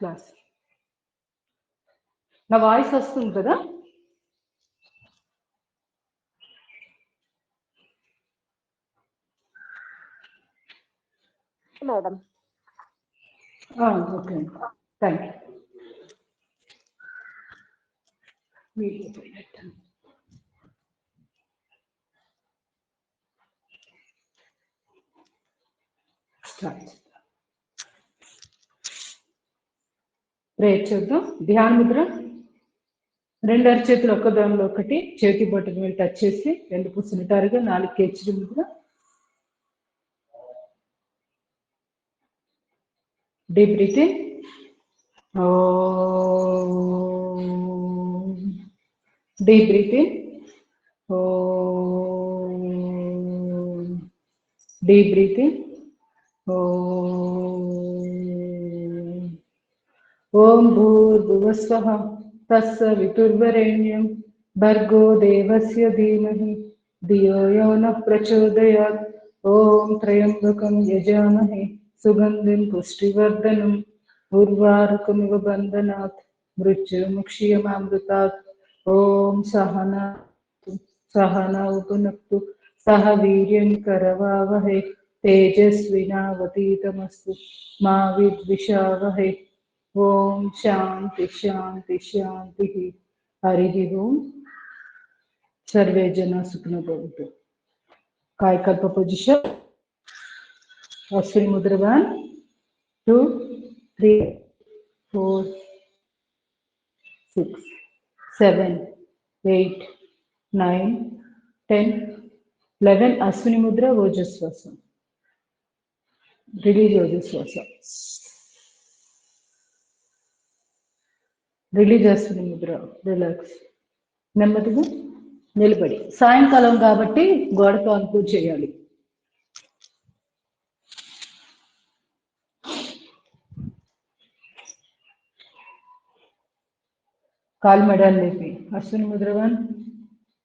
Class. నా voice వస్తుంది కదా? Madam. Okay, thank you. Start. Prayer చేద్దాం. ధ్యాన ముద్ర. రెండు అరచేతులు ఒక్క దానిలో ఒకటి, చేతి బొట్టల మీద టచ్ చేసి రెండు పుసనిటారుగా 4 కేచరి ముద్ర. Deep breathing. Deep breathing. Deep breathing. ఓం భూర్భువస్వః తత్సవితుర్వరేణ్యం భర్గో దేవస్య ధీమహి ధియో యో నః ప్రచోదయాత్. ఓం త్రయంబకం యజామహే సుగంధిం పుష్టివర్ధనం ఉర్వారుకమివ బంధనాత్ మృత్యుర్ముక్షీయమామృతాత్. ఓం సహనౌ భునక్తు సహ వీర్యం కరవావహై తేజస్వినావతీతమస్తు మా విద్విషావహై. ఓం శాంతి శాంతి శాంతి. హరి ఓం. సర్వే జన సుఖినో భవంతు. Kayakalp position. Ashwini Mudra 1 2 3 4 6 7 8 9 10 11. Ashwini Mudra ఓజస్వాసం. Release ఓజస్వాసం. Release Ashwini Mudra. Relax. నెమ్మదిగా నిలబడి. సాయంకాలం కాబట్టి గోడకు అనుకూ చేయాలి. కాలు మెడలు లేపి. Ashwini Mudra 1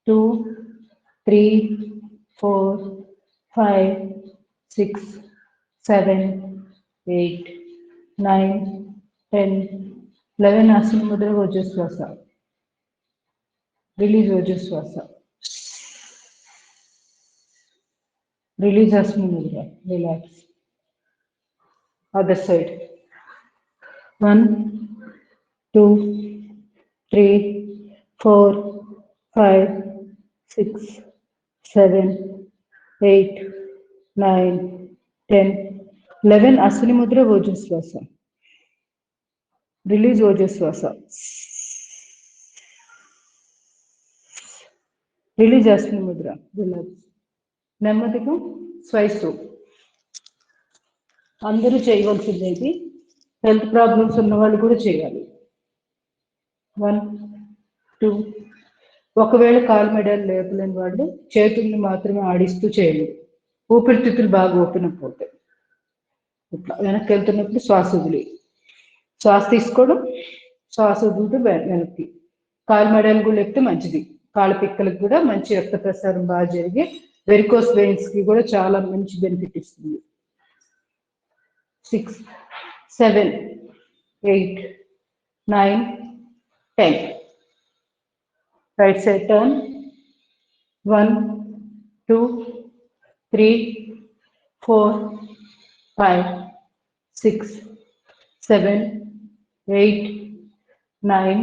2 3 4 5 6 7 8 9 10 11. Ashwini Mudra ఓజస్వాస. Release ఓజస్వాస. Release Ashwini Mudra. Relax. Other side. 1 2 3 4 5 6 7 8 9 10 11. Ashwini Mudra ఓజస్వాస. Release ఓజస్వాస. Release Ashwini Mudra. Relax. నెమ్మదిగా స్వైస్. అందరూ చేయవలసింది ఇది. హెల్త్ ప్రాబ్లమ్స్ ఉన్న వాళ్ళు కూడా చేయాలి. 1 2. ఒకవేళ కాలు మెడలు లేపలేని వాళ్ళు చేతుల్ని మాత్రమే ఆడిస్తూ చేయాలి. ఊపిరితిత్తులు బాగా ఓపెన్ అప్ అవుతాయి. ఇట్లా వెనక్కి వెళ్తున్నప్పుడు శ్వాస వదిలి, శ్వాస తీసుకోవడం, శ్వాస వదులుతూ వెనక్కి. కాలు మెడలు కూడా లేపితే మంచిది. కాళ్ళ పిక్కలకు కూడా మంచి రక్త ప్రసారం బాగా జరిగి వెరికోస్ వెయిన్స్ కి కూడా చాలా మంచి బెనిఫిట్ ఇస్తుంది. 6 7 8 9 10. Right side turn. 1 2 3 4 5 6 7 8 9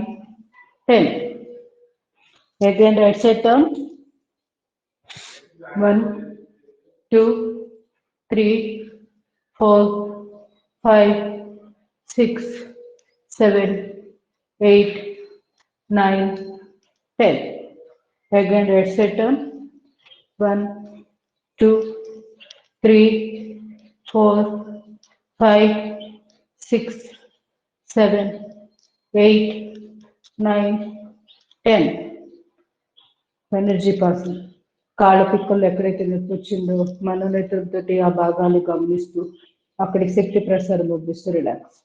10. Again right side turn. 1 2 3 4 5 6 7 8 9 10. Again right side turn. 1 2 3 4 5 6 7 8 9 10. Energy passing. కాళ్ళ పిక్కల్లో ఎక్కడైతే నొప్పి వచ్చిందో మనోనేత్రంతో ఆ భాగాన్ని గమనిస్తూ అక్కడికి శక్తి ప్రసారం పంపిస్తూ రిలాక్స్.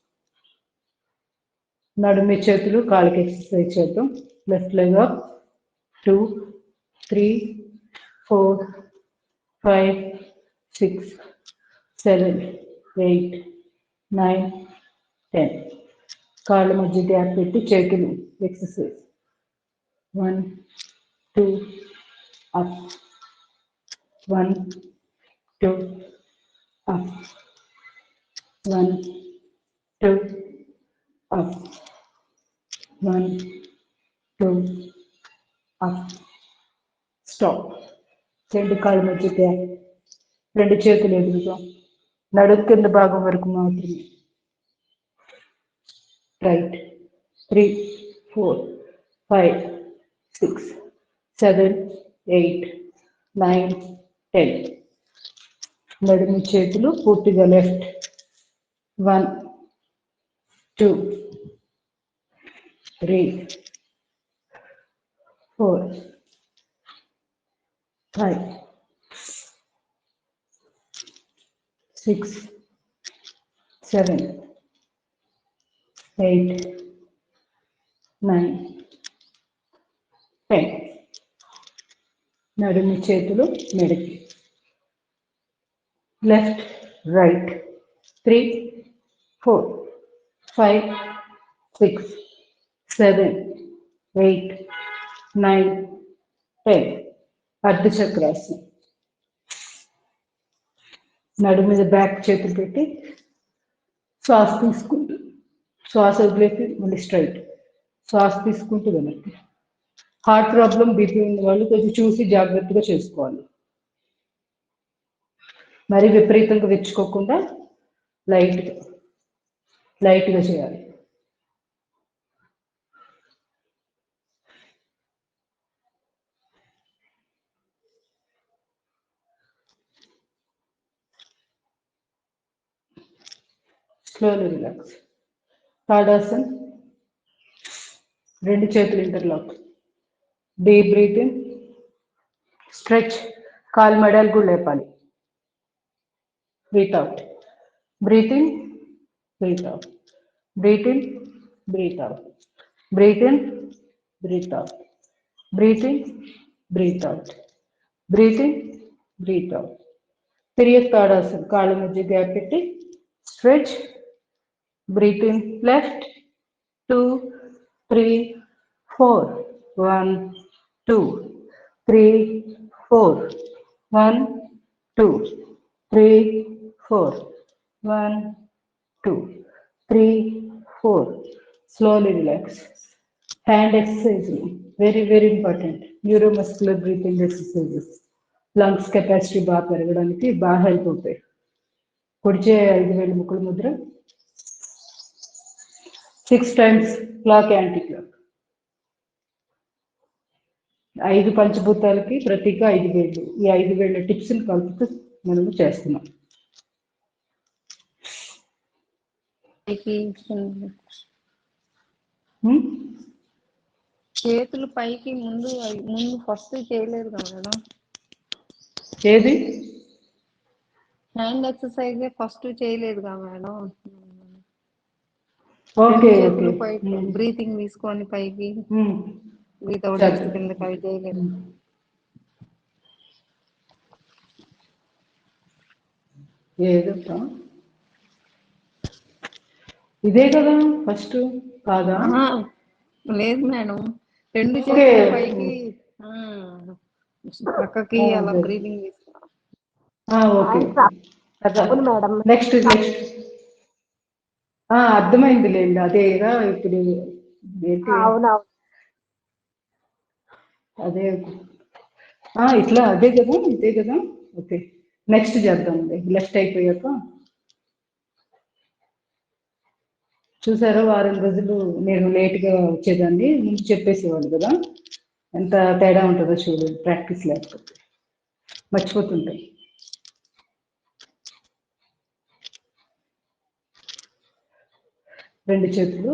నడుమి చేతులు కాళ్ళకి ఎక్సర్సైజ్ చేద్దాం. Left leg up. 2 3 4 5 6 7 8 9 10. కాళ్ళ మధ్య గ్యాప్ పెట్టి చేతులు exercise 1 2 up 1 2 up 1 2 up 1 2 up stop. రెండు కాళ్ళ మధ్య గ్యాప్, రెండు చేతులు ఎదురుగా, నడుము కింద భాగం వరకు మాత్రమే. రైట్ 3 4 5 6 7 8 9 10. నడుము చేతులు పూర్తిగా లెఫ్ట్. 1 2 3 4 5 6 7 8 9 10. నడుము చేతులు మెడకి. Left right 3 4 5 6 7 8 9 10. అర్ధ చక్రాసనం. నడుము మీద బ్యాక్ చేతులు పెట్టి శ్వాస తీసుకుంటూ, శ్వాస వదిలేసి మళ్ళీ స్ట్రైట్, శ్వాస తీసుకుంటూ వెనక్కి. హార్ట్ ప్రాబ్లం, బీపీ ఉన్న వాళ్ళు కొంచెం చూసి జాగ్రత్తగా చేసుకోవాలి. మరి విపరీతంగా విచ్చుకోకుండా లైట్గా చేయాలి. Slowly relax. తాడాసన్, రెండు చేతులు ఇంటర్లాక్. డీప్ బ్రీతింగ్, స్ట్రెచ్, కాలు మెడలు కూడా లేపాలి. Breathe out, breath in, breath out, breath in, breath out, breath in, breath out, breath in, breath out, breath in, breath out. తిరిగి తాడాసన్, కాళ్ళ మధ్య గ్యాప్ పెట్టి stretch. Breathe in left, 2, 3, 4, 1, 2, 3, 4, 1, 2, 3, 4, 1, 2, 3, 4. Slowly relax. Hand exercise, very important. Neuromuscular breathing exercises. Lungs capacity బాగా పెరగడానికి బాగా help అవుతాయి. కుడిచే 5 వేలు ముక్కుడు Mudra. 6 times clock anti clock. 5 పంచభూతాలకి ప్రతీక 5 వేళ్ళు. ఈ 5 వేళ్ళ టిప్స్ని కలుపుతూ మనము చేస్తున్నాం. చేతులు పైకి ముందు ఫస్ట్ చేయలేదు కదా మేడం. ఏది హ్యాండ్ ఎక్సర్సైజ్ ఫస్ట్ చేయలేదు కదా మేడం. ఓకే చేతులు పైకి బ్రీతింగ్ తీసుకొని పైకి బ్రీత్ అవుట్ చేసి కిందకి అవి చేయలేదు. ఏదో ఇదే కదా ఫస్ట్ కాదా? లేదు మేడం, రెండు చేతులు పైకి పక్కకి అలా బ్రీతింగ్ తీసుకో. నెక్స్ట్ అర్థమైంది లేదు, అదేగా ఇప్పుడు అదే ఇట్లా అదే కదా, ఇదే కదా. ఓకే, నెక్స్ట్ చేద్దాం. లెఫ్ట్ అయిపోయాక చూసారా, వారం రోజులు నేను లేట్గా వచ్చేదాన్ని, ముందు చెప్పేసేవాళ్ళు కదా. ఎంత తేడా ఉంటుందో చూడు, ప్రాక్టీస్ లేకపోతే మర్చిపోతుంటాయి. రెండు చేతులు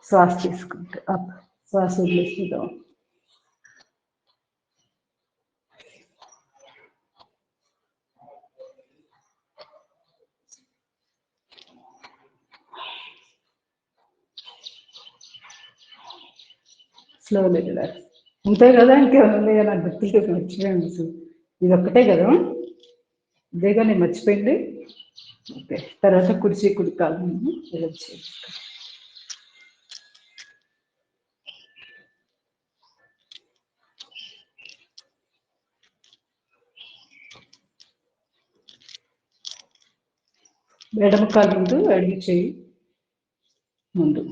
శ్వాస తీసుకుంటే అప్, శ్వాస వదిలేస్తుందాం. Slowly relax. అంతే కదా, ఇంకేముంది నాకు గుర్తులేదు, మర్చిపోయాను. ఇది ఒక్కటే కదా, ఇదేగా నేను మర్చిపోయింది. ఓకే, తర్వాత కుడి కాలు రిలాక్స్. ఎడమ కాలు ముందు, ఎడమ చేయి ముందు.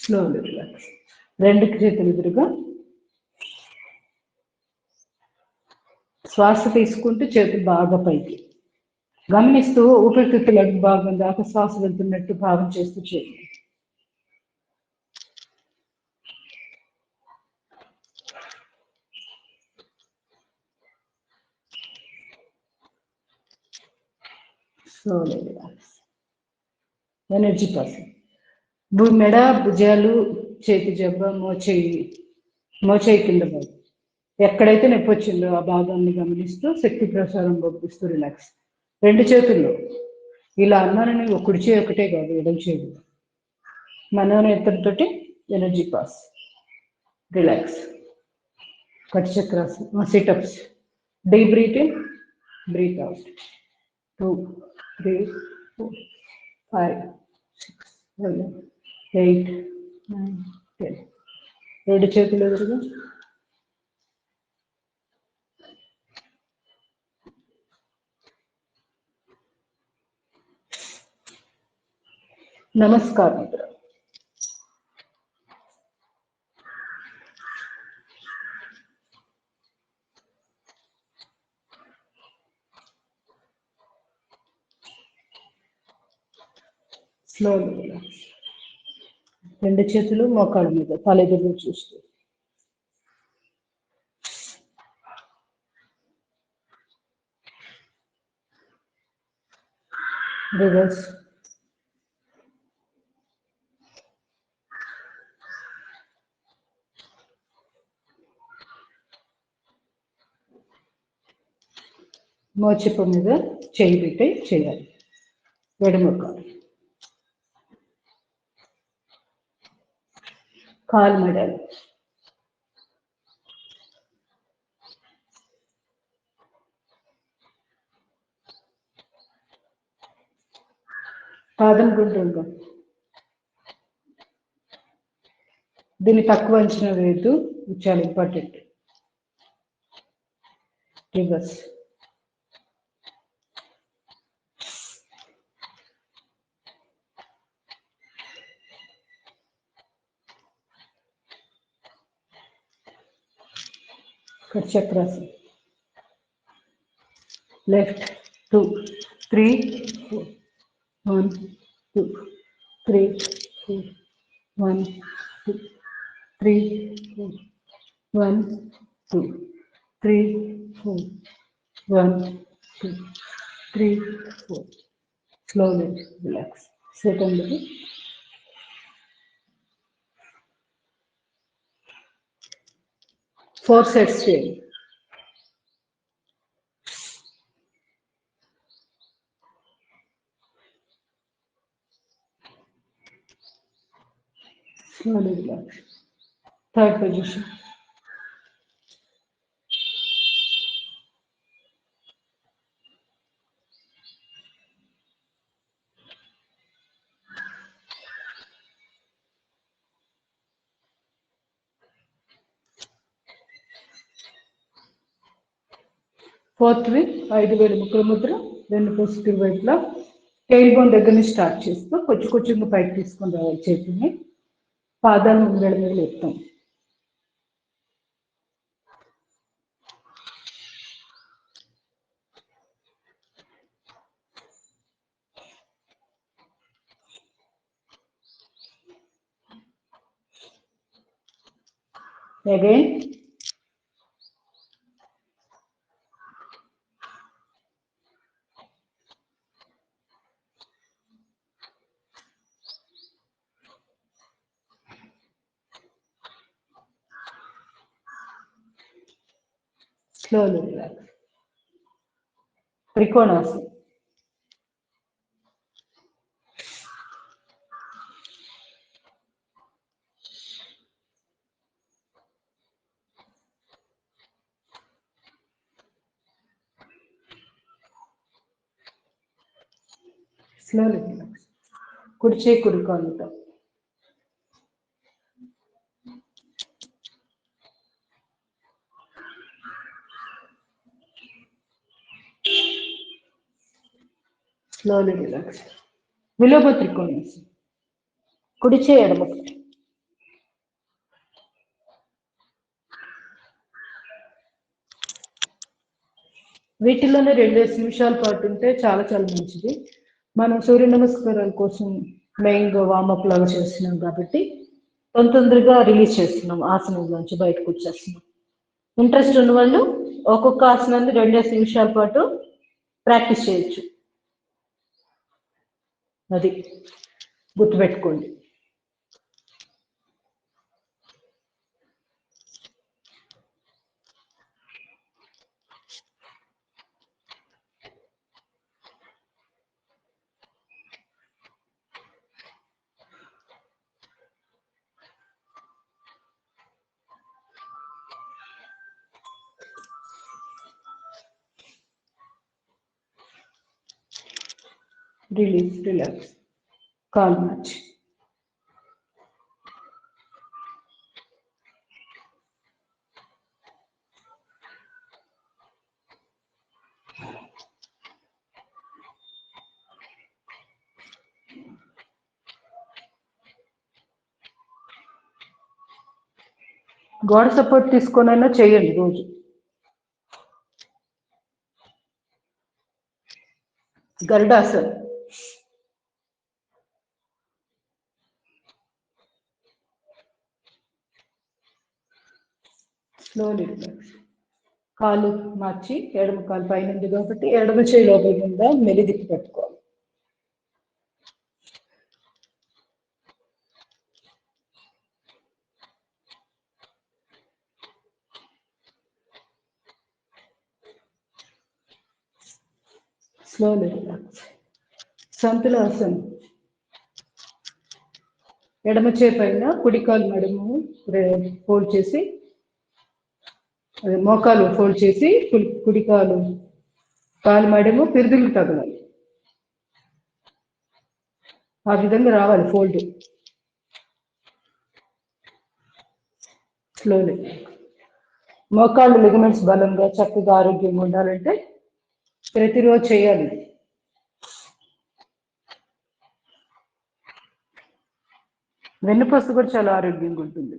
Slowly relax. రెండు చేతులు ఎదురుగా. శ్వాస తీసుకుంటూ చేతులు బాగా పైకి గమనిస్తూ ఊపిరితిత్తులు అడుగు భాగం దాకా శ్వాస వెళ్తున్నట్టు భావం చేస్తూ చేయండి. Slowly relax. Energy passing. మెడ, భుజాలు, చేతి జబ్బ, మోచేయి కింద భాగం ఎక్కడైతే నొప్పి వచ్చిందో ఆ భాగాన్ని గమనిస్తూ శక్తి ప్రసారం పంపిస్తూ రిలాక్స్. రెండు చేతుల్లో ఇలా అన్నానని కుడి చేయి ఒకటే కాదు, ఎడమ చేయి మనోనేత్రంతో ఎనర్జీ పాస్. రిలాక్స్. కటిచక్రాసనం, situps. Deep breath in, breath out. 2, 3, 4, 5, 6, 7, 8, 9, 10. రెండు చేతులు ఎదురుగా. నమస్కారం మిత్ర. Slowly relax. రెండు చేతులు మోకాళ్ళ మీద, తలెదురు చూస్తూ. రివర్స్. మోచిప్ప మీద చేయి పెట్టి చేయాలి. ఎడమ కాలు మెడాలి. పాదం గుండ్రంగా. దీన్ని తక్కువ అంచనా వేయద్దు, చాలా important. Reverse. చక్రాసనం. Left. 2, 3, 4. 1, 2, 3, 4. 1, 2, 3, 4. 1, 2, 3, 4. 1, 2, 3, 4. Slowly relax. Sit on the bed. 4 sets చేయండి. Slowly relax. Third position. Fourth వి 5,000 ముక్కల ముద్ర. రెండు పాజిటివ్ వైపులా టెయిల్ బోన్ దగ్గర నుంచి స్టార్ట్ చేస్తూ కొంచెంగా పైకి తీసుకొని రావాలి. చేతిని పాదాలు ముంగడ మీద లేపుతాం. Again. Slowly relax. Trikonasana. Slowly relax. కుడి చేయి కుడి కాలుతో. Slowly relax. విలోమ త్రికోణాసనం. కుడి చేయి ఎడమ. వీటిలోనే 2 నిమిషాల పాటు ఉంటే చాలా చాలా మంచిది. మనం సూర్య నమస్కారాల కోసం మెయిన్గా వామప్ లాగా చేస్తున్నాం కాబట్టి తొందరగా రిలీజ్ చేస్తున్నాం, ఆసనంలోంచి బయటకు వచ్చేస్తున్నాం. ఇంట్రెస్ట్ ఉన్న వాళ్ళు ఒక్కొక్క ఆసనాన్ని 2 నిమిషాల పాటు ప్రాక్టీస్ చేయొచ్చు. అది గుర్తుపెట్టుకోండి. రిలీజ్, రిలాక్స్, కాల్ మ్యాచ్. గోడ సపోర్ట్ తీసుకొనైనా చేయండి రోజు. గరుడాసన్. Slowly relax. కాలు మార్చి ఎడమ కాలు పైన ఉంది కాబట్టి ఎడమ చేయి లోపల కింద మెలిదిప్పి పెట్టుకోవాలి. Slowly relax. సంతులాసన్. ఎడమ చేయి పైన కుడి కాలు నడుము ఫోల్డ్ చేసి, మోకాలు ఫోల్డ్ చేసి కుడి కాలు మడము పిరుదులు తగలాలి. ఆ విధంగా రావాలి ఫోల్డ్. స్లోలీ. మోకాళ్ళు లిగమెంట్స్ బలంగా చక్కగా ఆరోగ్యంగా ఉండాలంటే ప్రతిరోజు చేయాలి. వెన్నుపూస కూడా చాలా ఆరోగ్యంగా ఉంటుంది.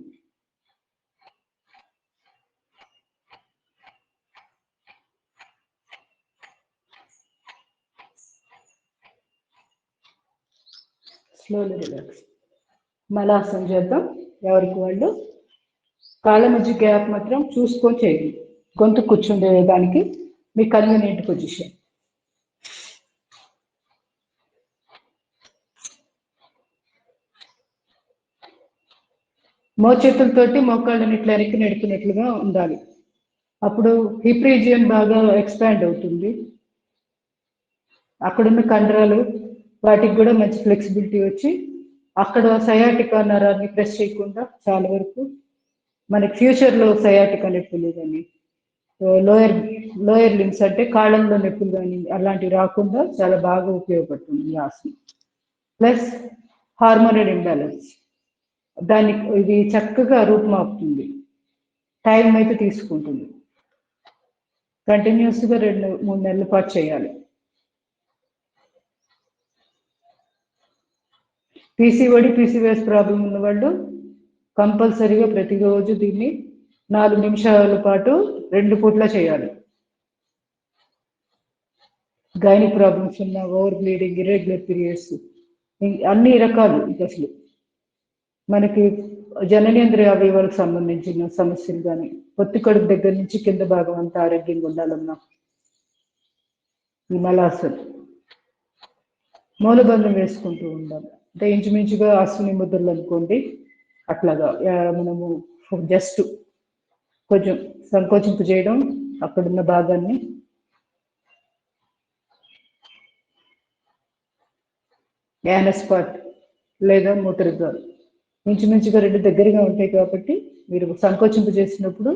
Slowly relax. మలాసనం చేద్దాం. ఎవరికి వాళ్ళు కాళ్ళ మధ్య గ్యాప్ మాత్రం చూసుకొని చేయండి. గొంతు కూర్చుండే దానికి మీ కన్వీనియంట్ పొజిషన్. మోచేతులతోటి మోకాళ్ళని ఇట్లా వెనక్కి నడుపునట్లుగా ఉండాలి. అప్పుడు హిప్ రీజియన్ బాగా ఎక్స్పాండ్ అవుతుంది. అక్కడున్న కండరాలు వాటికి కూడా మంచి ఫ్లెక్సిబిలిటీ వచ్చి అక్కడ సయాటికా నరాన్ని ప్రెస్ చేయకుండా చాలా వరకు మనకి ఫ్యూచర్లో సయాటికా నొప్పులు కానీ లోయర్ లిమ్స్ అంటే కాళ్ళంలో నొప్పులు కానీ అలాంటివి రాకుండా చాలా బాగా ఉపయోగపడుతుంది ఈ ఆసనం. ప్లస్ హార్మోనల్ ఇంబ్యాలెన్స్ దాన్ని ఇది చక్కగా రూపుమాపుతుంది. టైం అయితే తీసుకుంటుంది. కంటిన్యూస్గా 2-3 నెలల పాటు చేయాలి. పీసీఓడి పీసీఓఎస్ ప్రాబ్లం ఉన్న వాళ్ళు కంపల్సరీగా ప్రతిరోజు దీన్ని 4 నిమిషాల పాటు 2 పూట్ల చేయాలి. గైనిక్ ప్రాబ్లమ్స్ ఉన్న, ఓవర్ బ్లీడింగ్, ఇర్రెగ్యులర్ పీరియడ్స్, అన్ని రకాలు అసలు మనకి జననేంద్రియ అవయవాలకు సంబంధించిన సమస్యలు కానీ పొత్తి కడుపు దగ్గర నుంచి కింద భాగం అంతా ఆరోగ్యంగా ఉండాలన్నా ఈ మలాసన్. మూలబంధం వేసుకుంటూ ఉండాలి. అంటే ఇంచుమించుగా అశ్విని ముద్రలు అనుకోండి. అట్లాగా మనము జస్ట్ కొంచెం సంకోచింపు చేయడం అక్కడున్న భాగాన్ని. యానస్ పార్ట్ లేదా మూత్రద్వారం ఇంచుమించుగా 2 దగ్గరగా ఉంటాయి కాబట్టి మీరు సంకోచింపు చేసినప్పుడు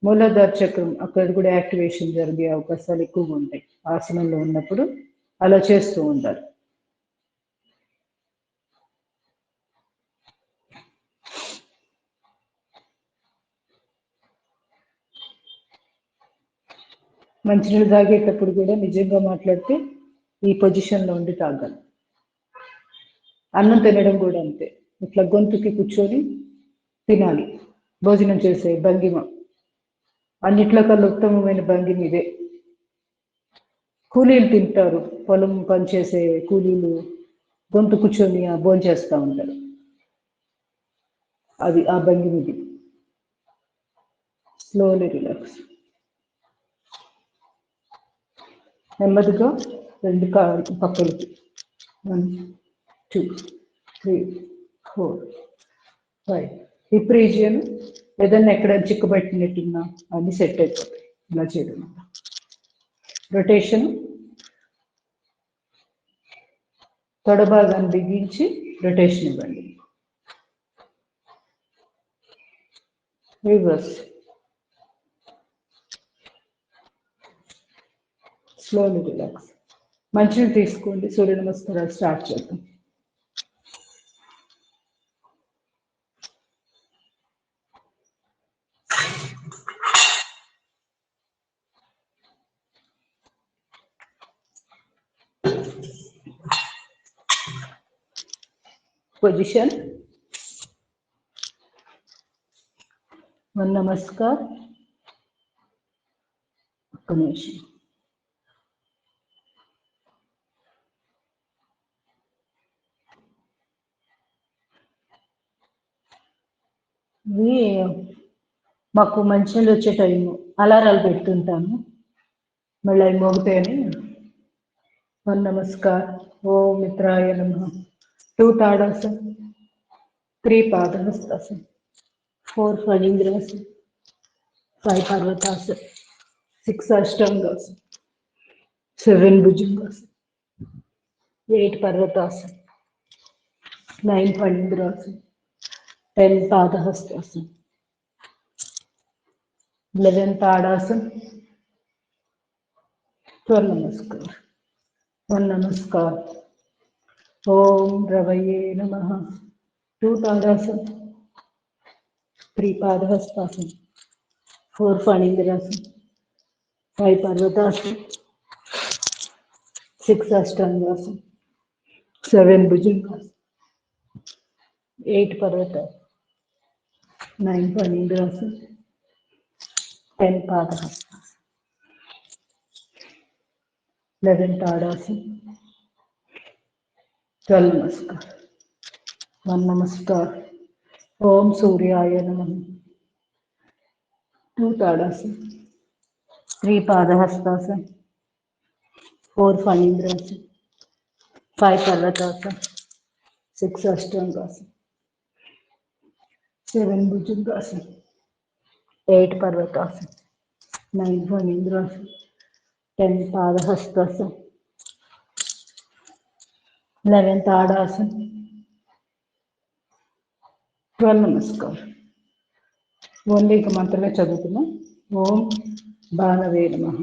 మూలాధార చక్రం అక్కడ కూడా యాక్టివేషన్ జరిగే అవకాశాలు ఎక్కువగా ఉంటాయి. ఆసనంలో ఉన్నప్పుడు అలా చేస్తూ ఉంటారు. మంచినీళ్ళు తాగేటప్పుడు కూడా నిజంగా మాట్లాడితే ఈ పొజిషన్లో ఉండి తాగాలి. అన్నం తినడం కూడా అంతే, ఇట్లా గొంతుకి కూర్చొని తినాలి. భోజనం చేసే భంగిమ అన్నిట్లో కన్నా ఉత్తమమైన భంగిమ ఇదే. కూలీలు తింటారు, పొలం పనిచేసే కూలీలు గొంతు కూర్చొని భోజనం చేస్తూ ఉంటారు. అది ఆ భంగిమ ఇది. Slowly relax. నెమ్మదిగా రెండు కాళ్ళు పక్కలకి. 1 2 3 4 5. హిప్ రీజియన్ ఏదన్నా ఎక్కడ చిక్కుబట్టినట్టున్నా అది సెట్ అయిపోతాయి ఇలా చేయడం. రొటేషన్ తొడ భాగాన్ని బిగించి రొటేషన్ ఇవ్వండి. రివర్స్. Slowly relax. మంచిని తీసుకోండి. సూర్య నమస్కారాలు స్టార్ట్ చేద్దాం. పొజిషన్. నమస్కార్. ఒక్క నిమిషం. ఇది మాకు మంచినీళ్ళు వచ్చే టైము, అలారాలు పెడుతుంటాను, మళ్ళీ అవి మోగుతాయని. నమస్కార్. ఓం మిత్రాయ నమః. 2 తాడాసన్, 3 పాదహస్తాసన్, 4 ఫణీంద్రాసన్, 5 పర్వతాసన్, 6 అష్టాంగాసన్, 7 భుజంగాసన్, 8 పర్వతాసన్, 9 ఫణీంద్రాసన్, 10 పాదహస్తాసన్, 11 తాడాసన్, 12 నమస్కార్. నమస్కార్. ఓం రవయే నమః. 2 తాడాసన్, 3 పాదహస్తాసన్, 4 ఫణీంద్రాసన్, 5 పర్వతాసన్, 6 అష్టాంగాసన్, 7 భుజంగాసన్, 8 పర్వతాసన్, 9 ఫణీంద్రాసన్, 10 పాదహస్తాసన్, 11 తాడాసన్, 12 నమస్కార్. నమస్కార్. ఓం సూర్యాయ నమః. 2 తాడాసన్, 3 పాదహస్తాసన్, 4 ఫణీంద్రాసన్, 5 పర్వతాసన్, 6 అష్టాంగాసన్, 7 భుజంగాసన్, 8 పర్వతాసన్, 9 ఫణీంద్రాసన్, 10 పాదహస్తాసన్, 11 తాడాసన్, 12 నమస్కార్. ఓన్లీ ఇక మంత్రమే చదువుతున్నాం. ఓం భానవే నమః.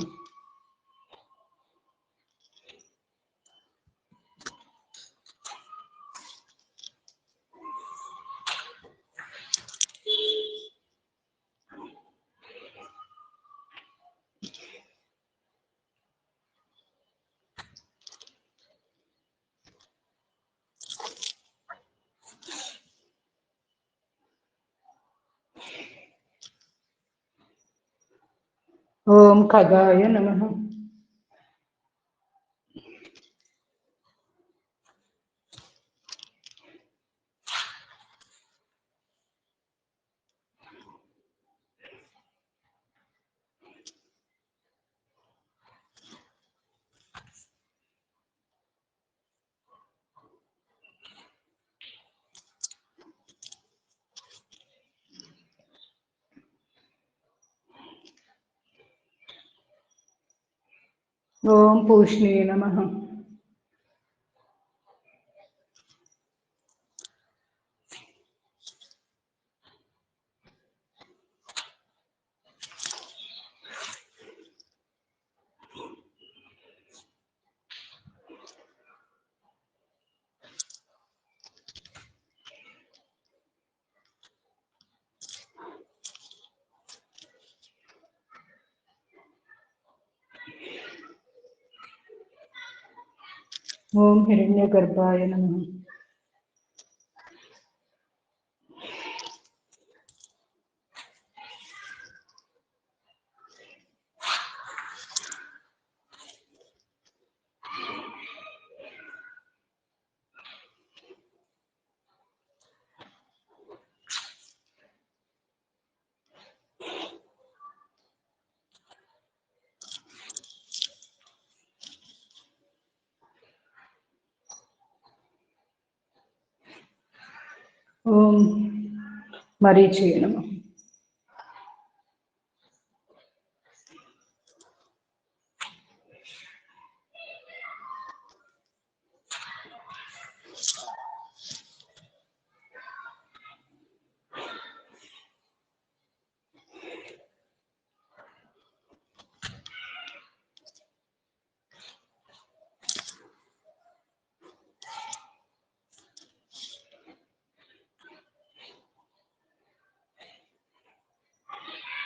ఓం ఖగాయ నమః. ఓం పూష్ణే నమః. ओम हिरण्यगर्भाय नमः। ओम मरीचय नमः।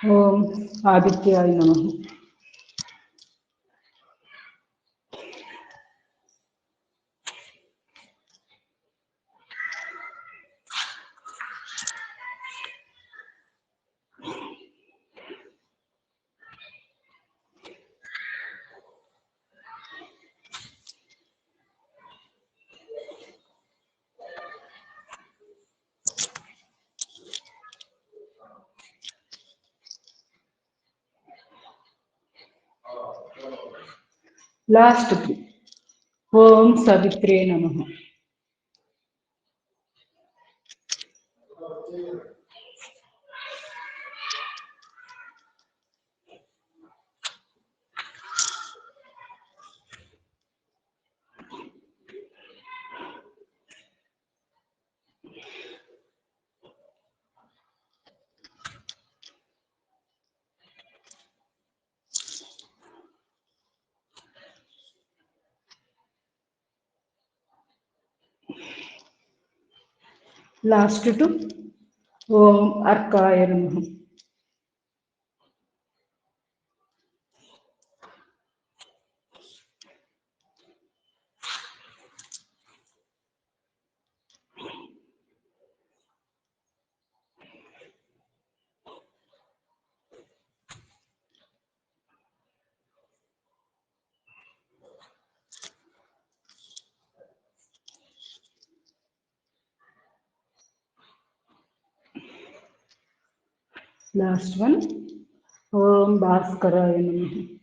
ओम आदित्याय नमः। लास्ट ओम सवित्रे नमः। लास्ट टू ओम अर्काय नमः। लास्ट वन ओम भास्कराय नमः।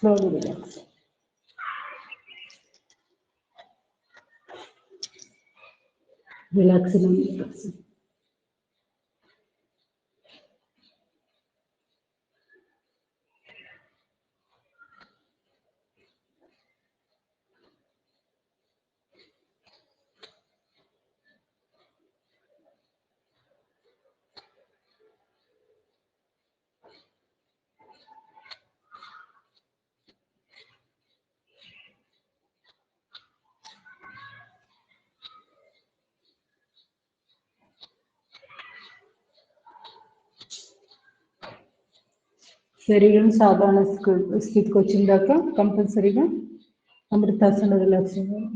Slowly relax. Relax and relax. శరీరం సాధారణ స్థితికి వచ్చిన దాకా కంపల్సరీగా అమృతాసన రిలాక్స్ అవ్వాలి.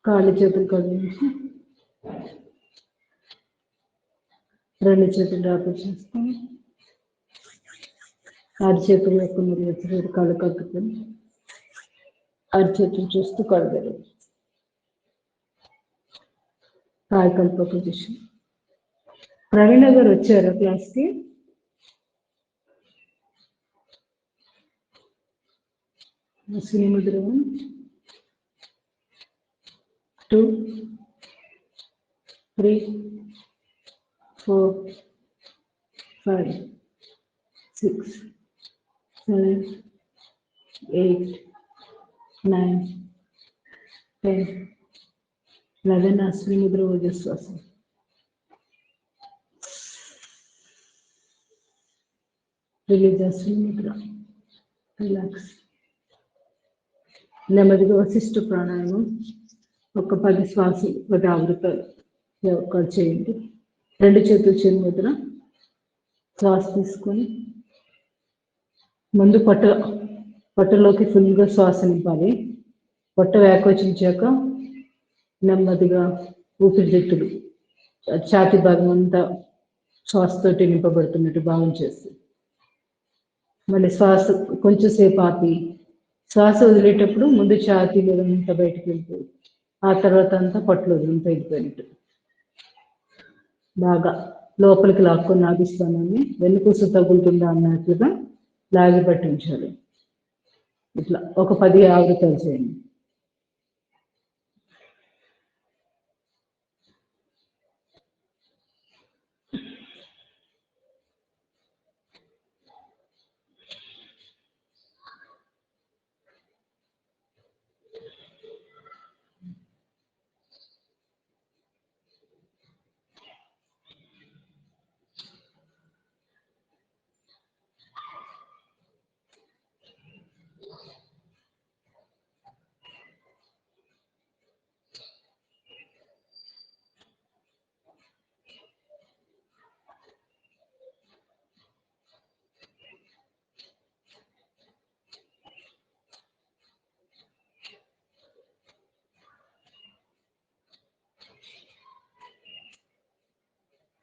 కాళ్ళు చేతులు కదిలించి రెండు చేతులు డ్రాప్ చేసుకొని ఆరు చేతులు యొక్క మీరు కళ్ళు కట్టుకొని ఆరు చేతులు చూస్తూ కళ్ళు తెరవండి. కాయకల్ప పొజిషన్. ప్రవీణ గారు వచ్చారా క్లాస్కి? అశ్విని ముద్ర 1, 2, 3, 4, 5, 6, 7, 8, 9, 10, 11. అశ్విని ముద్ర ఓజస్వాసం. రిలీజ్ అశ్విని ముద్ర. రిలాక్స్. నెమ్మదిగా వశిష్ఠ ప్రాణాయామం ఒక 10 శ్వాసలు 10 ఆవృతాలు చేయండి. 2 చేతులు చిన్న ముద్ర. శ్వాస తీసుకొని ముందు పొట్టలోకి ఫుల్గా శ్వాస నింపాలి. పొట్ట వ్యాకోచించాక నెమ్మదిగా ఊపిరితిత్తులు ఛాతి భాగం అంతా శ్వాసతోటి నింపబడుతున్నట్టు భావం చేస్తుంది. మళ్ళీ శ్వాస కొంచెం సేపు ఆపి శ్వాస వదిలేటప్పుడు ముందు ఛాతీలో అంతా బయటకు వెళ్ళిపోయి ఆ తర్వాత అంతా పొట్టలో అంతా వెళ్ళిపోయినట్టు బాగా లోపలికి లాక్కొని నాభిస్థానాన్ని వెన్నుపూస తగులుతుందా అన్నట్లుగా లాగి పట్టించాలి. ఇట్లా ఒక 10 ఆవృతాలు చేయండి.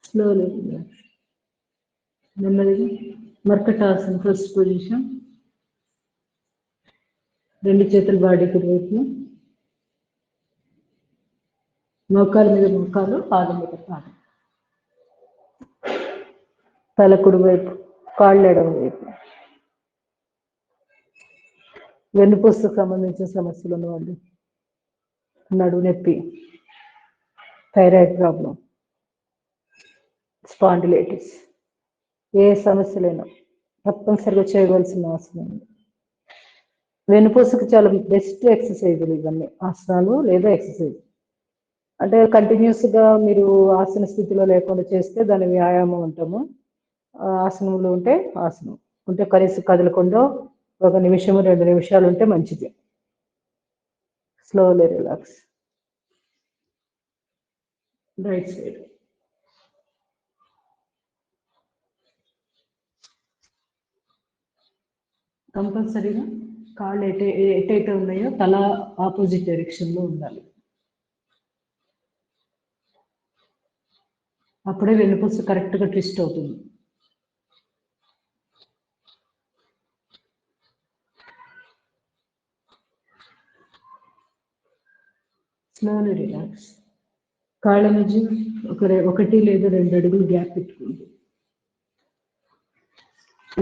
స్లోలీ నెమ్మదిగా మర్కటాసన ఫస్ట్ పొజిషన్. 2 చేతులు బాడీకి వైపు, మోకాలు మీద మోకాలు, పాదం మీద పాదం, తల కుడి వైపు, కాళ్ళు ఎడమ వైపు. వెన్నుపూసకు సంబంధించిన సమస్యలు ఉన్నవాళ్ళు, నడుము నొప్పి, థైరాయిడ్ ప్రాబ్లం, స్పాండిలైటిస్, ఏ సమస్యలైనా తప్పనిసరిగా చేయవలసిన అవసరం ఉంది. వెన్నుపూసకు చాలా బెస్ట్ ఎక్సర్సైజులు ఇవన్నీ, ఆసనాలు లేదా ఎక్సర్సైజ్. అంటే కంటిన్యూస్గా మీరు ఆసన స్థితిలో లేకుండా చేస్తే దాని వ్యాయామం అంటాము. ఆసనంలో ఉంటే ఆసనం ఉంటే కనీసం కదలకుండా 1 నిమిషము 2 నిమిషాలు ఉంటే మంచిది. Slowly relax. Right side. కంపల్సరీగా కాళ్ళు ఎటైతే ఉన్నాయో తల ఆపోజిట్ డైరెక్షన్లో ఉండాలి. అప్పుడే వెన్నుపూస కరెక్ట్గా ట్విస్ట్ అవుతుంది. Slowly relax. కాళ్ళ మధ్య 1 లేదా 2 అడుగులు గ్యాప్ పెట్టుకోండి.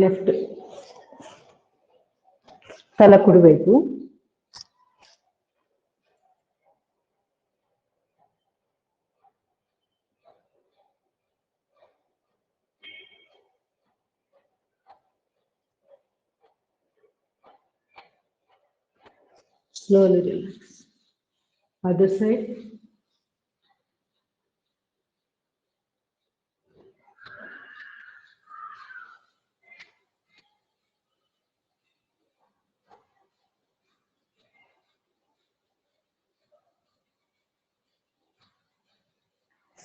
లెఫ్ట్ తల కుడి వైపు, slowly relax. Other side.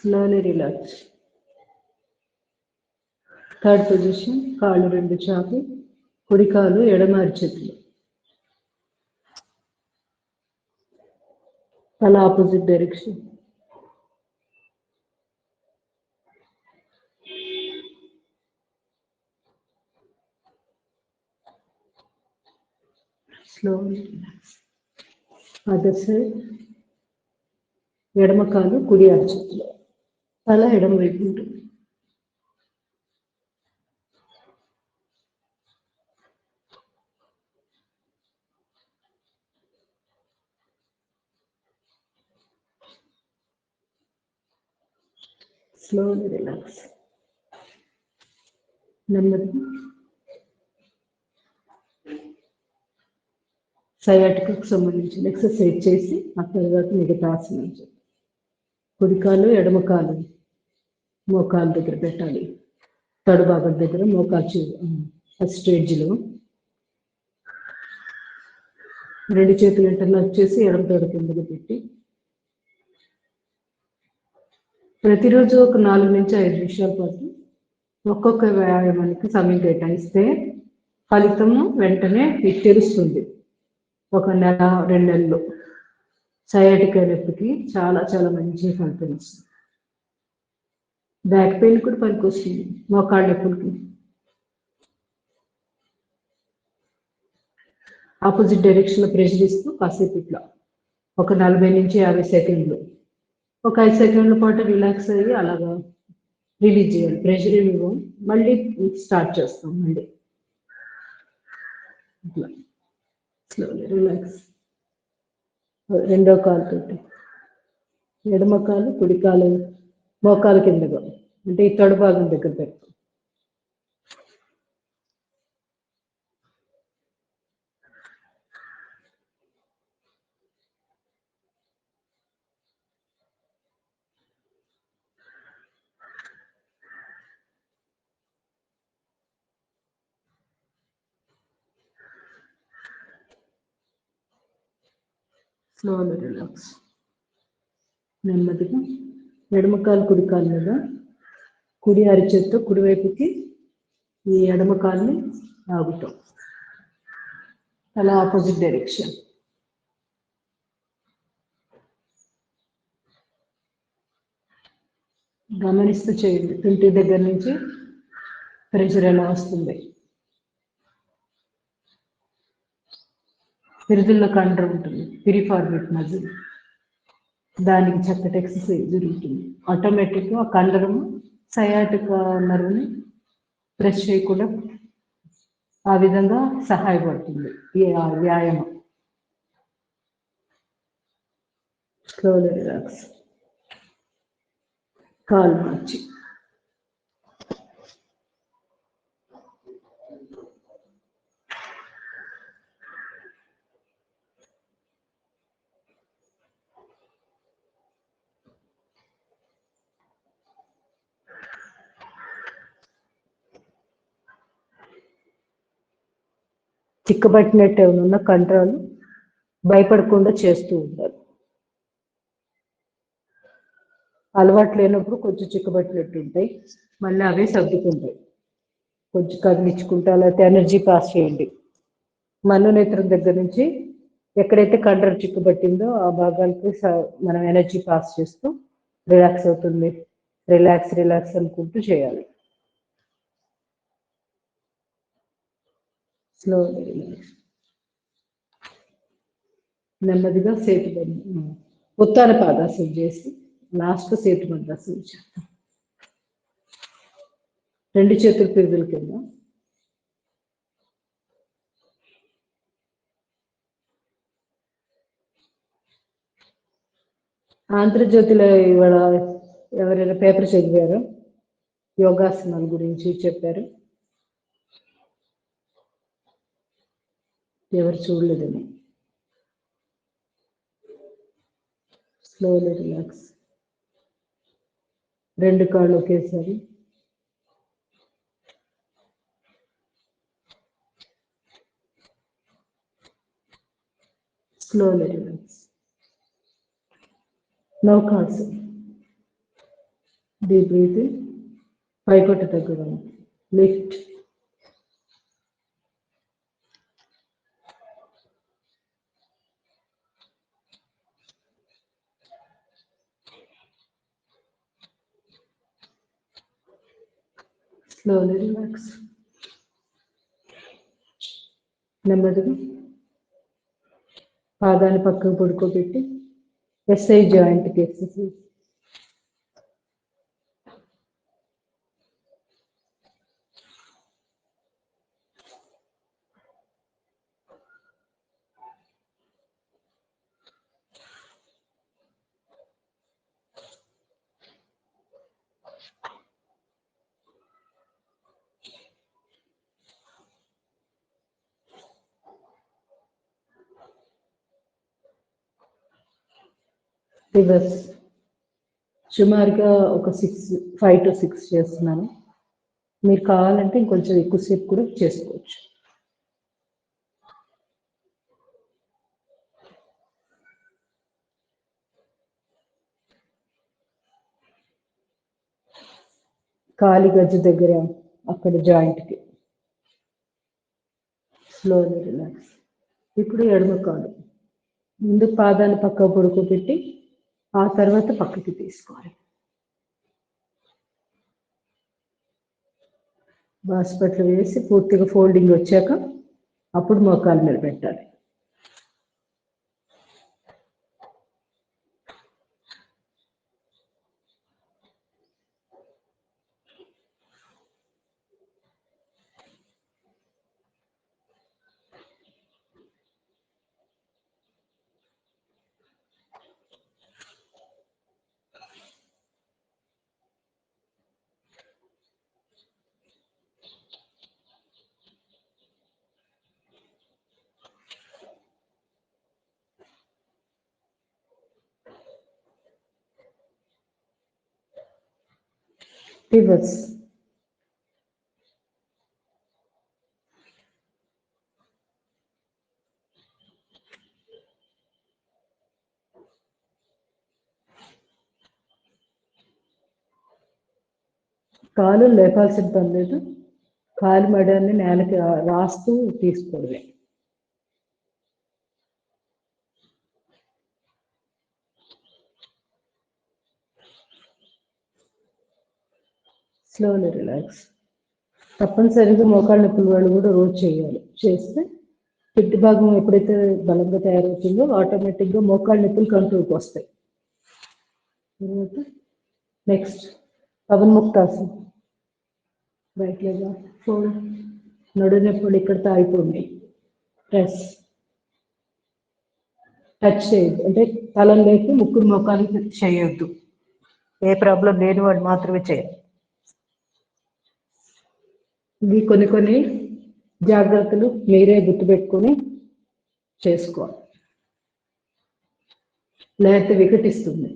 Slowly relax. Third position, కాళ్ళు 2 చాపి కుడి కాలు ఎడమ అరిచేతులు, తల opposite direction. Slowly relax. Other side. ఎడమ కాలు కుడి అరిచేతులు, తల ఎడమ వైపు ఉంటుంది. Slowly relax. నెమ్మదిగా సయాటికాకు సంబంధించిన ఎక్సర్సైజ్ చేసి ఆ తర్వాత మిగతా ఆసనం చేయాలి. కుడికాలు ఎడమకాలు మోకాలు దగ్గర పెట్టాలి. తడు భాగం దగ్గర మోకాలు ఫస్ట్ ఎడ్జ్లో రెండు చేతులు ఇంటర్లాక్ చేసి ఎడమ తొడ కిందకి పెట్టి ప్రతిరోజు ఒక 4 నుంచి 5 నిమిషాల పాటు ఒక్కొక్క వ్యాయామానికి సమయం కేటాయిస్తే ఫలితము వెంటనే మీకు తెలుస్తుంది. ఒక నెల 2 నెలలు సయాటికా నొప్పికి చాలా చాలా మంచి ఫలితం ఇస్తుంది. బ్యాక్ పెయిన్ కూడా పనికి వస్తుంది. మోకాళ్ళ నొప్పులకి ఆపోజిట్ డైరెక్షన్ లో ప్రెషర్ ఇస్తూ కాసేపు ఇట్లా ఒక 40 నుంచి 50 సెకండ్లు, ఒక 5 సెకండ్ల పాటు రిలాక్స్ అయ్యి అలాగా రిలీజ్ చేయాలి. ప్రెషర్ ఇవ్వం, మళ్ళీ స్టార్ట్ చేస్తాం. మళ్ళీ ఇట్లా స్లోలీ రిలాక్స్. రెండో కాలుతోటి ఎడమ కాలు కుడి కాలు మోకాలు కిందగా అంటే ఈ తొడ భాగం దగ్గర పెడతాం. Slowly relax. నెమ్మదిగా ఎడమకాలు కుడి కాలు మీద కుడి అరిచేత్తో కుడివైపుకి ఈ ఎడమ కాలుని ఆగుతాం. అలా ఆపోజిట్ డైరెక్షన్. గమనిస్తూ చేయండి. 20 దగ్గర నుంచి ప్రెషర్ ఎలా వస్తుంది. పిరుదుల్లో కండరం ఉంటుంది, పిరిఫార్మిక్ మజిల్, దానికి చక్కటి ఎక్సర్సైజ్ జరుగుతుంది. ఆటోమేటిక్గా ఆ కండరము సయాటిక నర్వ్ని ప్రెస్ చేయకుండా ఆ విధంగా సహాయపడుతుంది ఈ వ్యాయామం. Slowly relax. కాలు మార్చి చిక్కబట్టినట్టు ఏమన్నా కండరాలు భయపడకుండా చేస్తూ ఉండాలి. అలవాటు లేనప్పుడు కొంచెం చిక్కబట్టినట్టు ఉంటాయి, మళ్ళీ అవే సర్దుకుంటాయి. కొంచెం కదిలించుకుంటా లేకపోతే ఎనర్జీ పాస్ చేయండి. మనోనేత్రం దగ్గర నుంచి ఎక్కడైతే కండరం చిక్కుబట్టిందో ఆ భాగానికి మనం ఎనర్జీ పాస్ చేస్తూ రిలాక్స్ అవుతుంది. రిలాక్స్ రిలాక్స్ అనుకుంటూ చేయాలి. Slowly relax. నెమ్మదిగా సేతు ఉత్తాన పాదాసనం చేసి లాస్ట్ సేతు బంధాసనం చేస్తాం. రెండు చేతులు పిరుదుల కింద ఆంధ్రజ్యోతిలో ఇవాళ ఎవరైనా పేపర్ చదివారో యోగాసనాల గురించి చెప్పారు. ఎవరు చూడలేదని. Slowly relax. రెండు కాళ్ళు ఒకేసారి స్లోలీ రిలాక్స్. నౌకాసనం. డీప్ బ్రీతింగ్, పైపట్టు తగ్గడం, లిఫ్ట్. Slowly relax. నెమ్మదిగా పాదాన్ని పక్కకు పడుకోబెట్టి ఎస్ఐ జాయింట్కి ఎక్సర్సైజ్. రివర్స్. సుమారుగా ఒక 5 to 6 చేస్తున్నాను. మీరు కావాలంటే ఇంకొంచెం ఎక్కువసేపు కూడా చేసుకోవచ్చు. కాలి గజ్జ దగ్గర అక్కడ జాయింట్కి స్లోలీ రిలాక్స్. ఇప్పుడు ఎడమ కాలు ముందు పాదాన్ని పక్క పడుకోబెట్టి ఆ తర్వాత పక్కకి తీసుకోవాలి. బాస్పట్లు వేసి పూర్తిగా ఫోల్డింగ్ వచ్చాక అప్పుడు మోకాలు మీద పెట్టాలి. రివర్స్. కాలు లేపాల్సిన పని లేదు. కాలు మెడని నేలకి రాస్తూ తీసుకోవడమే. Slowly relax. తప్పనిసరిగా మోకాళ్ళ నొప్పుల వాళ్ళు కూడా రోజు చేయాలి. చేస్తే పిట్టి భాగం ఎప్పుడైతే బలంగా తయారవుతుందో ఆటోమేటిక్గా మోకాళ్ళ నొప్పులు కంట్రోల్కి వస్తాయి. నెక్స్ట్ పవన్ముక్తాసనం. Right leg fold. నడునొప్పులు ఇక్కడ తాగిపోండి. ప్రెస్. టచ్ చేయొద్దు, అంటే తలం లేపి ముక్కుడు మోకాలు చేయొద్దు. ఏ ప్రాబ్లం లేని వాడు మాత్రమే చేయాలి. ఇది కొన్ని జాగ్రత్తలు మీరే గుర్తుపెట్టుకొని చేసుకోవాలి, లేకపోతే వికటిస్తుంది.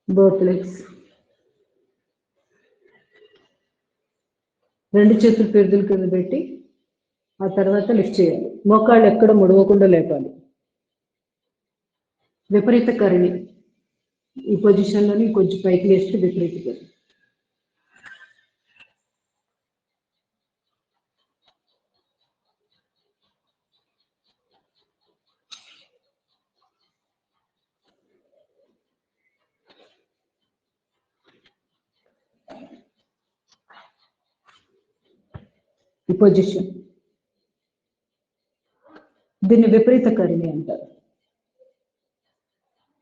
Both legs. 2 చేతులు పెరుదుల కింద పెట్టి ఆ తర్వాత లిఫ్ట్ చేయాలి. మోకాళ్ళు ఎక్కడ ముడవకుండా లేపాలి. విపరీత కరిణి. ఈ పొజిషన్లోని కొంచెం పైకి లేస్తే విపరీత కరిణి. ఈ పొజిషన్ దీన్ని విపరీత కరిణి అంటారు.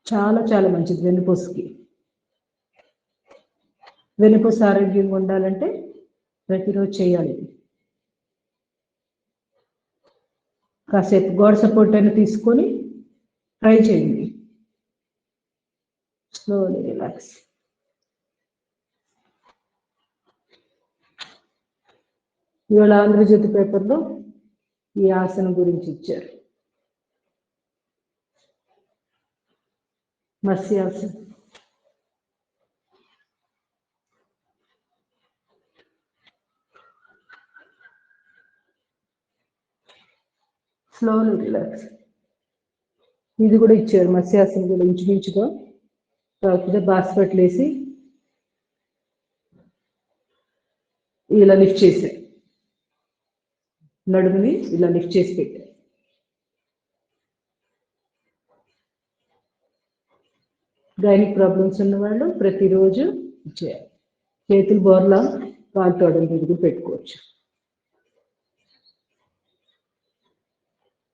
చాలా చాలా మంచిది వెన్నుపూసకి. వెన్నుపూస ఆరోగ్యంగా ఉండాలంటే ప్రతిరోజు చేయాలి. కాసేపు గోడ సపోర్ట్ అయినా తీసుకొని ట్రై చేయండి. Slowly relax. ఇవాళ ఆంధ్రజ్యోతి పేపర్లో ఈ ఆసనం గురించి ఇచ్చారు. మత్స్యాసనం. Slowly relax. ఇది కూడా ఇచ్చారు మత్స్యాసనం కూడా ఇంచుమించుగా. కాకపోతే బాస్పట్లు వేసి ఇలా లిఫ్ట్ చేశారు. నడుముని ఇలా లిఫ్ట్ చేసి పెట్టారు. గైనిక్ ప్రాబ్లమ్స్ ఉన్న వాళ్ళు ప్రతిరోజు చేయాలి. చేతులు బోర్లా కాలు తోడల దగ్గర పెట్టుకోవచ్చు.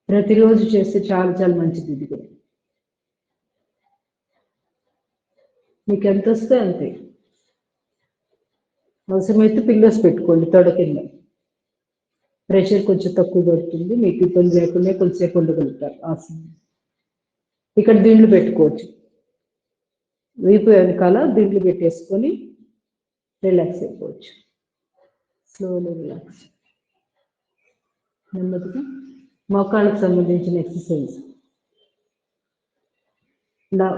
ప్రతిరోజు చేస్తే చాలా చాలా మంచిది. ఇది కూడా మీకు ఎంత వస్తే అంతే. అవసరమైతే పిల్లోస్ పెట్టుకోండి తొడ కింద. ప్రెషర్ కొంచెం తక్కువ పడుతుంది, మీకు ఇబ్బంది లేకుండా కొంచెంసేపు ఉండగలుగుతారు ఆసనం. ఇక్కడ దిండ్లు పెట్టుకోవచ్చు. వీపు వెనకాల దిండ్లు పెట్టేసుకొని రిలాక్స్ అయిపోవచ్చు. Slowly relax. నెమ్మదిగా మోకాళ్ళకు సంబంధించిన ఎక్సర్సైజ్.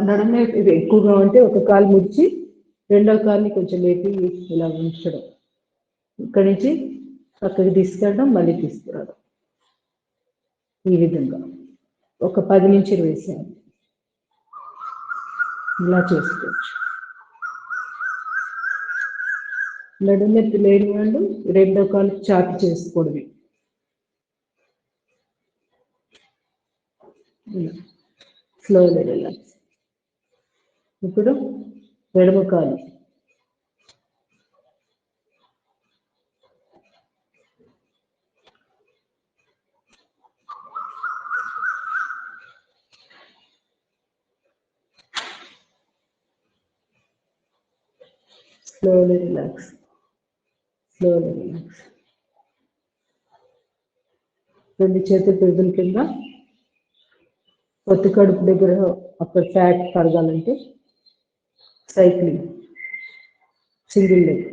నడుము ఇది ఎక్కువగా ఉంటే ఒక కాలు ముడిచి రెండో కాలుని కొంచెం లేపి ఇలా ఉంచడం, ఇక్కడి నుంచి పక్కకి తీసుకెళ్ళడం, మళ్ళీ తీసుకురావడం. ఈ విధంగా ఒక 10 నుంచి 20 సార్లు ఇలా చేసుకోవచ్చు. నడుము నొప్పి లేని వాళ్ళు రెండో కాలు చాటు చేసుకోవడమే. Slowly relax. ఇప్పుడు ఎడమ కాలు slowly relax, slowly relax. రెండు చేతులు పెదవుల కింద, పొత్తి కడుపు దగ్గర అక్కడ ఫ్యాట్ కరగాలంటే సైక్లింగ్, సింగిల్ లెగ్,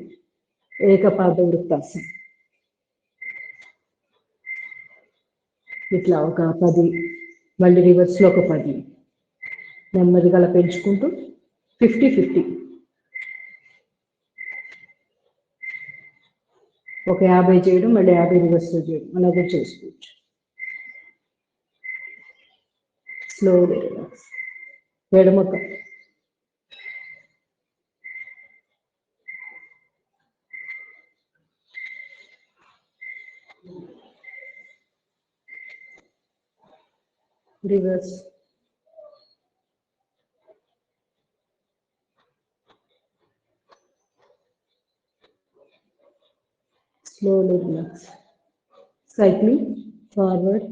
ఏకపాద వృత్తాసనం. ఇట్లా ఒక 10, మళ్ళీ రివర్స్లో ఒక 10, నెమ్మదిగా అలా పెంచుకుంటూ 50-50. ఒక 50 చేయడం, మళ్ళీ 50 రివర్స్లో చేయడం, అలా కూడా చేసుకోవచ్చు. Slowly relax. ఎడమ reverse. Slowly relax. Cycling forward,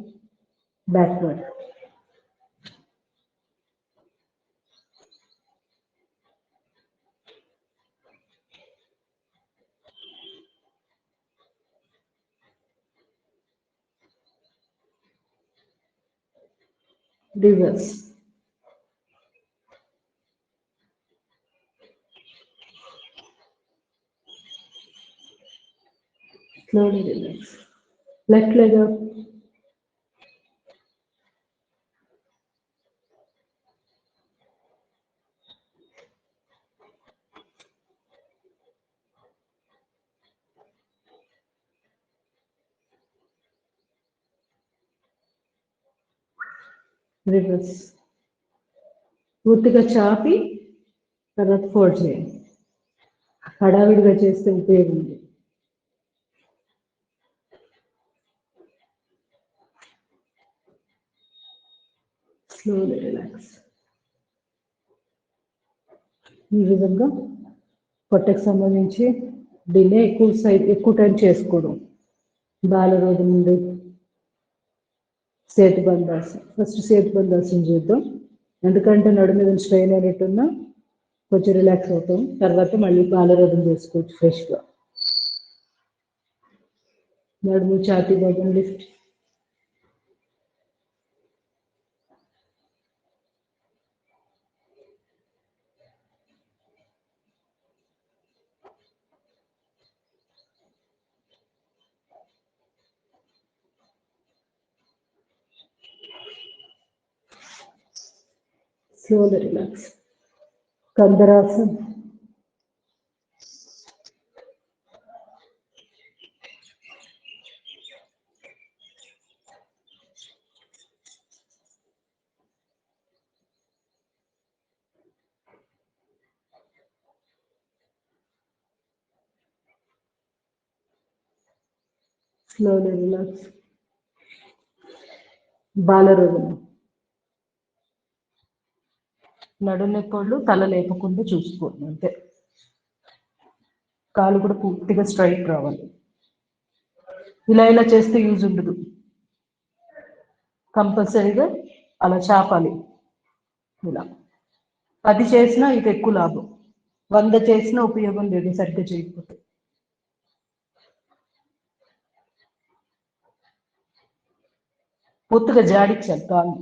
backward. Reverse. Slowly relax. Left leg up. Reverse. పూర్తిగా చాపి తర్వాత ఫోల్డ్ చేయండి. హడావిడిగా చేస్తే ఉపయోగం ఉంది. Slowly relax. ఈ విధంగా పొట్టకు సంబంధించి దీన్నే ఎక్కువ టైం చేసుకోవడం. బాలరోజు ముందు సేతుబంధాసనం. ఫస్ట్ సేతుబంధాసనం చేద్దాం, ఎందుకంటే నడుము మీద స్ట్రెయిన్ అయినట్టున్నా కొంచెం రిలాక్స్ అవుతాం. తర్వాత మళ్ళీ బాలరోధం చేసుకోవచ్చు ఫ్రెష్గా. నడుము ఛాతీ భాగం lift. Slowly relax. Kandarasana. Slowly relax. బాలరోధం. నడునొప్పోళ్ళు తల లేపకుండా చూసుకోండి అంతే. కాలు కూడా పూర్తిగా స్ట్రైట్ రావాలి. ఇలా చేస్తే యూజ్ ఉండదు, కంపల్సరీగా అలా చాపాలి. ఇలా 10 చేసినా ఇది ఎక్కువ లాభం, 100 చేసినా ఉపయోగం లేదు సరిగ్గా చేయకపోతే. పూర్తిగా జాడించాలి కాలు.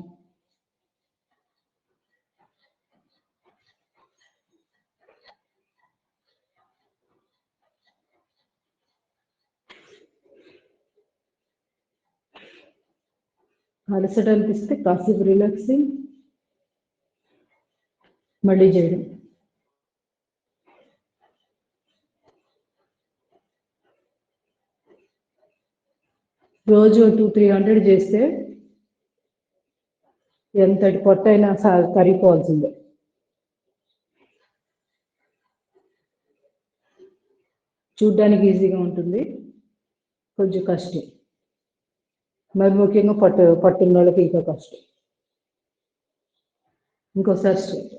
అలసట అనిపిస్తే కాసేపు రిలాక్సింగ్, మళ్ళీ చేయడం. రోజు 200-300 చేస్తే ఎంతటి పొట్టైనా కరిగిపోవాల్సిందే. చూడ్డానికి ఈజీగా ఉంటుంది, కొంచెం కష్టం. మరి ముఖ్యంగా పట్టున్న వాళ్ళకి ఇంకా కష్టం. ఇంకోసారి స్టార్ట్.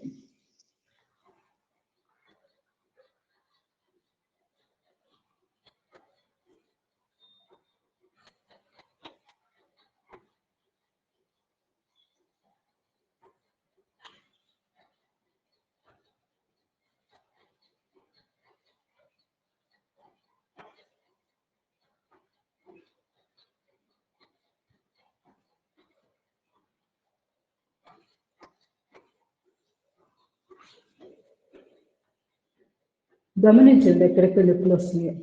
గమనించండి ఎక్కడెక్కడ నొప్పులు వస్తున్నాయో.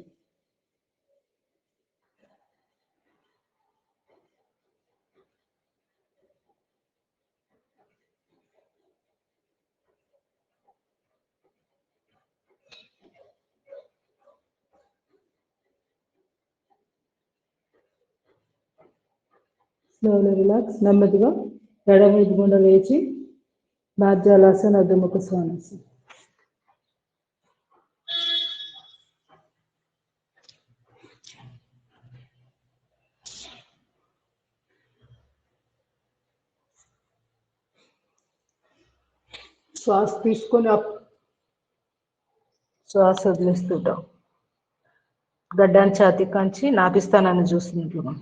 Slowly relax. నెమ్మదిగా ఎడమ గుండా లేచి నాట్యాలాసన, అధోముఖ శ్వానాసన. శ్వాస తీసుకొని శ్వాస వదిలేస్తుంటాం. గడ్డాన్ని ఛాతీ కాంచి నాపిస్తానని చూస్తున్నట్లుగా.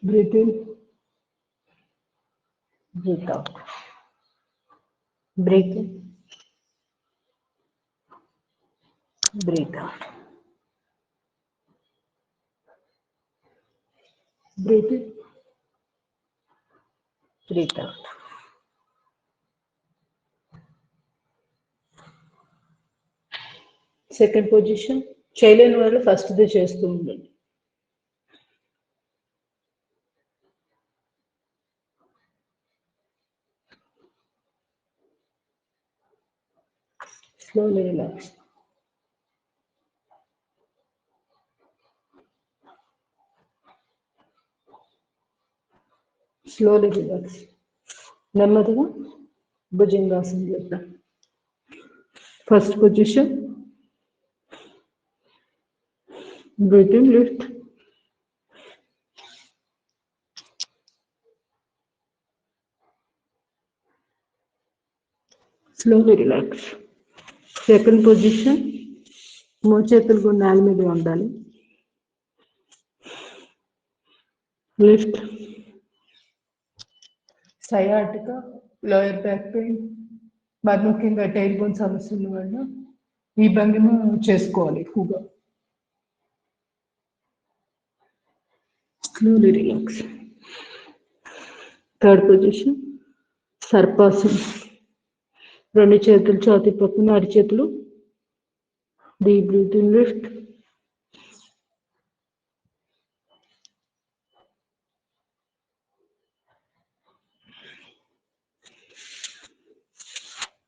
Breath in, breath out, breath in, breath out, breath in, breath out. Second position. చేయలేని వాళ్ళు ఫస్ట్ది చేస్తూ ఉండండి. Slowly relax. Slowly relax. నెమ్మదిగా భుజంగాసనం చేద్దాం. First position. Breathe in, lift. Slowly relax. Second position. మోచేతులు కూడా నేల మీద ఉండాలి. Lift. Sciatica, lower back pain, మరి ముఖ్యంగా టైల్ బోన్ సమస్యల వల్ల ఈ భంగిమ చేసుకోవాలి ఎక్కువగా. Slowly relax. Third position. సర్పాసనం. రెండు చేతులు ఛాతీ పక్కన, అరిచేతులు. Deep breath in, lift.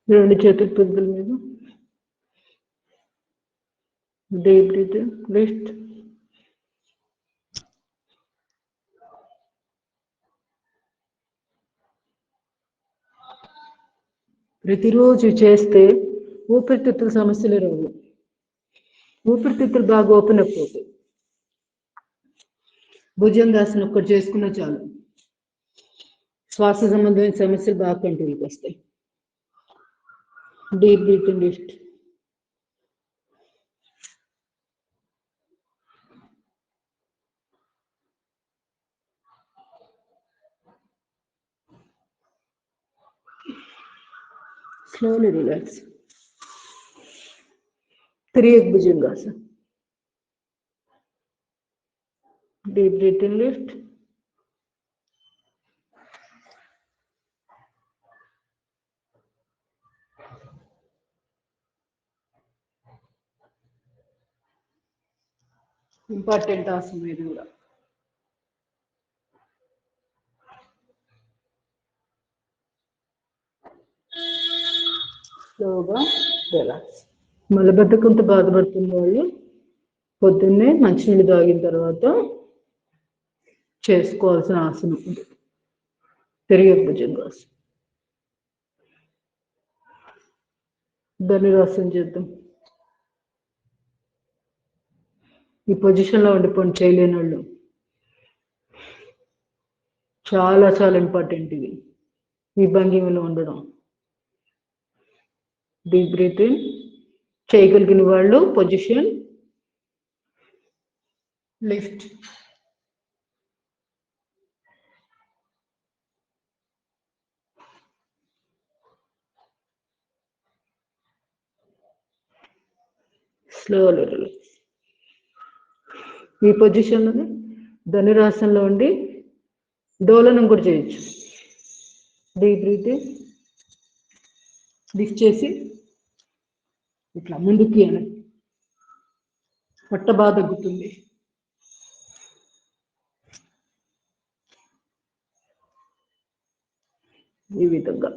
రెండు చేతులు పెద్దల మీద. Deep breath in, lift. ప్రతిరోజు చేస్తే ఊపిరితిత్తుల సమస్యలు రావు. ఊపిరితిత్తులు బాగా ఓపెన్ అప్ అవుతాయి. భుజంగాసనం ఒక్కటి చేసుకున్నా చాలు, శ్వాస సంబంధమైన సమస్యలు బాగా కంట్రోల్కి వస్తాయి. Deep breath in, lift. Slowly relax. Triak Bhujangasana. Deep breath in, lift. Important ఆసనం ఇది కూడా. స్లోగా రిలాక్స్. మలబద్ధకంతో బాధపడుతున్న వాళ్ళు పొద్దున్నే మంచినీళ్ళు తాగిన తర్వాత చేసుకోవాల్సిన ఆసనం తిరిగే భుజంగాసనం. ధనురాసనం చేద్దాం. ఈ పొజిషన్లో ఉండిపోండి చేయలేని వాళ్ళు. చాలా చాలా ఇంపార్టెంట్ ఇది, ఈ భంగిమలో ఉండడం. డీప్ బ్రీతింగ్ చేయగలిగిన వాళ్ళు పొజిషన్ లిఫ్ట్. Slowly relax. ఈ పొజిషన్లోనే ధనురాసనంలో ఉండి డోలనం కూడా చేయొచ్చు. డీప్ బ్రీతింగ్ లిఫ్ట్ చేసి ఇట్లా ముందుకి అని పొట్ట బాగా తగ్గుతుంది. ఈ విధంగా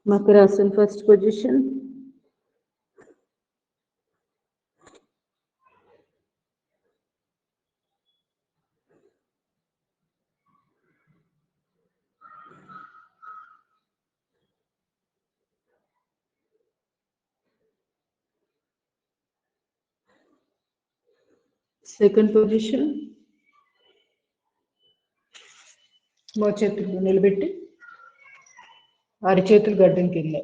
Makarasan first position. Second position. మోచేతులు నిలబెట్టి అరిచేతులు గడ్డం కింద.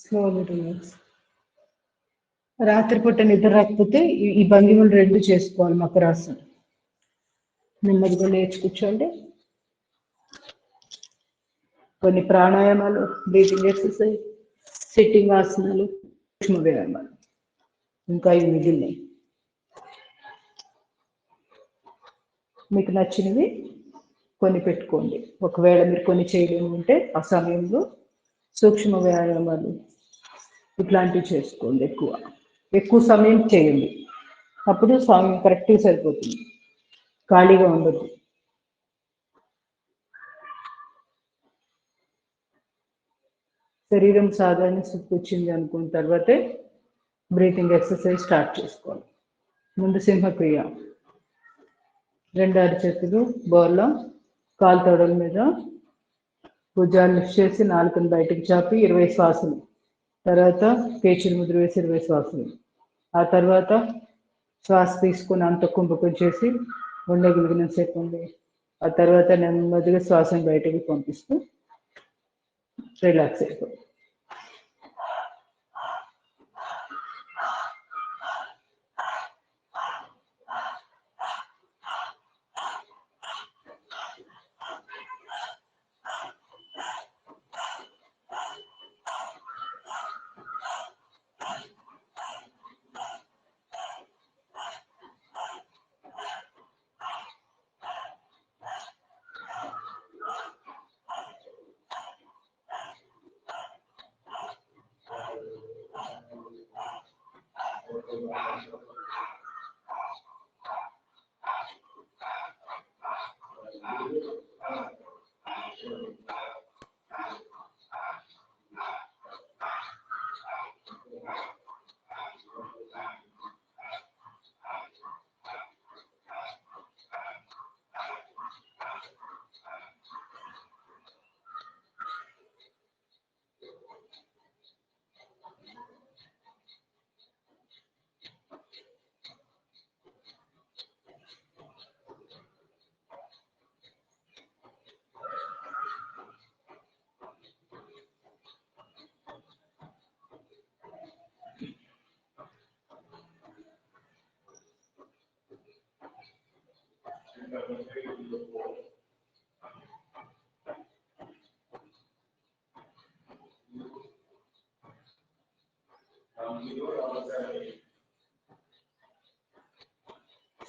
Slowly relax. రాత్రిపూట నిద్ర రాకపోతే ఈ భంగిమలు రెండు చేసుకోవాలి. మకరాసనం నెమ్మదిగా లేచి కూర్చోండి. కొన్ని ప్రాణాయామాలు, బ్రీతింగ్ ఎక్సర్సైజ్, సిట్టింగ్ ఆసనాలు, సూక్ష్మ వ్యాయామాలు ఇంకా ఇవి మిగిలినాయి. మీకు నచ్చినవి కొన్ని పెట్టుకోండి. ఒకవేళ మీరు కొన్ని చేయలేము ఉంటే ఆ సమయంలో సూక్ష్మ వ్యాయామాలు ఇట్లాంటివి చేసుకోండి. ఎక్కువ సమయం చేయండి, అప్పుడు సమయం కరెక్ట్గా సరిపోతుంది. ఖాళీగా ఉండదు. శరీరం సాధారణ స్థితికి వచ్చింది అనుకున్న తర్వాతే బ్రీతింగ్ ఎక్సర్సైజ్ స్టార్ట్ చేసుకోవాలి. ముందు సింహక్రియ. రెండు అరిచేతులు బోర్లా, కాలు తొడల మీద, భుజాలు లిఫ్ట్ చేసి నాలుకను బయటకు చాపి 20 శ్వాసలు. తర్వాత పేచీలు ముద్ర వేసి 20 శ్వాసలు. ఆ తర్వాత శ్వాస తీసుకుని అంత కుంభకం చేసి ఉండగలిగిన సేపు ఉంది. ఆ తర్వాత నెమ్మదిగా శ్వాసను బయటకు పంపిస్తూ రిలాక్స్ అయిపోతుంది.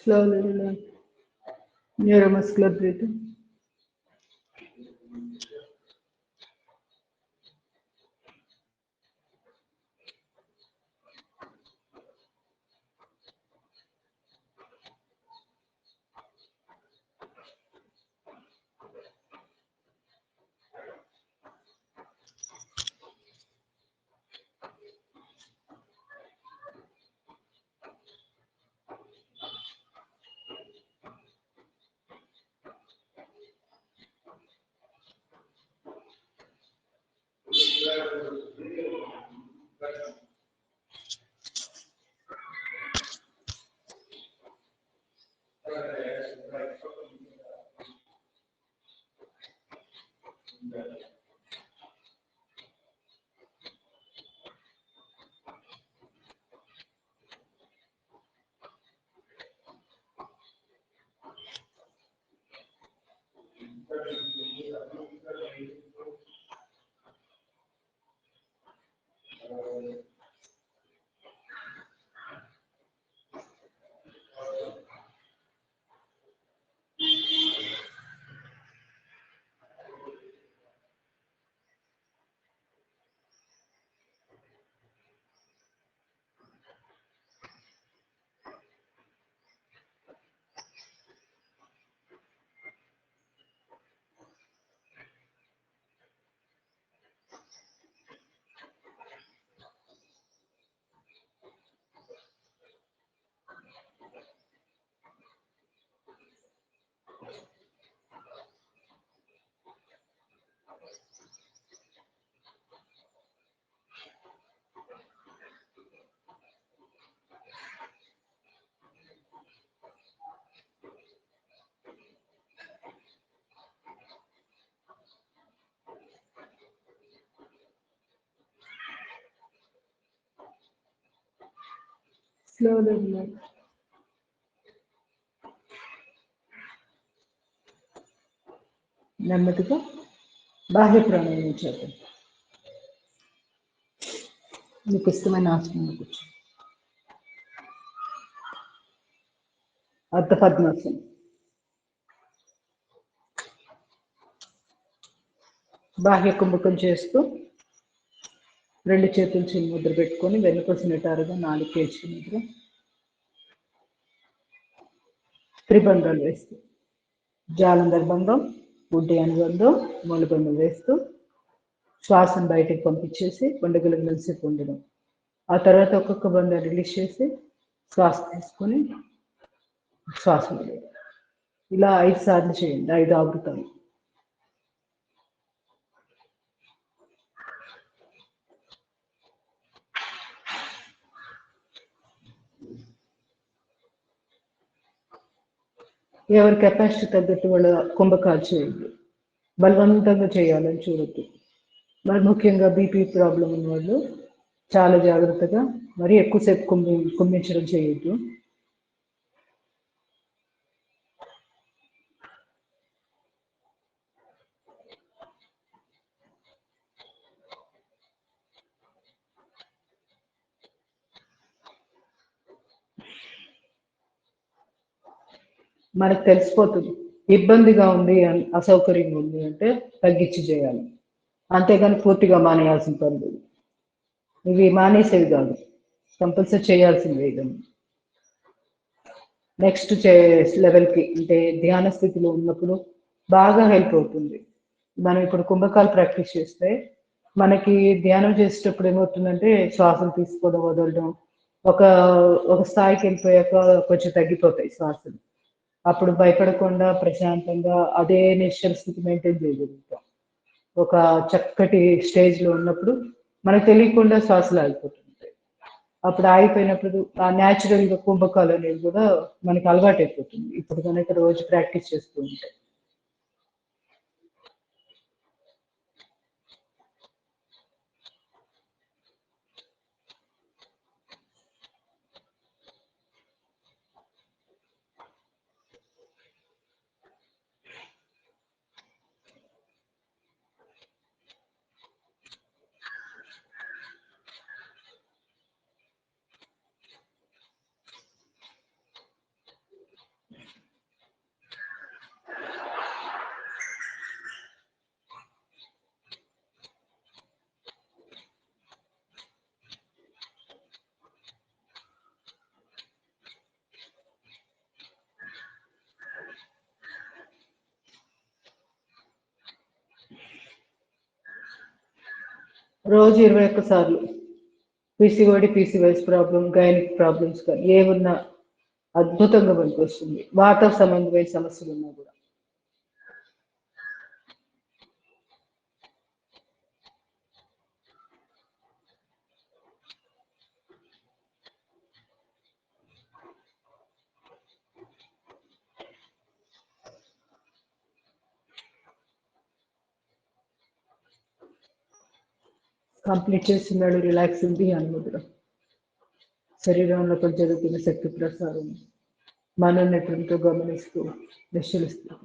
Slowly relax. Neuromuscular breathing. Slowly relax. నెమ్మదిగా బాహ్య ప్రాణాయామం చేద్దాం. మీకు ఇష్టమైన ఆసనంలో కూర్చో. అర్ధ పద్మాసనం. బాహ్య కుంభకం చేస్తూ 2 చేతులు చిన్న ముద్ర పెట్టుకొని వెనుకొసి నిటారుగా 4 కేజీ ముద్ర. త్రిబంధాలు వేస్తూ జాలంధర్ బంధం, గుడ్డి అనుబంధం, మూలబంధం వేస్తూ శ్వాసను బయటకు పంపించేసి ఉండగలిగినంతసేపు ఉండడం. ఆ తర్వాత ఒక్కొక్క బంధం రిలీజ్ చేసి శ్వాస తీసుకొని శ్వాస వదిలేయడం. ఇలా 5 సార్లు చేయండి, 5 ఆవృతాలు. ఎవరి కెపాసిటీ తగ్గట్టు వాళ్ళ కుంభకాలు చేయండి. బలవంతంగా చేయాలని చూడద్దు. మరి ముఖ్యంగా బీపీ ప్రాబ్లం ఉన్న వాళ్ళు చాలా జాగ్రత్తగా మరీ ఎక్కువసేపు కుంభించడం చేయొద్దు. మనకు తెలిసిపోతుంది ఇబ్బందిగా ఉంది, అసౌకర్యంగా ఉంది అంటే తగ్గించి చేయాలి. అంతేగాని పూర్తిగా మానేయాల్సిన పని లేదు. ఇవి మానేసేవి కాదు, కంపల్సరీ చేయాల్సిందే. ఇదని నెక్స్ట్ లెవెల్కి అంటే ధ్యాన స్థితిలో ఉన్నప్పుడు బాగా హెల్ప్ అవుతుంది. మనం ఇప్పుడు కుంభకాలు ప్రాక్టీస్ చేస్తే మనకి ధ్యానం చేసేటప్పుడు ఏమవుతుందంటే శ్వాసలు తీసుకోవడం వదలడం ఒక ఒక స్థాయికి వెళ్ళిపోయాక కొంచెం తగ్గిపోతాయి శ్వాసలు. అప్పుడు భయపడకుండా ప్రశాంతంగా అదే నిశ్చల స్థితి మెయింటైన్ చేయగలుగుతాం. ఒక చక్కటి స్టేజ్లో ఉన్నప్పుడు మనకు తెలియకుండా శ్వాసలు ఆగిపోతుంటాయి. అప్పుడు ఆగిపోయినప్పుడు ఆ న్యాచురల్గా కుంభకాలు అనేది కూడా మనకి అలవాటు అయిపోతుంది. ఇప్పుడు కనుక రోజు ప్రాక్టీస్ చేస్తూ ఉంటాయి. రోజు 21 సార్లు. పీసీఓడి, పీసీవైఎస్ ప్రాబ్లం, గైనిక్ ప్రాబ్లమ్స్ కానీ ఏమున్నా అద్భుతంగా పనికొస్తుంది. వాటర్ సంబంధమైన సమస్యలు ఉన్నా కూడా. కంప్లీట్ చేస్తున్నాడు రిలాక్సింగ్ ధ్యాన ముద్ర. శరీరంలో జరుగుతున్న శక్తి ప్రసారం మనోనేత్రంతో గమనిస్తూ విశ్లేషిస్తూ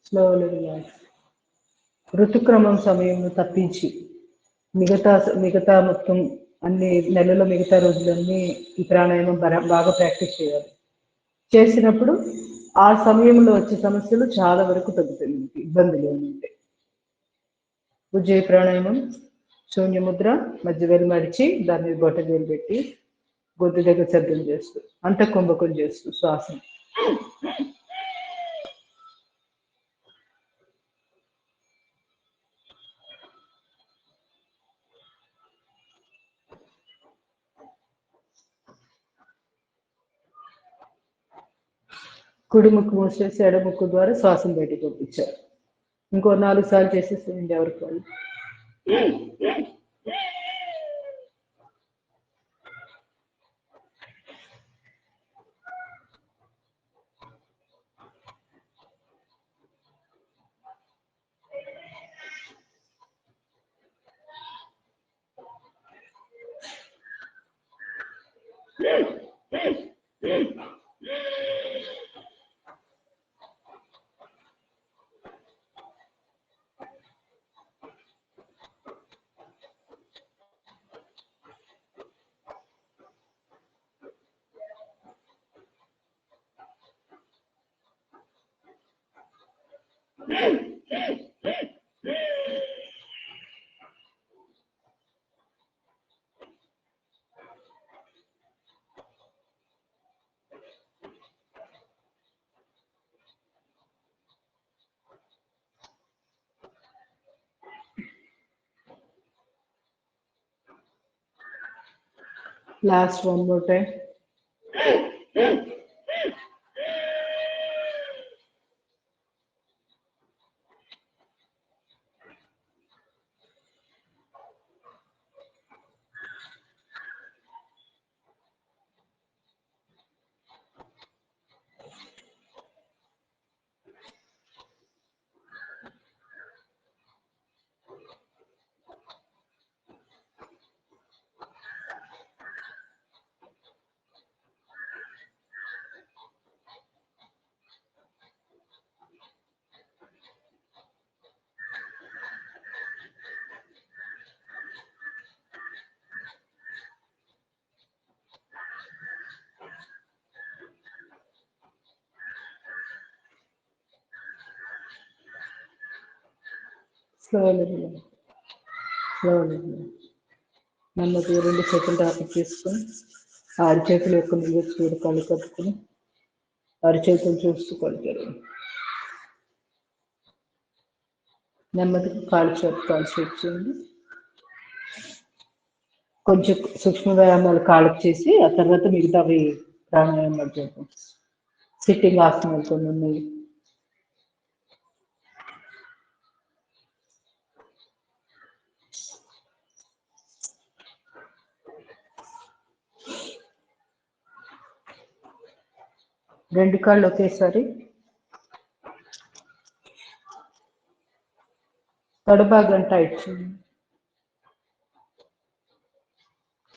స్లోలీ రిలాక్స్. ఋతుక్రమం సమయంలో తప్పించి మిగతా మొత్తం అన్ని నెలలో మిగతా రోజులన్నీ ఈ ప్రాణాయామం బాగా ప్రాక్టీస్ చేయాలి. చేసినప్పుడు ఆ సమయంలో వచ్చే సమస్యలు చాలా వరకు తగ్గుతాయి. ఇబ్బందులు ఏమంటే ఉజ్జయ ప్రాణాయామం, శూన్యముద్ర, మధ్య వేలు మడిచి దాని మీద బొట్ట వేలు పెట్టి గొంతు దగ్గర శబ్దం చేస్తూ అంతఃకుంభకం చేస్తూ శ్వాసం. కుడి ముక్కు మూసేసి ఎడ ముక్కు ద్వారా శ్వాసం బయటకు పంపించారు. ఇంకో 4 సార్లు చేసేసేయండి ఎవరికి వాళ్ళు. Last one more time. Slowly. నెమ్మదిగా 2 చేతులు దాకా తీసుకొని అరిచేతులు యొక్క నిలువ చూడు కళ్ళు కట్టుకుని అరిచేతులు చూస్తూ కొలిచారు. నెమ్మదిగా కాలు చేయండి. కొంచెం సూక్ష్మ వ్యాయామాలు కాళ్ళకు చేసి ఆ తర్వాత మిగతావి ప్రాణాయామాలు చేద్దాం. సిట్టింగ్ ఆసనాలు కొన్ని ఉన్నాయి. రెండు కాళ్ళు ఒకేసారి తొడభాగం టైట్ చేయండి.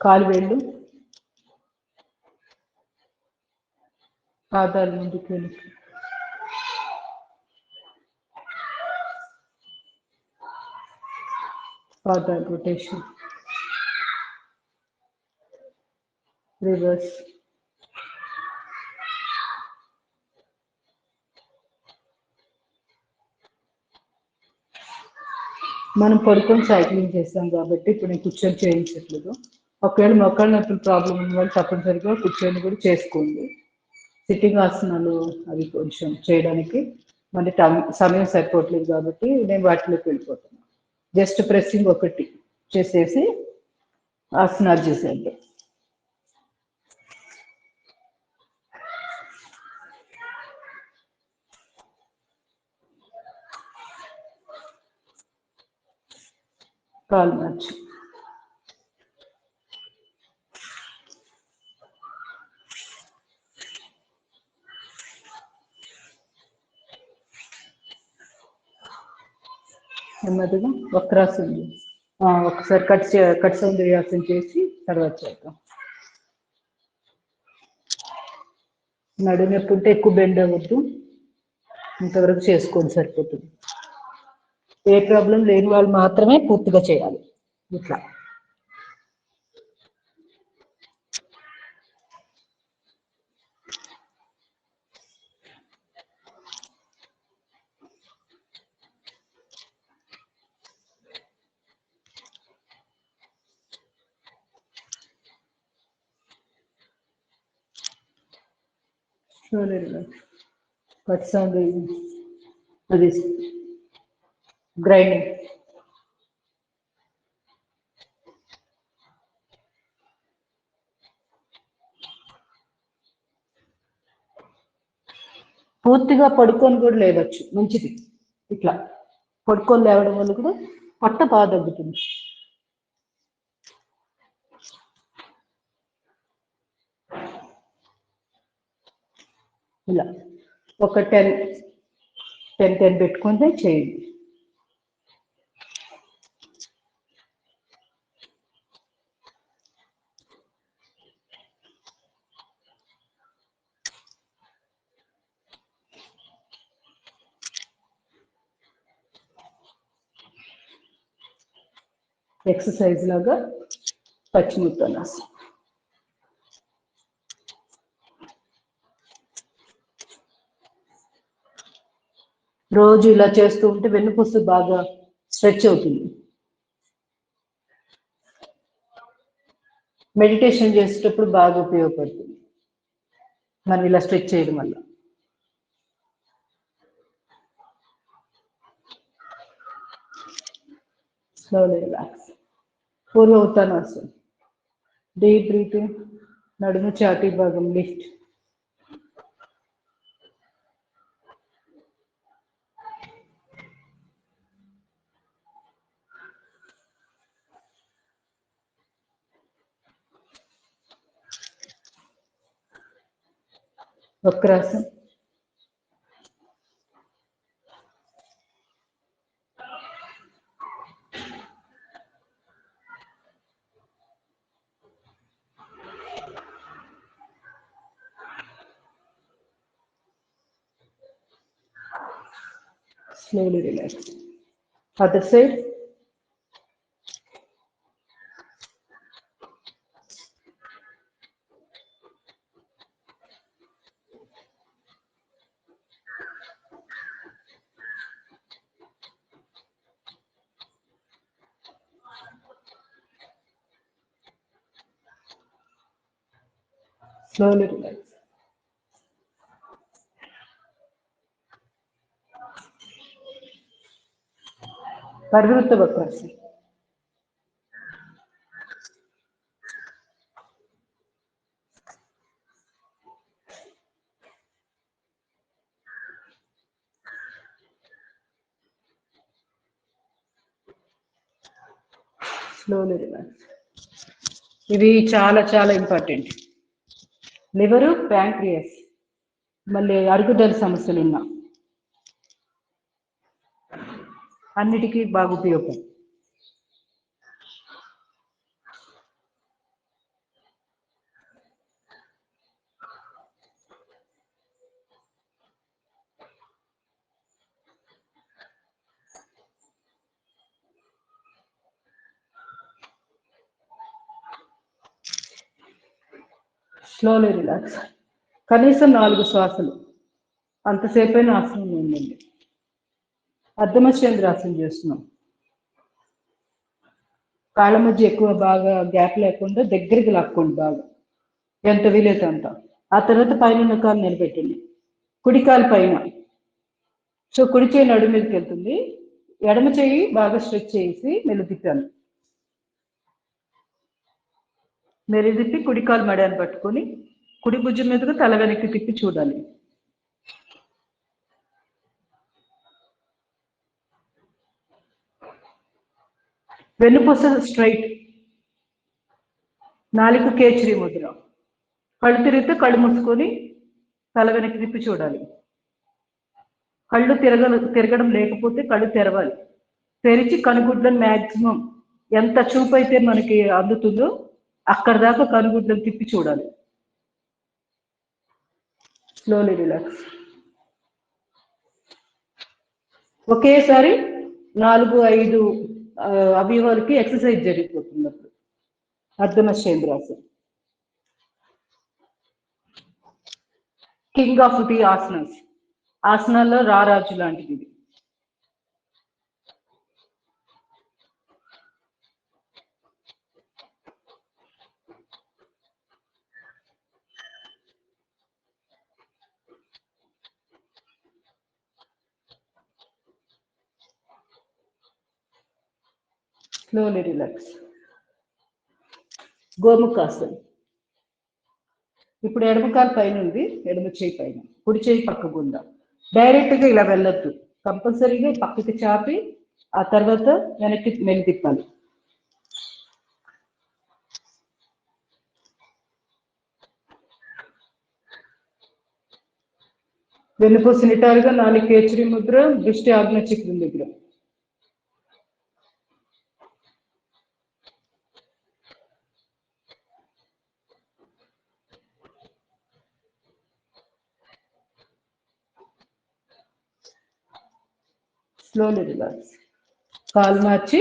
కాలు వేళ్ళు పాదాల ముందుకు వెనక్కి. పాదాల రొటేషన్ రివర్స్. మనం పడుకొని సైక్లింగ్ చేస్తాం కాబట్టి ఇప్పుడు నేను కూర్చొని చేయించట్లేదు. ఒకవేళ మోకాళ్ళ నొప్పుల ప్రాబ్లం ఉన్న వాళ్ళు తప్పనిసరిగా కూర్చొని కూడా చేసుకోండి. సిట్టింగ్ ఆసనాలు అవి కొంచెం చేయడానికి మన సమయం సరిపోవట్లేదు కాబట్టి నేను వాటిలోకి వెళ్ళిపోతాను. జస్ట్ ప్రెస్సింగ్ ఒకటి చేసేసి ఆసనాలు చేసేయండి. కాలు మార్చి నెమ్మదిగా వక్రాసనం ఒకసారి కట్ సౌందర్యాసనం చేసి తర్వాత చేద్దాం. నడు నొప్పి ఉంటే ఎక్కువ బెండ్ అవ్వద్దు, ఇంతవరకు చేసుకోండి సరిపోతుంది. ఏ ప్రాబ్లం లేని వాళ్ళు మాత్రమే పూర్తిగా చేయాలి. ఇట్లా కట్ సౌండ్ అది గ్రైండింగ్. పూర్తిగా పడుకొని కూడా లేవచ్చు, మంచిది. ఇట్లా పడుకొని లేవడం వల్ల కూడా పొట్ట బాగా తగ్గుతుంది. ఇలా ఒక 10 పెట్టుకుంటే చేయండి. ఎక్సర్సైజ్ లాగా పచ్చిమిరపకాయలు. రోజు ఇలా చేస్తూ ఉంటే వెన్నుపూస బాగా స్ట్రెచ్ అవుతుంది. మెడిటేషన్ చేసేటప్పుడు బాగా ఉపయోగపడుతుంది మనం ఇలా స్ట్రెచ్ చేయడం వల్ల. Slowly relax. పూర్వ ఉత్తానాసనం. Deep breathing. నడుము ఛాతీ భాగం లిఫ్ట్. వక్రాసనం. Slowly relax. Other side. Slowly relax. పరివృత్త వక్రాసనం. Slowly relax. ఇవి చాలా చాలా ఇంపార్టెంట్. లివరు, ప్యాంక్రియాస్, మళ్ళీ అరుగుదల సమస్యలు ఉన్నా అన్నిటికీ బాగా ఉపయోగం. Slowly relax. కనీసం 4 శ్వాసలు అంతసేపైన ఆసనంలో ఉండండి. అర్ధమశ్చేంద్రాసనం చేస్తున్నాం. కాళ్ళ మధ్య ఎక్కువ బాగా గ్యాప్ లేకుండా దగ్గరికి లాక్కోండి బాగా, ఎంత వీలైతే అంత. ఆ తర్వాత పైన కాలు నిలబెట్టండి, కుడి కాలు పైన. సో కుడి చేయి నడు మీదకి వెళ్తుంది, ఎడమ చేయి బాగా స్ట్రెచ్ చేసి మెల్లితిప్పాను. మెల్లితిప్పి కుడి కాలు మడాన్ని పట్టుకొని కుడి భుజం మీదకు తల వెనక్కి తిప్పి చూడాలి. వెన్నుపూస స్ట్రైట్, నాలుగు కేచరి ముద్ర. కళ్ళు తిరిగితే కళ్ళు మూసుకొని తల వెనక్కి తిప్పి చూడాలి. కళ్ళు తిరగడం లేకపోతే కళ్ళు తెరవాలి. తెరిచి కనుగుడ్లను మ్యాక్సిమం ఎంత చూపు అయితే మనకి అందుతుందో అక్కడ దాకా కనుగుడ్లను తిప్పి చూడాలి. Slowly relax. ఒకేసారి 4-5 అవయవాలకి ఎక్సర్సైజ్ జరిగిపోతుంది అప్పుడు. అర్ధమశ్చేంద్రాసనం. కింగ్ ఆఫ్ ది ఆసనాస్, ఆసనాల్లో రారాజు లాంటిది ఇది. Slowly relax. గోముఖాసనం. ఇప్పుడు ఎడమ కాలు పైన ఉంది, ఎడమ చేయి పైన, కుడి చేయి పక్కకు ఉందా. డైరెక్ట్గా ఇలా వెళ్ళొద్దు, కంపల్సరీగా పక్కకి చాపి ఆ తర్వాత వెనక్కి మెల్లి తిప్పాలి. వెన్నుపూస నిటారుగా, 4 కేచరి ముద్ర, దృష్టి ఆగ్నేయ చక్రం దగ్గర. Slowly relax. కాలు మార్చి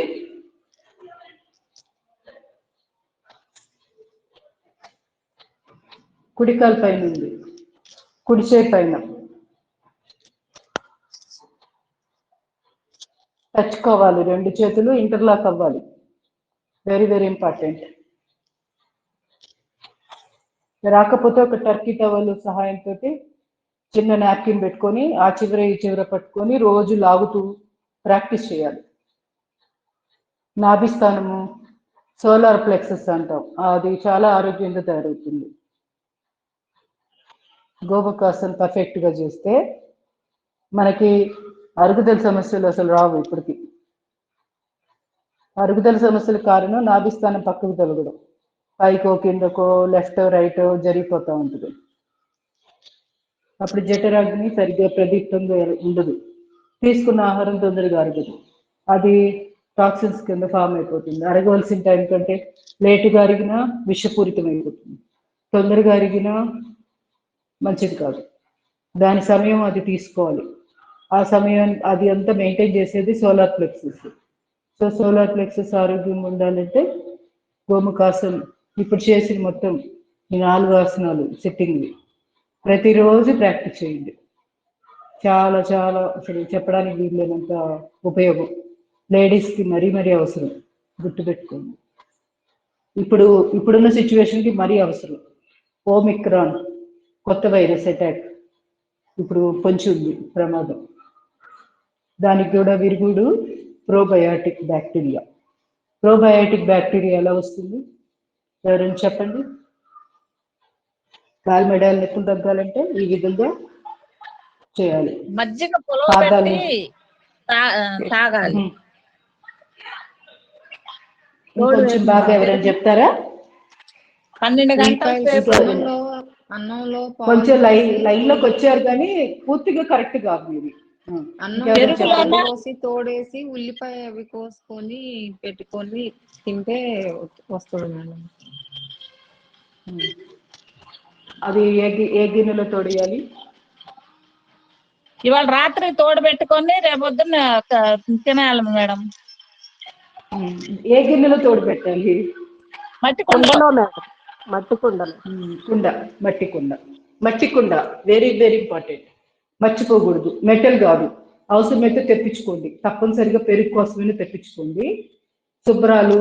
కుడి కాలు పైన ఉంది, కుడి చేయి పైన టచ్ కావాలి, 2 చేతులు ఇంటర్లాక్ అవ్వాలి. Very very important. రాకపోతే ఒక టర్కీ టవల్ సహాయంతో చిన్న నాప్కిన్ పెట్టుకొని ఆ చివర ఈ చివర పట్టుకొని రోజు లాగుతూ ప్రాక్టీస్ చేయాలి. నాభిస్థానము సోలార్ ప్లెక్సెస్ అంటాం, అది చాలా ఆరోగ్యంగా తయారవుతుంది. గోముఖాసనం పర్ఫెక్ట్గా చేస్తే మనకి అరుగుదల సమస్యలు అసలు రావు. ఇప్పటికి అరుగుదల సమస్యల కారణం నాభిస్థానం పక్కకు తొలగడం, పైకో కిందకో లెఫ్ట్ రైట్ జరిగిపోతూ ఉంటుంది. అప్పుడు జఠరాగ్ని సరిగ్గా ప్రదీప్తంగా ఉండదు, తీసుకున్న ఆహారం తొందరగా అరగదు, అది టాక్సిన్స్ కింద ఫామ్ అయిపోతుంది. అరగవలసిన టైం కంటే లేటుగా అరిగినా విషపూరితం అయిపోతుంది, తొందరగా అరిగినా మంచిది కాదు. దాని సమయం అది తీసుకోవాలి. ఆ సమయం అది అంతా మెయింటైన్ చేసేది solar plexus. So solar plexus ఆరోగ్యంగా ఉండాలంటే గోముఖాసనం ఇప్పుడు చేసిన మొత్తం ఈ 4 ఆసనాలు సిట్టింగ్వి ప్రతిరోజు ప్రాక్టీస్ చేయండి. చాలా చాలా అసలు చెప్పడానికి వీల్లేనంత ఉపయోగం. లేడీస్కి మరీ మరీ అవసరం, గుర్తుపెట్టుకోండి. ఇప్పుడున్న సిచ్యువేషన్కి మరీ అవసరం. ఓమిక్రాన్ కొత్త వైరస్ అటాక్ ఇప్పుడు పొంచి ఉంది ప్రమాదం. దానికి కూడా విరుగుడు ప్రోబయాటిక్ బ్యాక్టీరియా. ప్రోబయాటిక్ బ్యాక్టీరియా ఎలా వస్తుంది ఎవరైనా చెప్పండి. కాలు మెడాలు నొప్పులు తగ్గాలంటే ఈ విధంగా చేయాలి. మజ్జిగ పులవబెట్టి తాగాలి. కొంచెం బాగా ఎవరైనా చెప్తారా? 12 గంటల అన్నంలో కొంచెం లైన్ లోకి వచ్చారు కానీ పూర్తిగా కరెక్ట్ కాదు మీరు. అన్నం కోసి తోడేసి ఉల్లిపాయ అవి కోసుకొని పెట్టుకొని తింటే వస్తుంది మేడం. అది ఏ గిన్నెలో తోడేయాలి? ఇవాళ రాత్రి తోడు పెట్టుకొని రేపొద్దున తినేయాలి మేడం. ఏ గిన్నెలో తోడు పెట్టాలి? మట్టి కుండలో. మట్టి కుండ వెరీ వెరీ ఇంపార్టెంట్, మర్చిపోకూడదు. మెటల్ కాదు, అవసరమైతే తెప్పించుకోండి, తప్పనిసరిగా పెరుగు కోసమైనా తెప్పించుకోండి. శుభ్రాలు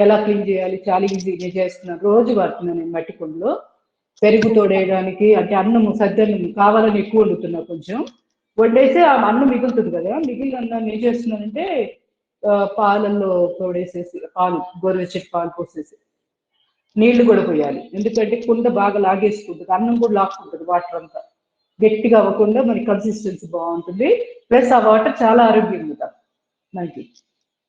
ఎలా క్లీన్ చేయాలి చాలా ఈజీగా చేస్తున్నాను. రోజు వాడుతున్నాను నేను మట్టి కుండలో. పెరుగు తోడేయడానికి, అంటే అన్నం సద్దన్నం కావాలని ఎక్కువ వండుతున్నా. కొంచెం వండేసి ఆ అన్నం మిగులుతుంది కదా, మిగిలిన అన్నాన్ని ఏం చేస్తున్నానంటే పాలల్లో తోడేసేసి, పాలు గోరువెచ్చటి పాలు పోసేసి నీళ్లు కూడా పోయాలి. ఎందుకంటే కుండ బాగా లాగేసుకుంటుంది, అన్నం కూడా లాక్కుంటుంది వాటర్ అంతా. గట్టిగా అవ్వకుండా మనకి కన్సిస్టెన్సీ బాగుంటుంది. ప్లస్ ఆ వాటర్ చాలా ఆరోగ్యం కదా మనకి.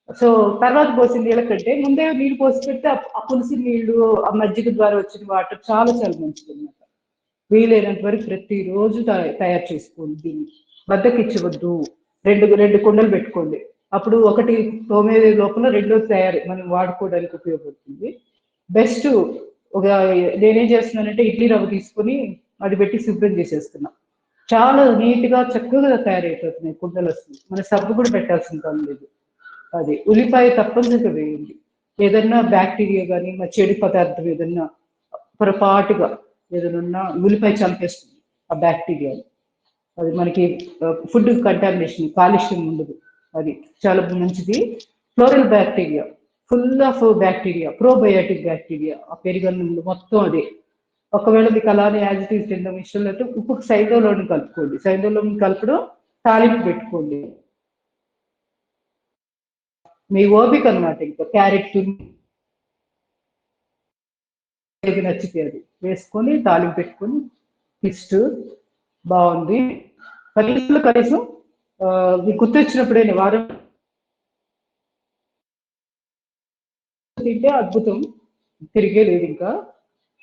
సో తర్వాత పోసిన నీళ్ళ కంటే ముందే నీళ్ళు పోసి పెడితే ఆ పులిసిన నీళ్లు, ఆ మజ్జిగ ద్వారా వచ్చిన వాటర్ చాలా చాలా మంచిది అనమాట. వీలైనంత వరకు ప్రతిరోజు తయారు చేసుకోండి. దీన్ని బద్దకిచ్చవద్దు. రెండు రెండు కుండలు పెట్టుకోండి. అప్పుడు ఒకటి తోమే లోపల రెండోది తయారు మనం వాడుకోవడానికి ఉపయోగపడుతుంది. బెస్ట్ ఒక నేనేం చేస్తున్నానంటే ఇడ్లీ రవ్వ తీసుకొని అది పెట్టి శుభ్రం చేసేస్తున్నా. చాలా నీట్గా చక్కగా తయారైపోతున్నాయి కుండలు వస్తుంది. మన సబ్బు కూడా పెట్టాల్సిన పని లేదు. అది ఉల్లిపాయ తప్పనిసరిగా వేయండి. ఏదన్నా బ్యాక్టీరియా కానీ చెడు పదార్థం ఏదన్నా పొరపాటుగా ఏదైనా ఉల్లిపాయ చంపేస్తుంది ఆ బ్యాక్టీరియా. అది మనకి ఫుడ్ కంటామినేషన్, కాలుష్యం ఉండదు. అది చాలా మంచిది. Floral bacteria, full of bacteria, probiotic bacteria ఆ పెరుగన్నంలో మొత్తం అదే. ఒకవేళ మీకు అలానే యాజ్ ఇట్ ఈస్ తినడం ఇష్టం లేకపోతే ఉప్పు సైంధవంలోని కలుపుకోండి. సైంధవంలోని కలపడం, తాలింపు పెట్టుకోండి. మీ ఓపిక అనమాట. ఇంకా క్యారెట్ ఏది నచ్చితే అది వేసుకొని తాలింపు పెట్టుకొని టేస్ట్ బాగుంది. కనీసం మీకు గుర్తొచ్చినప్పుడైనా వారం తింటే అద్భుతం, తిరిగే లేదు ఇంకా.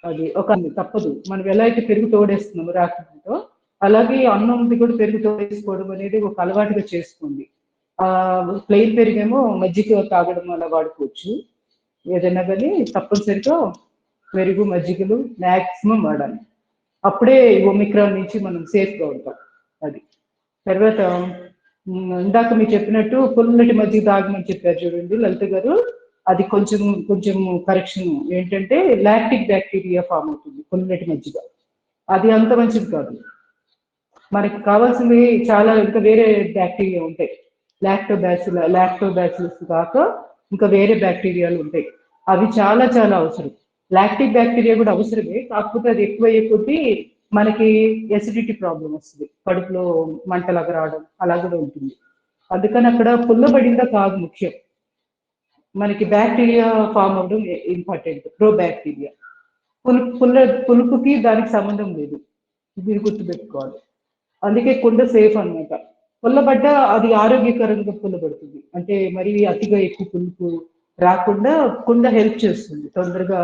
అది ఒక తప్పదు. మనం ఎలా అయితే పెరుగు తోడేస్తున్నామో రాత్రితో, అలాగే అన్నంది కూడా పెరుగు తోడేసుకోవడం అనేది ఒక అలవాటుగా చేసుకోండి. ప్లెయిన్ పెరిగేమో మజ్జిగ తాగడం అలా వాడుకోవచ్చు. ఏదైనా కానీ తప్పనిసరిగా పెరుగు మజ్జిగలు మ్యాక్సిమం వాడాలి. అప్పుడే ఒమిక్రాన్ నుంచి మనం సేఫ్గా ఉంటాం. అది తర్వాత ఇందాక మీరు చెప్పినట్టు పుల్లటి మజ్జిగ తాగమని చెప్పారు చూడండి లలిత గారు. అది కొంచెం కొంచెం కరెక్షన్ ఏంటంటే లాక్టిక్ బ్యాక్టీరియా ఫామ్ అవుతుంది పుల్లటి మజ్జిగ. అది అంత మంచిది కాదు. మనకి కావాల్సింది చాలా ఇంకా వేరే బ్యాక్టీరియా ఉంటాయి. లాక్టోబాసిలస్ కాక ఇంకా వేరే బ్యాక్టీరియాలు ఉంటాయి. అవి చాలా చాలా అవసరం. లాక్టిక్ బ్యాక్టీరియా కూడా అవసరమే, కాకపోతే అది ఎక్కువయ్యే కొద్దీ మనకి ఎసిడిటీ ప్రాబ్లం వస్తుంది, కడుపులో మంటలాగా రావడం అలా కూడా ఉంటుంది. అందుకని అక్కడ పుల్లబడిందా కాదు ముఖ్యం, మనకి బ్యాక్టీరియా ఫామ్ అవ్వడం ఇంపార్టెంట్. ప్రో బ్యాక్టీరియా పులుపుకి దానికి సంబంధం లేదు, మీరు గుర్తుపెట్టుకోవాలి. అందుకే కుండ సేఫ్ అనమాట. పుల్లబడ్డ అది ఆరోగ్యకరంగా పుల్లబడుతుంది. అంటే మరి అతిగా ఎక్కువ పులుపు రాకుండా కుండ హెల్ప్ చేస్తుంది, తొందరగా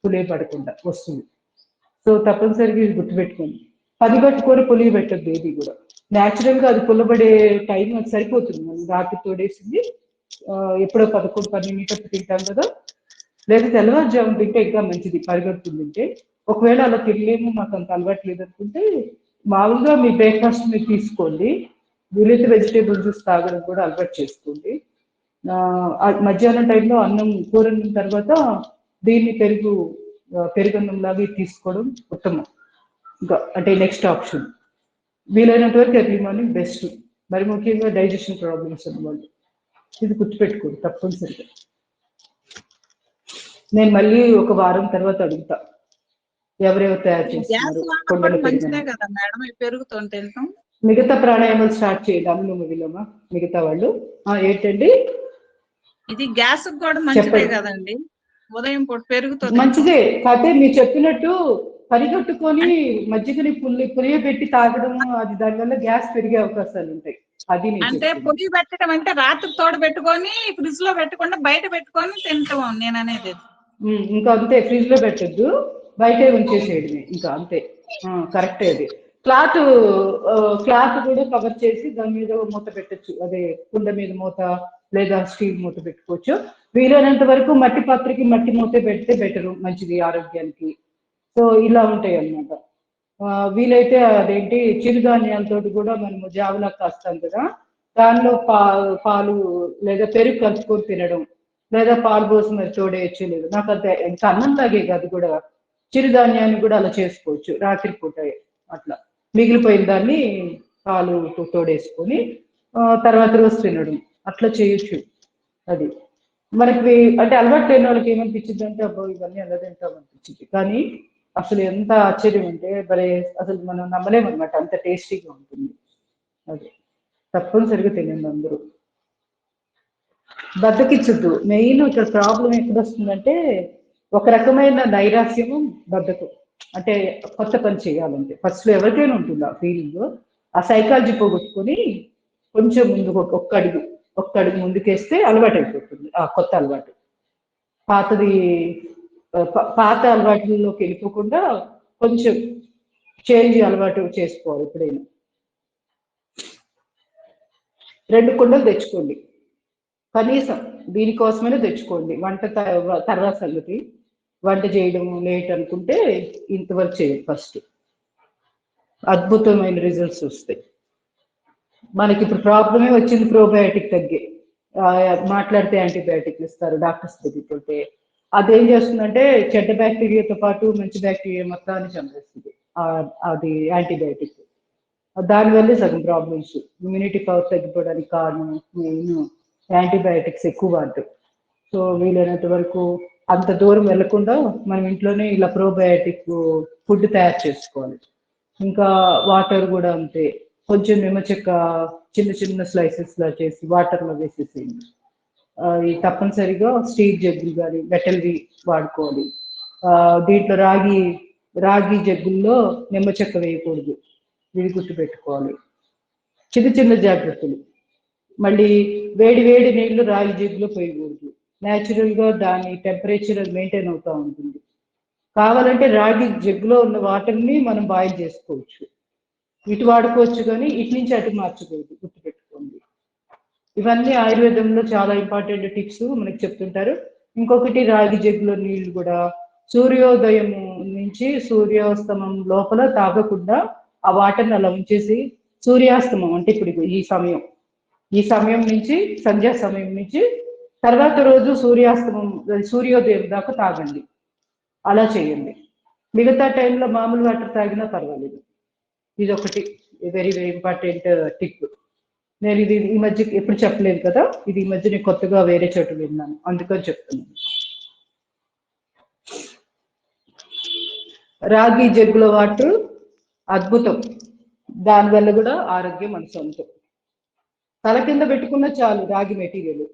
పులియ పడకుండా వస్తుంది. సో తప్పనిసరిగా ఇది గుర్తుపెట్టుకోండి. పది పట్టుకొని పులియ పెట్టద్దు ఏది కూడా. న్యాచురల్గా అది పుల్లబడే టైం అది సరిపోతుంది. మనం రాత్రి తోడేసింది ఎప్పుడో 11-12 తింటాం కదా, లేదా తెల్లవారుజాము తింటే ఇంకా మంచిది పరిగెడుతుంది తింటే. ఒకవేళ అలా తినలేము, మాకు అంత అలవాటు లేదు అనుకుంటే మామూలుగా మీ బ్రేక్ఫాస్ట్ మీరు తీసుకోండి. వీలైతే వెజిటేబుల్ జ్యూస్ తాగడం కూడా అలవాటు చేసుకోండి. మధ్యాహ్నం టైంలో అన్నం కూర తర్వాత దీన్ని పెరుగన్నం లాగా తీసుకోవడం ఉత్తమం. ఇంకా అంటే నెక్స్ట్ ఆప్షన్ వీలైనంత వరకు ఎర్లీ మార్నింగ్ బెస్ట్. మరి ముఖ్యంగా డైజెషన్ ప్రాబ్లమ్స్ అన్నవాళ్ళు ఇది గుర్తుపెట్టుకోండి తప్పనిసరిగా. నేను మళ్ళీ ఒక వారం తర్వాత అడుగుతా ఎవరెవరు తయారు చేస్తున్నారు. మిగతా ప్రాణాయామాలు స్టార్ట్ చేయండి అనులోమ విలోమ. మిగతా వాళ్ళు ఏంటండి ఇది గ్యాస్ కూడా మంచిదే కదండి, ఉదయం పూట పెరుగుతుంది మంచిదే. కాకపోతే మీరు చెప్పినట్టు పరిగెట్టుకొని మజ్జిగని పులియబెట్టి తాగడం, అది దానివల్ల గ్యాస్ పెరిగే అవకాశాలు ఉంటాయి. అది అంటే పులి పెట్టడం అంటే రాత్రి తోడు పెట్టుకొని ఫ్రిడ్జ్ లో పెట్టుకుండా బయట పెట్టుకొని తింటాం నేను అనేది. ఇంకా అంతే, ఫ్రిడ్జ్ లో పెట్టద్దు, బయటే ఉంచేసేయడమే ఇంకా అంతే. కరెక్టే. అది క్లాత్ కూడా కవర్ చేసి దాని మీద మూత పెట్టచ్చు. అదే కుండ మీద మూత లేదా స్టీల్ మూత పెట్టుకోవచ్చు. వీలైనంత వరకు మట్టి పాత్రకి మట్టి మూత పెడితే బెటరు, మంచిది ఆరోగ్యానికి. సో ఇలా ఉంటాయి అన్నమాట. వీలైతే అదేంటి చిరుధాన్యాలతో కూడా మనము జావలా కాస్తాం కదా, దానిలో పాలు లేదా పెరుగు కలుపుకొని తినడం, లేదా పాలు పోసి మరి తోడేయచ్చు. లేదు నాకు అంతే, ఇంకా అన్నం తాగే కాదు కూడా చిరుధాన్యాన్ని కూడా అలా చేసుకోవచ్చు. రాత్రి పూట అట్లా మిగిలిపోయిన దాన్ని పాలు తోడేసుకొని తర్వాత రోజు తినడం అట్లా చేయొచ్చు. అది మనకి అంటే అలవాటు లేని వాళ్ళకి ఏమనిపించింది అంటే అబ్బో ఇవన్నీ ఎలా తింటాం అనిపించింది. కానీ అసలు ఎంత ఆశ్చర్యం అంటే మరి అసలు మనం నమ్మలేమన్నమాట, అంత టేస్టీగా ఉంటుంది. అది తప్పనిసరిగా తినండి అందరూ. బద్దకిచ్చద్దు. మెయిన్ ఇక్కడ ప్రాబ్లం ఎక్కడ వస్తుందంటే ఒక రకమైన నైరాస్యము, బద్ధకం. అంటే కొత్త పని చేయాలంటే ఫస్ట్ లో ఎవరికైనా ఉంటుంది ఆ ఫీలింగ్. ఆ సైకాలజీ పోగొట్టుకొని కొంచెం ముందుకు ఒక్క అడుగు ముందుకేస్తే అలవాటు అయిపోతుంది ఆ కొత్త అలవాటు. పాతది పాత అలవాట్లలోకి వెళ్ళిపోకుండా కొంచెం చేంజ్ అలవాటు చేసుకోవాలి. ఎప్పుడైనా 2 కుండలు తెచ్చుకోండి కనీసం, దీనికోసమైనా తెచ్చుకోండి. వంట తర్వాత సంగతి, వంట చేయడం లేట్ అనుకుంటే ఇంతవరకు చేయండి. ఫస్ట్ అద్భుతమైన రిజల్ట్స్ వస్తాయి. మనకి ఇప్పుడు ప్రాబ్లమే వచ్చింది, ప్రోబయాటిక్ తగ్గే. మాట్లాడితే యాంటీబయాటిక్ ఇస్తారు డాక్టర్స్ దగ్గరికి. అదేం చేస్తుందంటే చెడ్డ బ్యాక్టీరియాతో పాటు మంచి బ్యాక్టీరియా మొత్తాన్ని చంపేస్తుంది అది యాంటీబయాటిక్. దానివల్లే సగం ప్రాబ్లమ్స్, ఇమ్యూనిటీ పవర్ తగ్గిపోవడానికి కారణం మెయిన్ యాంటీబయాటిక్స్ ఎక్కువ వాడటం. సో వీలైనంత వరకు అంత దూరం వెళ్లకుండా మనం ఇంట్లోనే ఇలా ప్రోబయాటిక్ ఫుడ్ తయారు చేసుకోవాలి. ఇంకా వాటర్ కూడా అంతే, కొంచెం నిమ్మ చెక్క చిన్న చిన్న స్లైసెస్ లా చేసి వాటర్లో వేసేసేయండి. ఈ తప్పనిసరిగా స్టీల్ జగ్గులు కానీ మెటల్వి వాడుకోవాలి. దీంట్లో రాగి జగ్గుల్లో నిమ్మ చెక్క వేయకూడదు, ఇది గుర్తుపెట్టుకోవాలి. చిన్న చిన్న జాగ్రత్తలు. మళ్ళీ వేడి నీళ్లు రాగి జగ్గులో పోయకూడదు. న్యాచురల్గా దాని టెంపరేచర్ మెయింటైన్ అవుతూ ఉంటుంది. కావాలంటే రాగి జగ్గులో ఉన్న వాటర్ని మనం బాయిల్ చేసుకోవచ్చు, ఇటు వాడుకోవచ్చు, కానీ ఇటు నుంచి అటు మార్చకూడదు, గుర్తుపెట్టుకోండి. ఇవన్నీ ఆయుర్వేదంలో చాలా ఇంపార్టెంట్ టిప్స్ మనకి చెప్తుంటారు. ఇంకొకటి రాగి జగ్గులో నీళ్లు కూడా సూర్యోదయం నుంచి సూర్యాస్తమం లోపల తాగకుండా ఆ వాటర్ని అలా ఉంచేసి సూర్యాస్తమం అంటే ఇప్పుడు ఈ సమయం నుంచి సంధ్యా సమయం నుంచి తర్వాత రోజు సూర్యోదయం దాకా తాగండి. అలా చేయండి. మిగతా టైంలో మామూలు వాటర్ తాగినా పర్వాలేదు. ఇది ఒకటి వెరీ ఇంపార్టెంట్ టిప్. నేను ఇది ఈ మధ్య ఎప్పుడు చెప్పలేదు కదా, ఇది ఈ మధ్య నేను కొత్తగా వేరే చోట విన్నాను, అందుకని చెప్తున్నాను. రాగి జగ్గుల వాటర్ అద్భుతం, దానివల్ల కూడా ఆరోగ్యం మన సొంతం. తల కింద పెట్టుకున్న చాలు రాగి మెటీరియల్.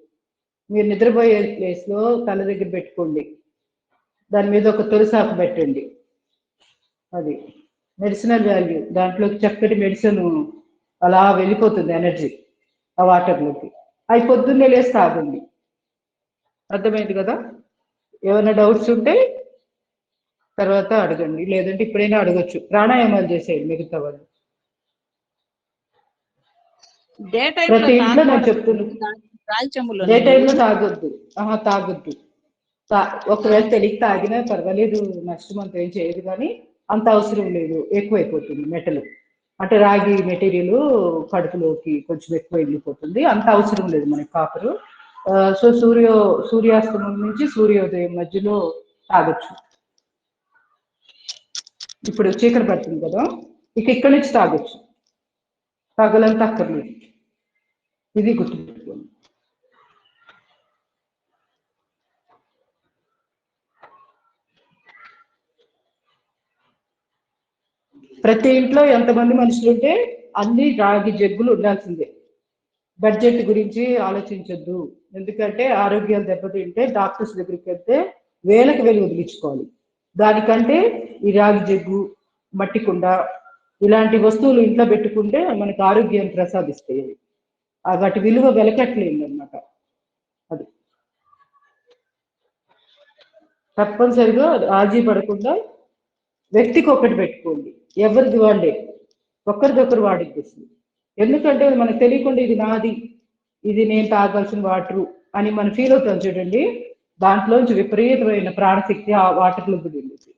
మీరు నిద్రపోయే ప్లేస్లో తల దగ్గర పెట్టుకోండి, దాని మీద ఒక తులసాకు పెట్టండి. అది మెడిసినల్ వాల్యూ, దాంట్లోకి చక్కటి మెడిసిన్ అలా వెళ్ళిపోతుంది ఎనర్జీ ఆ వాటర్లోకి. అవి పొద్దున్నే లేసి తాగండి. అర్థమైంది కదా? ఏమైనా డౌట్స్ ఉంటే తర్వాత అడగండి, లేదంటే ఇప్పుడైనా అడగచ్చు. ప్రాణాయామాలు చేసేయండి మిగతా వాళ్ళు. ప్రతి ఇంట్లో నేను చెప్తున్నాను, డే టైంలో తాగొద్దు. తాగొద్దు. ఒకవేళ తెలియక తాగినా పర్వాలేదు, నష్టం అంత ఏం చేయదు, కానీ అంత అవసరం లేదు, ఎక్కువైపోతుంది మెటల్. అంటే రాగి మెటీరియల్ కడుపులోకి కొంచెం ఎక్కువ వెళ్ళిపోతుంది, అంత అవసరం లేదు మనకి కాపరు. సో సూర్యాస్తమం నుంచి సూర్యోదయం మధ్యలో తాగొచ్చు. ఇప్పుడు చీకటి పడుతుంది కదా, ఇక్కడి నుంచి తాగొచ్చు, పగలంతా అక్కర్లేదు. ఇది గుర్తుపెట్టుకోండి. ప్రతి ఇంట్లో ఎంతమంది మనుషులు ఉంటే అన్ని రాగి జగ్గులు ఉండాల్సిందే. బడ్జెట్ గురించి ఆలోచించొద్దు, ఎందుకంటే ఆరోగ్యాలు దెబ్బతింటే డాక్టర్స్ దగ్గరికి వెళ్తే వేలకు వేలు వదిలించుకోవాలి. దానికంటే ఈ రాగి జగ్గు, మట్టి కుండ ఇలాంటి వస్తువులు ఇంట్లో పెట్టుకుంటే మనకు ఆరోగ్యాన్ని ప్రసాదిస్తాయి. వాటి విలువ వెలకట్లేదు అన్నమాట. అది తప్పనిసరిగా రాజీ పడకుండా వ్యక్తికి ఒకటి పెట్టుకోండి, ఎవరిది వాళ్ళే, ఒకరిదొకరు వాడిస్తుంది. ఎందుకంటే మనకు తెలియకుండా ఇది నాది, ఇది నేను తాగాల్సిన వాటరు అని మనం ఫీల్ అవుతాం చూడండి, దాంట్లోంచి విపరీతమైన ప్రాణశక్తి ఆ వాటర్లో దిగుతుంది.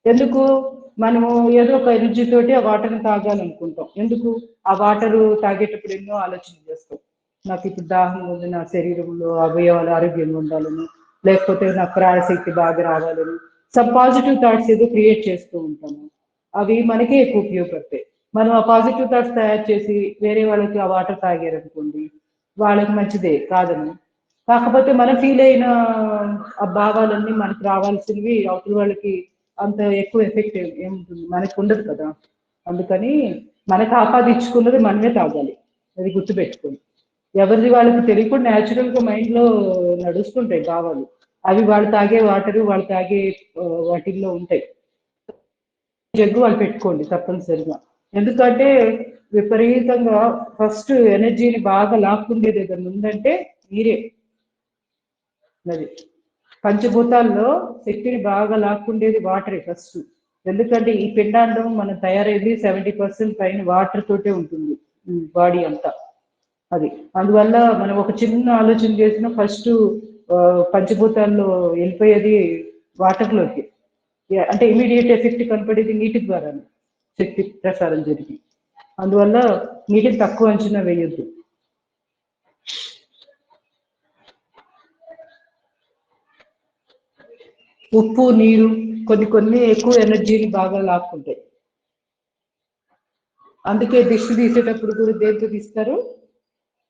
ఎందుకు? మనము ఏదో ఒక ఎనర్జీ తోటి ఆ వాటర్ని తాగాలనుకుంటాం. ఎందుకు? ఆ వాటరు తాగేటప్పుడు ఎన్నో ఆలోచన చేస్తాం. నాకు ఇప్పుడు దాహం ఉంది, నా శరీరంలో అవయవాలు ఆరోగ్యంగా ఉండాలని, లేకపోతే నాకు ప్రాణశక్తి బాగా రావాలని, సమ్ పాజిటివ్ థాట్స్ ఏదో క్రియేట్ చేస్తూ ఉంటాము. అవి మనకే ఎక్కువ ఉపయోగపడతాయి. మనం ఆ పాజిటివ్ థాట్స్ తయారు చేసి వేరే వాళ్ళకి ఆ వాటర్ తాగారనుకోండి, వాళ్ళకి మంచిదే కాదని, కాకపోతే మనం ఫీల్ అయిన ఆ భావాలన్నీ మనకు రావాల్సినవి అవతల వాళ్ళకి అంత ఎక్కువ ఎఫెక్ట్ ఏముంటుంది, మనకు ఉండదు కదా. అందుకని మనకు ఆపాదించుకున్నది మనమే తాగాలి, అది గుర్తుపెట్టుకోండి. ఎవరిది వాళ్ళకి తెలియకుండా న్యాచురల్ గా మైండ్ లో నడుస్తుంటాయి భావాలు, అవి వాళ్ళు తాగే వాటరు వాళ్ళు తాగే వాటిల్లో ఉంటాయి. జగ్గు వాళ్ళు పెట్టుకోండి తప్పనిసరిగా. ఎందుకంటే విపరీతంగా ఫస్ట్ ఎనర్జీని బాగా లాక్కుండేది ఏదైనా ఉందంటే మీరే. అది పంచభూతాల్లో శక్తిని బాగా లాక్కుండేది వాటరే ఫస్ట్. ఎందుకంటే ఈ పిండాండం మనం తయారైంది 70% పైన వాటర్ తోటే ఉంటుంది బాడీ అంతా. అది అందువల్ల మనం ఒక చిన్న ఆలోచన చేసినా ఫస్ట్ పంచభూతాల్లో వెళ్ళిపోయేది వాటర్లోకి. అంటే ఇమీడియట్ ఎఫెక్ట్ కనపడేది నీటి ద్వారా శక్తి ప్రసారం జరిగి. అందువల్ల నీటిని తక్కువ అంచనా వేయొద్దు. ఉప్పు నీరు కొన్ని ఎక్కువ ఎనర్జీని బాగా లాక్కుంటాయి. అందుకే దిష్టి తీసేటప్పుడు కూడా దేంతో తీస్తారు?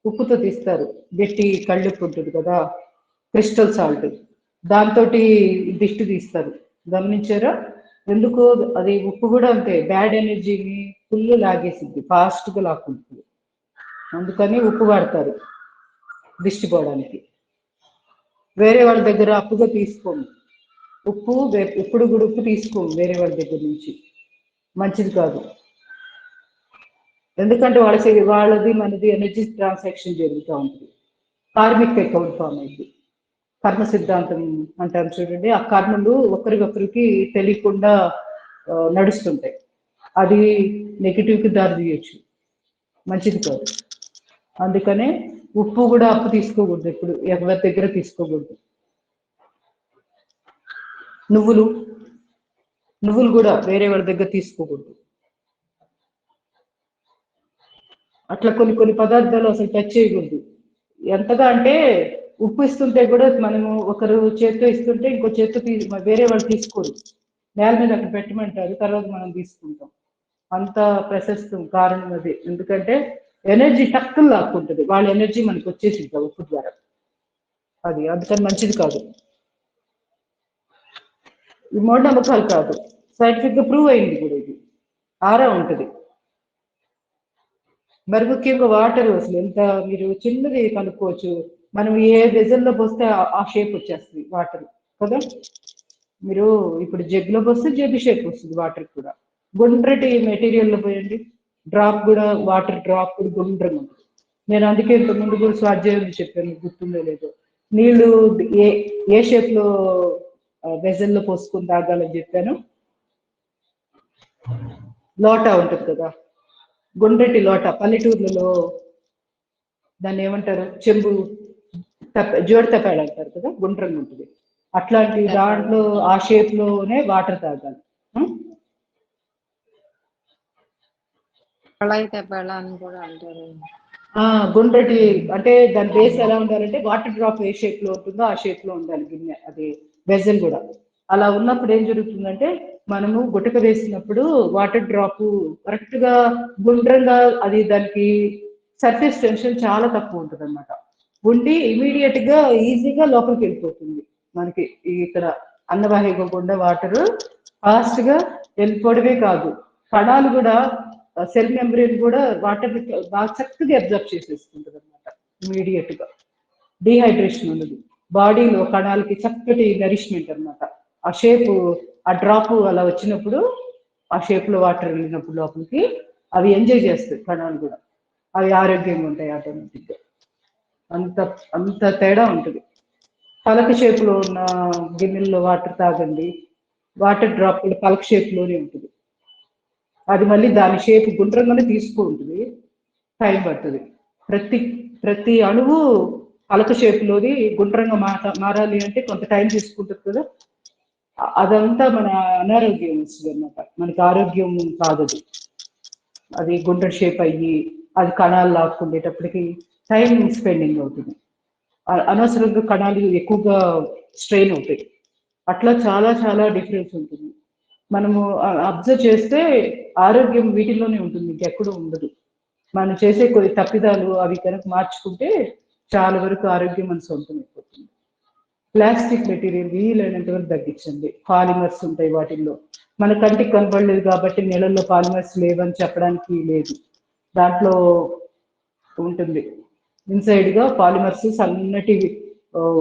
ఉప్పుతో తీస్తారు. గట్టి కళ్ళుప్పు ఉంటుంది కదా, క్రిస్టల్ సాల్ట్, దాంతో దిష్టి తీస్తారు. గమనించారా? ఎందుకు? అది ఉప్పు కూడా అంతే, బ్యాడ్ ఎనర్జీని ఫుల్ లాగేసింది, ఫాస్ట్గా లాక్కుంటుంది. అందుకని ఉప్పు వాడతారు దిష్టి పోవడానికి. వేరే వాళ్ళ దగ్గర అప్పుగా తీసుకోము ఉప్పు, ఎప్పుడు కూడా ఉప్పు తీసుకోము వేరే వాళ్ళ దగ్గర నుంచి, మంచిది కాదు. ఎందుకంటే వాళ్ళది మనది ఎనర్జీ ట్రాన్సాక్షన్ జరుగుతూ ఉంటుంది. కార్మిక్ అకౌంట్ ఫామ్ అయింది. కర్మ సిద్ధాంతం అంటారు చూడండి, ఆ కర్మలు ఒకరికొకరికి తెలియకుండా నడుస్తుంటాయి. అది నెగిటివ్కి దారి తీయచ్చు, మంచిది కాదు. అందుకనే ఉప్పు కూడా అప్పు తీసుకోకూడదు, ఎప్పుడు ఎవరి దగ్గర తీసుకోకూడదు. నువ్వులు కూడా వేరే వాళ్ళ దగ్గర తీసుకోకూడదు. అట్లా కొన్ని పదార్థాలు అసలు టచ్ చేయకూడదు. ఎంతగా అంటే ఉప్పు ఇస్తుంటే కూడా మనము ఒకరు చేతితో ఇస్తుంటే ఇంకో చేతితో వేరే వాళ్ళు తీసుకోరు, నేల మీద అక్కడ పెట్టమంటారు, తర్వాత మనం తీసుకుంటాం. అంత ప్రశస్తం కారణం అది. ఎందుకంటే ఎనర్జీ టక్కులు లాక్కుంటుంది, వాళ్ళ ఎనర్జీ మనకు వచ్చేసింది ఉప్పు ద్వారా. అది అందుకని మంచిది కాదు. ఈ మూఢనమ్మకాలు కాదు, సైంటిఫిక్ గా ప్రూవ్ అయింది కూడా. ఇది ఆరా ఉంటుంది. మరి ముఖ్యంగా వాటర్ అసలు ఎంత మీరు చిన్నది కనుక్కోవచ్చు, మనం ఏ వెజల్లో పోస్తే ఆ షేప్ వచ్చేస్తుంది వాటర్ కదా. మీరు ఇప్పుడు జగ్లో పోస్తే జగ్ షేప్ వస్తుంది వాటర్ కూడా. గుండ్రటి మెటీరియల్లో పోయండి, డ్రాప్ కూడా వాటర్ డ్రాప్ కూడా గుండ్రంగా ఉంటుంది. నేను అందుకే ఇంతకుముందు కూడా స్వాధ్యాయం చెప్పాను, గుర్తుందో లేదో. నీళ్లు ఏ షేప్ లో వెజల్లో పోసుకొని తాగాలని చెప్పాను. లోటా ఉంటుంది కదా, గుండ్రటి లోట, పల్లెటూర్లలో దాన్ని ఏమంటారు, చెంబు జోడి తపాడు అంటారు కదా, గుండ్రంగా ఉంటుంది. అట్లాంటి దాంట్లో ఆ షేప్ లోనే వాటర్ తాగాలి. గుండ్రటి అంటే దాని బేస్ ఎలా ఉండాలంటే వాటర్ డ్రాప్ ఏ షేప్ లో ఉంటుందో ఆ షేప్ లో ఉండాలి గిన్నె, అది వెజల్ కూడా. అలా ఉన్నప్పుడు ఏం జరుగుతుందంటే మనము గుటక వేసినప్పుడు వాటర్ డ్రాప్ కరెక్ట్ గా గుండ్రంగా, అది దానికి సర్ఫేస్ టెన్షన్ చాలా తక్కువ ఉంటుంది అనమాట, ఉండి ఇమీడియట్ గా ఈజీగా లోపలికి వెళ్ళిపోతుంది. మనకి ఇక్కడ అన్నవాహిక గుండా వాటర్ ఫాస్ట్ గా వెళ్ళిపోవడమే కాదు, కణాలు కూడా, సెల్ మెంబ్రెయిన్ కూడా వాటర్ బాగా చక్కగా అబ్జర్వ్ చేసేసుకుంటుంది అనమాట ఇమీడియట్ గా. డీహైడ్రేషన్ ఉన్నది బాడీలో, కణాలకి చక్కటి నరిష్మెంట్ అనమాట. ఆ షేప్, ఆ డ్రాప్ అలా వచ్చినప్పుడు, ఆ షేప్ లో వాటర్ వెళ్ళినప్పుడు లోపలికి అవి ఎంజాయ్ చేస్తాయి కణాలు కూడా, అవి ఆరోగ్యంగా ఉంటాయి ఆటోమేటిక్ గా. అంత తేడా ఉంటుంది. పలక షేప్ లో ఉన్న గిన్నెల్లో వాటర్ తాగండి, వాటర్ డ్రాప్ కూడా పలక షేప్ లోనే ఉంటుంది. అది మళ్ళీ దాని షేప్ గుండ్రంగానే తీసుకుంటుంది, టైం పడుతుంది. ప్రతి అణువు పలక షేప్ లోది గుండ్రంగా మారాలి అంటే కొంత టైం తీసుకుంటుంది కదా. అదంతా మన అనారోగ్యం వస్తుంది అన్నమాట, మనకి ఆరోగ్యం కాదు. అది గుండ్ర షేప్ అయ్యి అది కణాలు లాక్కుండేటప్పటికి టైం స్పెండింగ్ అవుతుంది, అనవసరంగా కణాలు ఎక్కువగా స్ట్రెయిన్ అవుతాయి. అట్లా చాలా చాలా డిఫరెన్స్ ఉంటుంది. మనము అబ్జర్వ్ చేస్తే ఆరోగ్యం వీటిల్లోనే ఉంటుంది, ఇంకెక్కడూ ఉండదు. మనం చేసే కొన్ని తప్పిదాలు అవి కనుక మార్చుకుంటే చాలా వరకు ఆరోగ్యం మన సొంతం అయిపోతుంది. ప్లాస్టిక్ మెటీరియల్ వీలైనంత వరకు తగ్గించండి. పాలిమర్స్ ఉంటాయి వాటిల్లో, మన కంటికి కనపడలేదు కాబట్టి నీళ్ళల్లో పాలిమర్స్ లేవని చెప్పడానికి లేదు, దాంట్లో ఉంటుంది. ఇన్సైడ్ గా పాలిమర్స్ సన్నటి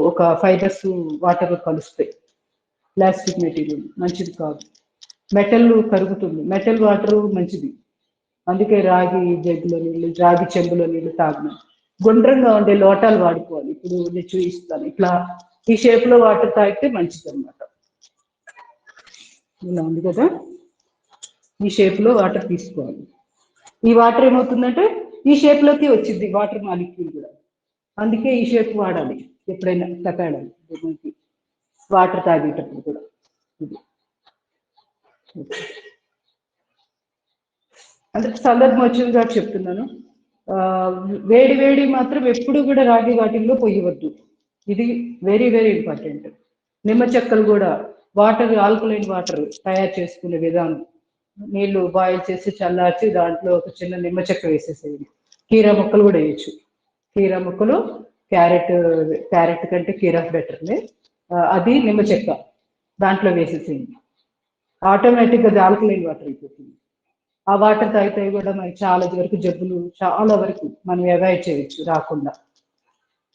ఒక ఫైబర్స్ వాటర్ కలుస్తాయి. ప్లాస్టిక్ మెటీరియల్ మంచిది కాదు. మెటల్ కరుగుతుంది, మెటల్ వాటర్ మంచిది, అందుకే రాగి జగ్గులో నీళ్ళు, రాగి చెంబులో నీళ్ళు తాగను. గుండ్రంగా ఉండే లోటాలు వాడుకోవాలి. ఇప్పుడు నేను చూపిస్తాను, ఇట్లా ఈ షేప్ లో వాటర్ తాగితే మంచిది అనమాట. ఇలా ఉంది కదా, ఈ షేప్ లో వాటర్ తీసుకోవాలి. ఈ వాటర్ ఏమవుతుందంటే ఈ షేప్ లోకి వచ్చింది వాటర్ మాలిక్యూల్ కూడా, అందుకే ఈ షేప్ వాడాలి ఎప్పుడైనా తప్పాడాలి వాటర్ తాగేటప్పుడు కూడా. ఇది అంటే సందర్భం వచ్చింది కాబట్టి చెప్తున్నాను. వేడి వేడి మాత్రం ఎప్పుడు కూడా రాగి వాటిల్లో పోయవద్దు, ఇది వెరీ వెరీ ఇంపార్టెంట్. నిమ్మ చెక్కలు కూడా వాటర్, ఆల్కలైన్ వాటర్ తయారు చేసుకునే విధానం, నీళ్లు బాయిల్ చేసి చల్లార్చి దాంట్లో ఒక చిన్న నిమ్మ చెక్క వేసేసేది. కీరా ముక్కలు కూడా వేయచ్చు, కీరా ముక్కలు, క్యారెట్ కంటే కీరా బెటర్లే, అది నిమ్మ చెక్క దాంట్లో వేసేసేయండి. ఆటోమేటిక్గా అది ఆల్కలైన్ వాటర్ అయిపోతుంది. ఆ వాటర్ తాగితే కూడా మనకి చాలా వరకు జబ్బులు చాలా వరకు మనం అవాయిడ్ చేయొచ్చు రాకుండా.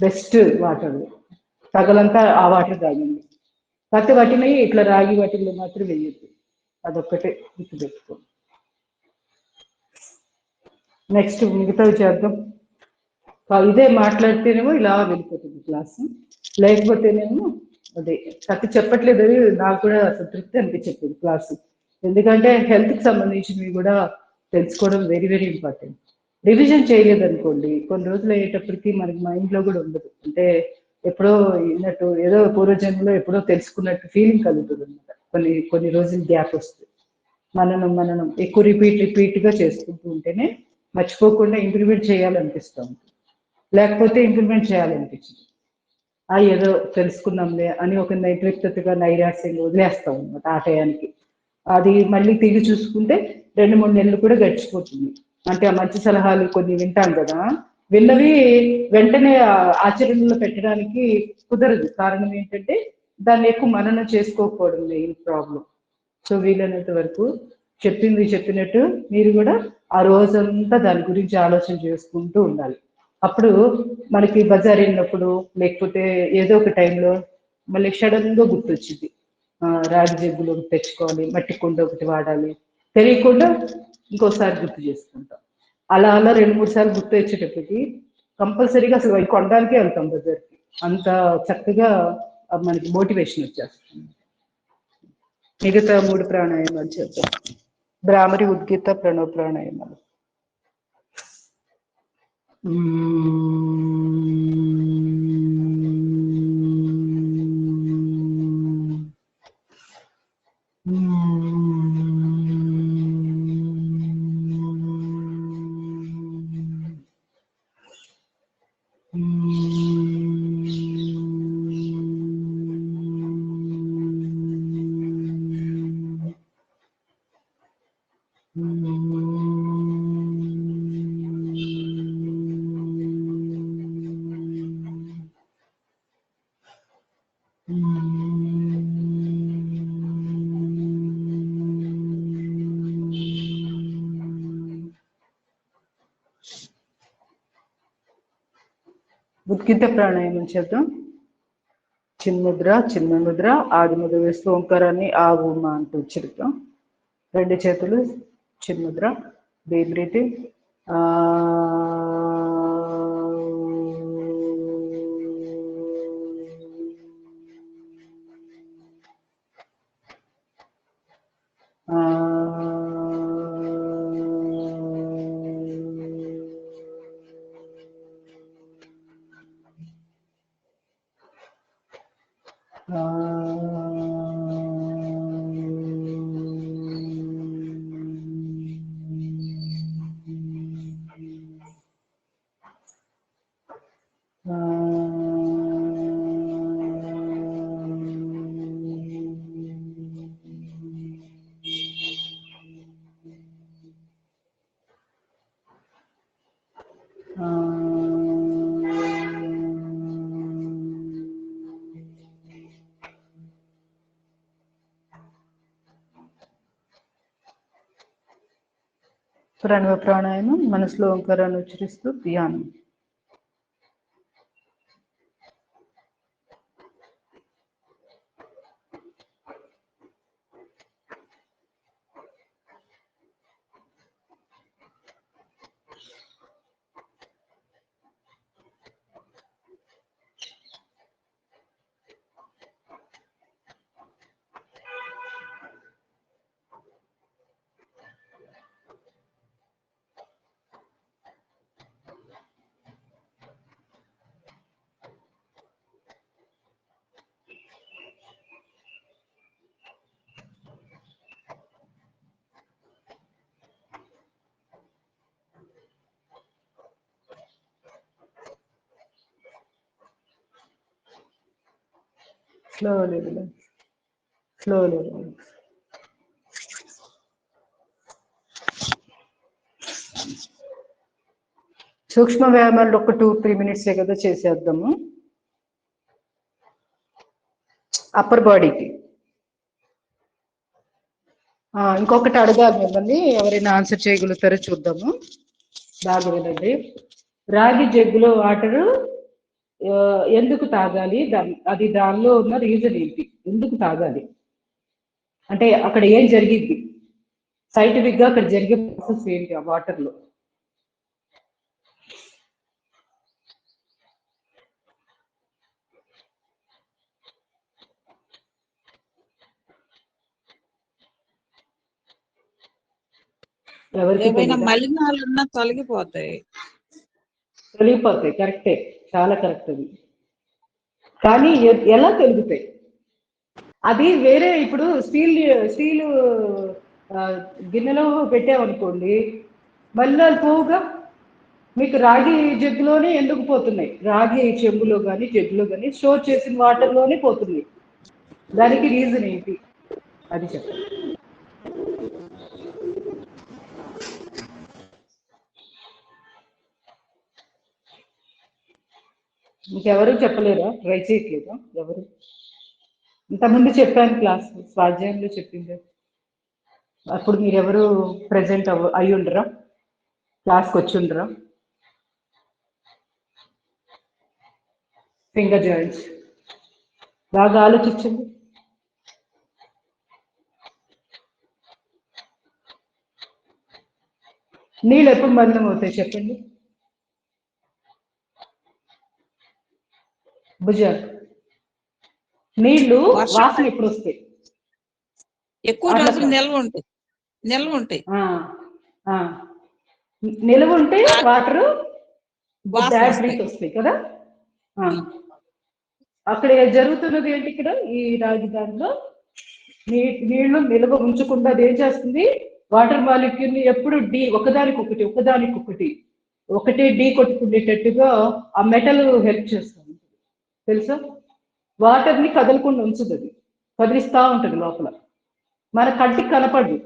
బెస్ట్ వాటర్ తగలంతా ఆ వాటర్ తాగండి. కాకపోతే వాటిని ఇట్లా రాగి వాటిల్లో మాత్రం వేయద్దు, అదొక్కటే గుర్తుపెట్టుకోండి. నెక్స్ట్ మిగతావి చేద్దాం. ఇదే మాట్లాడితేనేమో ఇలా వెళ్ళిపోతుంది క్లాసు, లేకపోతేనేమో అదే కథ చెప్పట్లేదు, అది నాకు కూడా సంతృప్తి అనిపించట్లేదు క్లాసు. ఎందుకంటే హెల్త్కి సంబంధించినవి కూడా తెలుసుకోవడం వెరీ వెరీ ఇంపార్టెంట్. రివిజన్ చేయలేదు అనుకోండి, కొన్ని రోజులు అయ్యేటప్పటికి మనకి మైండ్లో కూడా ఉండదు, అంటే ఎప్పుడో విన్నట్టు, ఏదో పూర్వజన్మలో ఎప్పుడో తెలుసుకున్నట్టు ఫీలింగ్ కలుగుతుంది అనమాట. కొన్ని రోజులు గ్యాప్ వస్తుంది. మనం ఎక్కువ రిపీట్గా చేసుకుంటూ ఉంటేనే మర్చిపోకుండా ఇంప్లిమెంట్ చేయాలనిపిస్తాం, లేకపోతే ఇంప్లిమెంట్ చేయాలనిపించదు. ఏదో తెలుసుకున్నాంలే అని ఒక నైతికతగా నైరాశ్యంగా వదిలేస్తాం అనమాట ఆ టయానికి. అది మళ్ళీ తిరిగి చూసుకుంటే 2-3 నెలలు కూడా గడిచిపోతుంది. అంటే ఆ మంచి సలహాలు కొన్ని వింటాం కదా, విన్నవి వెంటనే ఆచరణలో పెట్టడానికి కుదరదు. కారణం ఏంటంటే దాన్ని ఎక్కువ మననం చేసుకోకపోవడం మెయిన్ ప్రాబ్లం. సో వీలైనంత వరకు చెప్పింది చెప్పినట్టు మీరు కూడా ఆ రోజంతా దాని గురించి ఆలోచన చేసుకుంటూ ఉండాలి. అప్పుడు మనకి బజార్ వెళ్ళినప్పుడు లేకపోతే ఏదో ఒక టైంలో మళ్ళీ సడన్గా గుర్తొచ్చింది, రాగి జగ్గులు ఒకటి తెచ్చుకోవాలి, మట్టి కుండ ఒకటి వాడాలి, తెలియకుండా ఇంకోసారి గుర్తు చేసుకుంటాం. అలా 2-3 సార్లు గుర్తు వచ్చేటప్పటికి కంపల్సరీగా అసలు అవి కొనడానికే వెళ్తాం బజార్కి, అంత చక్కగా మనకి మోటివేషన్ వచ్చేస్తుంది. మిగతా 3 ప్రాణాయామాలు చేద్దాం. భ్రామరి, ఉద్గీత, ప్రణవ ప్రాణాయామాలు. ఉద్గీత ప్రాణాయామం చేద్దాం. చిన్ముద్ర, చిన్న ముద్ర, ఆది ముద్ర వేస్తూ ఓంకారాన్ని ఆ ఊమా అంటూ ఉచ్చరిద్దాం. 2 చేతులు చిన్ముద్ర, డీప్ బ్రీతింగ్. ప్రణవ ప్రాణాయామం, మనసులో ఓంకారాన్ని ఉచ్చరిస్తూ ధ్యానం. Slowly relax. Slowly relax. సూక్ష్మ వ్యాయామాలు ఒక 2-3 మినిట్సే కదా చేసేద్దాము. అప్పర్ బాడీకి ఇంకొకటి అడగాలి మిమ్మల్ని, ఎవరైనా ఆన్సర్ చేయగలుగుతారో చూద్దాము. బాగా వినండి. రాగి జగ్గులో వాటరు ఎందుకు తాగాలి, అది దానిలో ఉన్న రీజన్ ఏంటి, ఎందుకు తాగాలి అంటే అక్కడ ఏం జరిగింది, సైంటిఫిక్ గా అక్కడ జరిగే ప్రాసెస్ ఏంటి ఆ వాటర్ లో? ఏవైనా మలినాలు ఉన్నా తొలగిపోతాయి. కరెక్టే, చాలా కరెక్ట్. అది కానీ ఎలా తొలుగుతాయి? అది వేరే, ఇప్పుడు స్టీల్ గిన్నెలో పెట్టామనుకోండి, మలినాలు పోవుగా. మీకు రాగి జగ్గులోనే ఎందుకు పోతున్నాయి? రాగి చెంబులో కానీ జగ్గులో కానీ స్టోర్ చేసిన వాటర్లోనే పోతున్నాయి. దానికి రీజన్ ఏంటి అది చెప్పండి. ఇంకెవరు చెప్పలేరా? ట్రై చేయట్లేదా ఎవరు? ఇంతకుముందు చెప్పాను క్లాస్ స్వాధ్యాయంలో చెప్పింది, అప్పుడు మీరెవరు ప్రెజెంట్ అయి ఉండరా? క్లాస్కి వచ్చి ఉండరా? ఫింగర్ జాయింట్స్ బాగా ఆలోచించండి. నీళ్ళు ఎప్పుడు మలినం అవుతాయి చెప్పండి? భుజ నీళ్లు వాసన ఎప్పుడు వస్తాయి? ఎక్కువ రోజులు నిల్వ ఉంటాయి. నిల్వ ఉంటే వాటర్ వస్తాయి కదా. అక్కడ జరుగుతున్నది ఏంటి? ఇక్కడ ఈ రాగి దాంట్లో నీళ్లు నిల్వ ఉంచకుండా అది ఏం చేస్తుంది, వాటర్ మాలిక్యూల్ ని ఎప్పుడు ఒకటే ఢీ కొట్టుకునేటట్టుగా ఆ మెటల్ హెల్ప్ చేస్తుంది తెలుసా. వాటర్ ని కదలకుండా ఉంచుతుంది, అది కదిలిస్తా ఉంటుంది లోపల. మన కంటికి కనపడదు